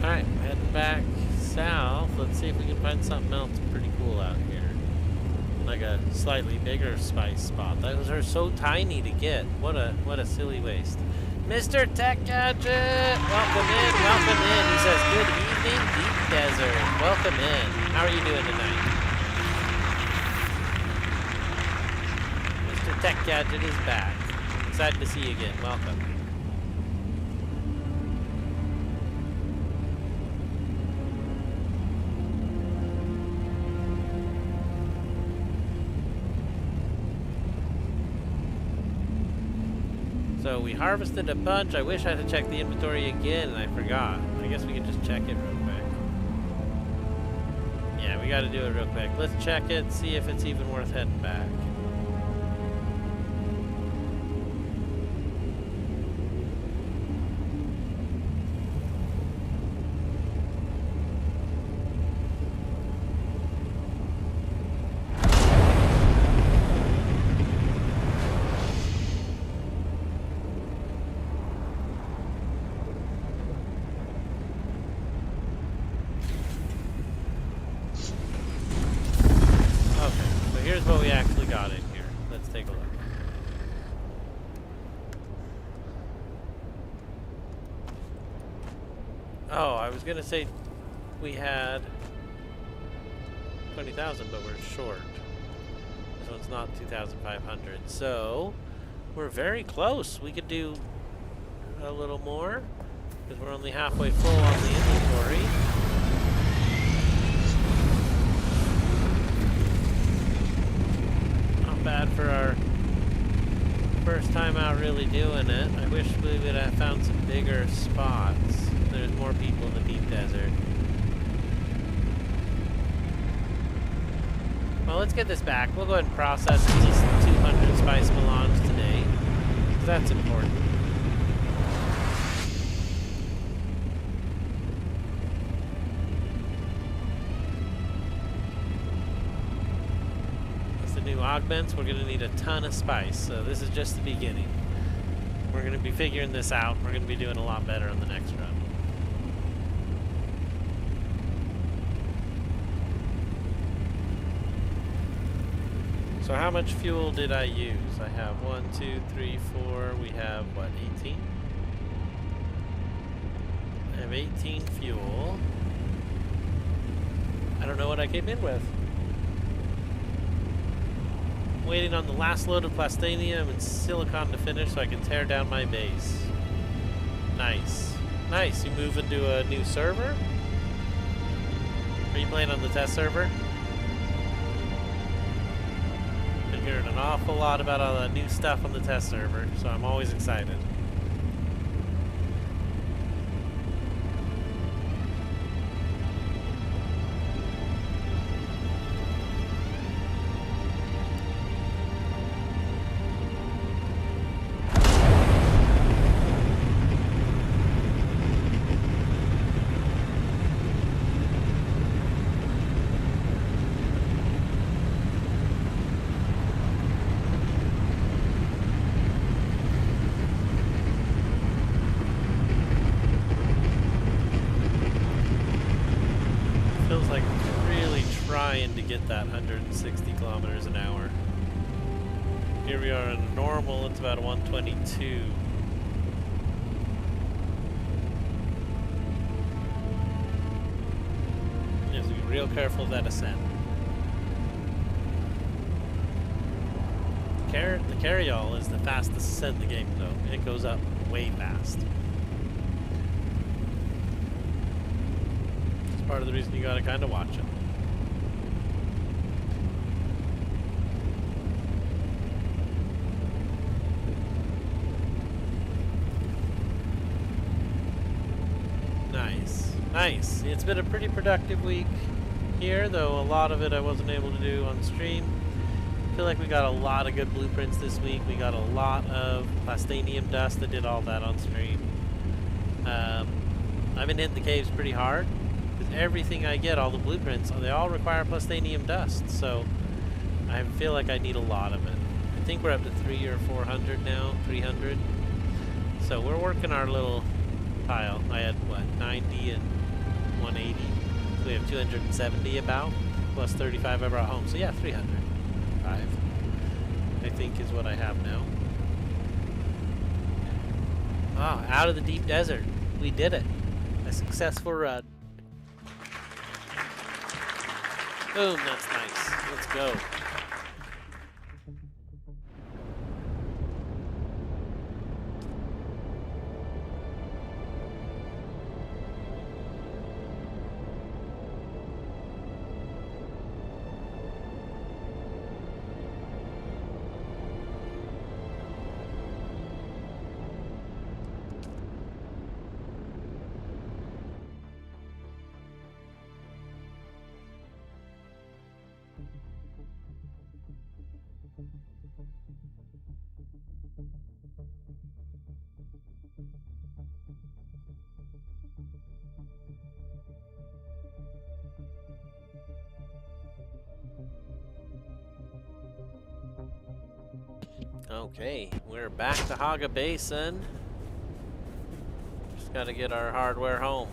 Alright, heading back south. Let's see if we can find something else pretty cool out here. Like a slightly bigger spice spot. Those are so tiny to get. What a silly waste. Mr. Tech Gadget! Welcome in, welcome in. He says, good evening, Deep Desert. Welcome in. How are you doing tonight? Mr. Tech Gadget is back. Excited to see you again. Welcome. So we harvested a bunch. I wish I had to check the inventory again and I forgot. I guess we could just check it real quick. Yeah, we gotta do it real quick. Let's check it, see if it's even worth heading back. Here's what we actually got in here. Let's take a look. Oh, I was gonna say we had 20,000, but we're short. This one's not 2,500. So we're very close. We could do a little more because we're only halfway full on the inventory. Bad for our First time out really doing it. I wish we would have found some bigger spots. There's more people in the deep desert. Well, let's get this back. We'll go ahead and process at least 200 spice melange today, 'cause that's important. As the new augments, we're going to need a ton of spice, so this is just the beginning. We're going to be figuring this out. We're going to be doing a lot better on the next run. So how much fuel did I use? I have 1, 2, 3, 4. We have, what, 18? I have 18 fuel. I don't know what I came in with. Waiting on the last load of plastinium and silicon to finish so I can tear down my base. Nice. Nice. You move into a new server? Are you playing on the test server? Been hearing an awful lot about all the new stuff on the test server, so I'm always excited. Feels like really trying to get that 160 kilometers an hour. Here we are in a normal, it's about 122. You have to be real careful of that ascent. The carryall is the fastest ascent in the game though. It goes up way fast. Part of the reason you gotta kind of watch it. Nice. Nice. It's been a pretty productive week here, though a lot of it I wasn't able to do on stream. I feel like we got a lot of good blueprints this week. We got a lot of plastinium dust that did all that on stream. I've been hitting the caves pretty hard. Everything I get, all the blueprints, they all require plastinium dust, so I feel like I need a lot of it. I think we're up to 300 or 400 now, 300. So we're working our little pile. I had, what, 90 and 180. So we have 270 about, plus 35 I brought home. So yeah, 305, I think is what I have now. Ah, out of the deep desert. We did it. A successful run. Boom, that's nice. Let's go. Okay, we're back to Haga Basin. Just gotta get our hardware home.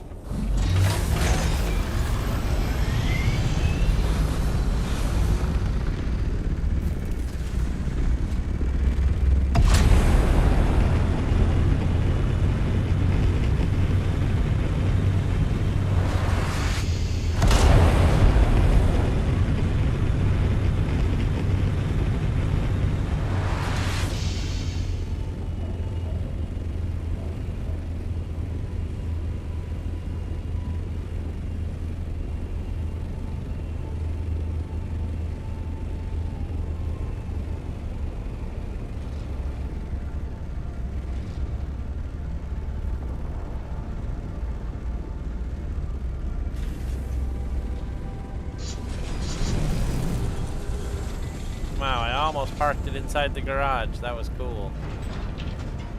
almost parked it inside the garage. That was cool.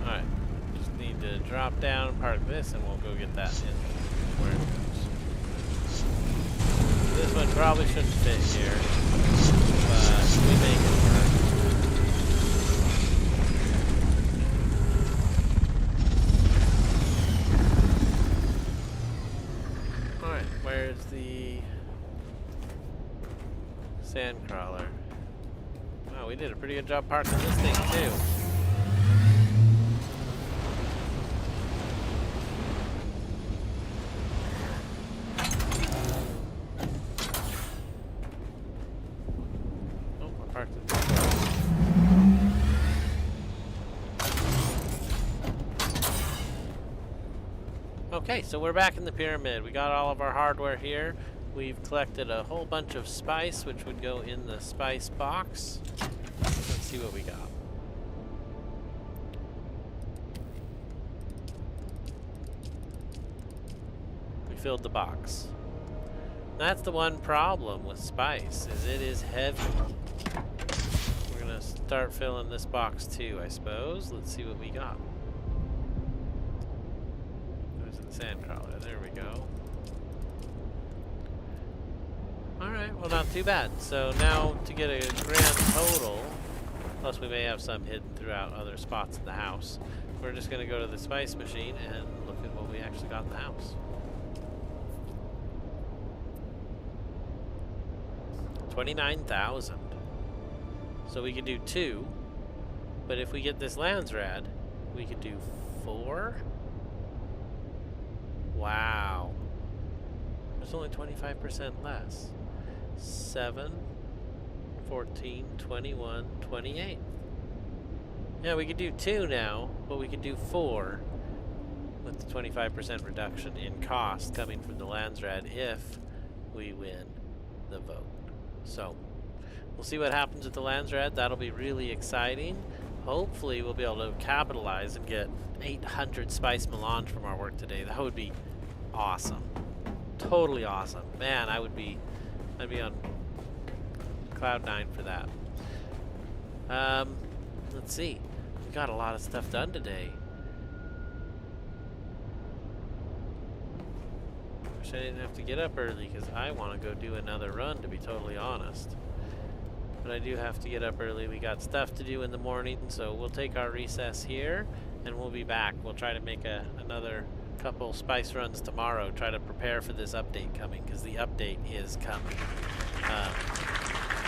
Alright. Just need to drop down, park this, and we'll go get that in where it goes. This one probably shouldn't fit here, but we make it work. Alright, where's the sand crawler? Wow, we did a pretty good job parking this thing too. Oh, I parked it this way. Okay, so we're back in the pyramid. We got all of our hardware here. We've collected a whole bunch of spice, which would go in the spice box. Let's see what we got. We filled the box. That's the one problem with spice, is it is heavy. We're gonna start filling this box too, I suppose. Let's see what we got. There's the sand crawler. There we go. Alright, well not too bad. So now to get a grand total, plus we may have some hidden throughout other spots in the house, we're just going to go to the spice machine and look at what we actually got in the house. 29,000. So we could do 2, but if we get this Landsrad, we could do 4. Wow. There's only 25% less. 7, 14, 21, 28. Yeah, we could do 2 now, but we could do 4 with the 25% reduction in cost coming from the Landsrad if we win the vote. So, we'll see what happens with the Landsrad. That'll be really exciting. Hopefully, we'll be able to capitalize and get 800 spice melange from our work today. That would be awesome. Totally awesome. Man, I'd be on cloud 9 for that. Let's see. We got a lot of stuff done today. Wish I didn't have to get up early because I want to go do another run, to be totally honest. But I do have to get up early. We got stuff to do in the morning, so we'll take our recess here and we'll be back. We'll try to make another couple spice runs tomorrow, try to prepare for this update coming, because the update is coming.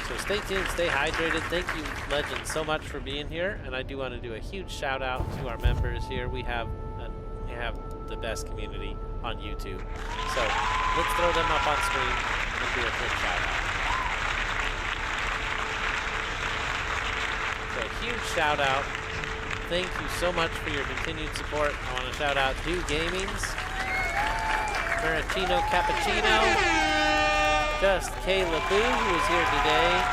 So stay tuned, stay hydrated. Thank you, Legends, so much for being here, and I do want to do a huge shout out to our members here. We have the best community on YouTube, so let's throw them up on screen and do a quick shout out. So a huge shout out. Thank you so much for your continued support. I want to shout out Do Gaming's, Maricino Cappuccino, Just Kayla Boo, who is here today,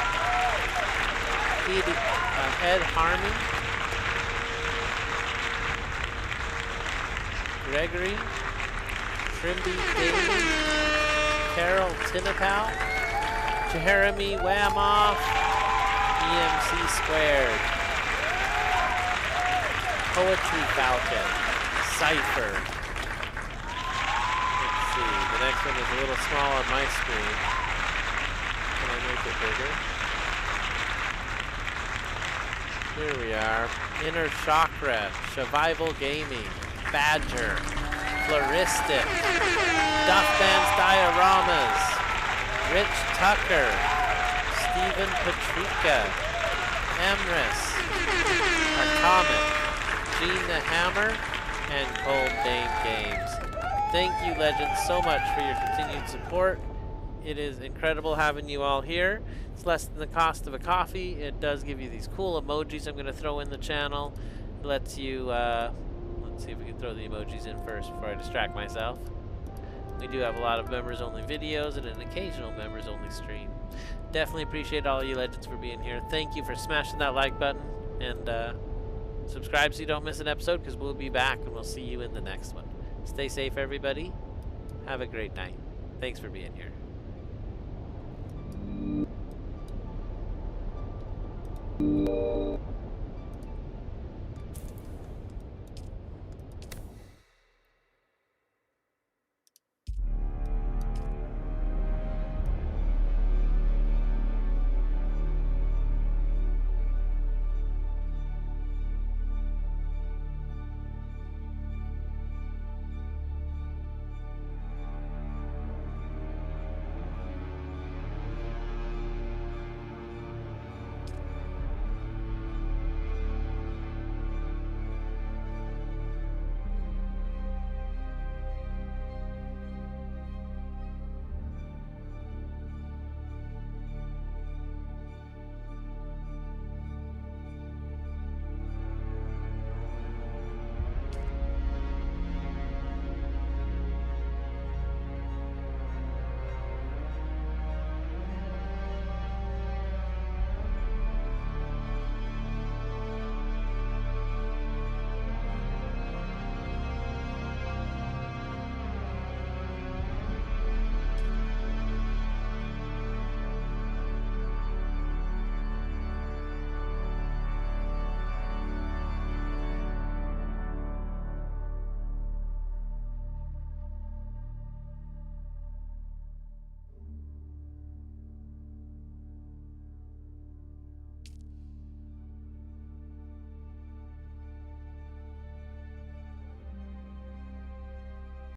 Ed Harmon, Gregory, Trimby Daly, Carol Tinapau, Jeremy Wamoff, EMC Squared, Poetry Falcon, Cypher. Let's see, the next one is a little small on my screen. Can I make it bigger? Here we are. Inner Chakra, Survival Gaming, Badger, Floristic, Duffman's Dioramas, Rich Tucker, Stephen Patrika, Emrys, Arcomet, Gene the Hammer, and Cold Dame Games. Thank you, Legends, so much for your continued support. It is incredible having you all here. It's less than the cost of a coffee. It does give you these cool emojis I'm going to throw in the channel. It lets you, let's see if we can throw the emojis in first before I distract myself. We do have a lot of members-only videos and an occasional members-only stream. Definitely appreciate all you Legends for being here. Thank you for smashing that like button, and subscribe so you don't miss an episode, because we'll be back and we'll see you in the next one. Stay safe, everybody. Have a great night. Thanks for being here.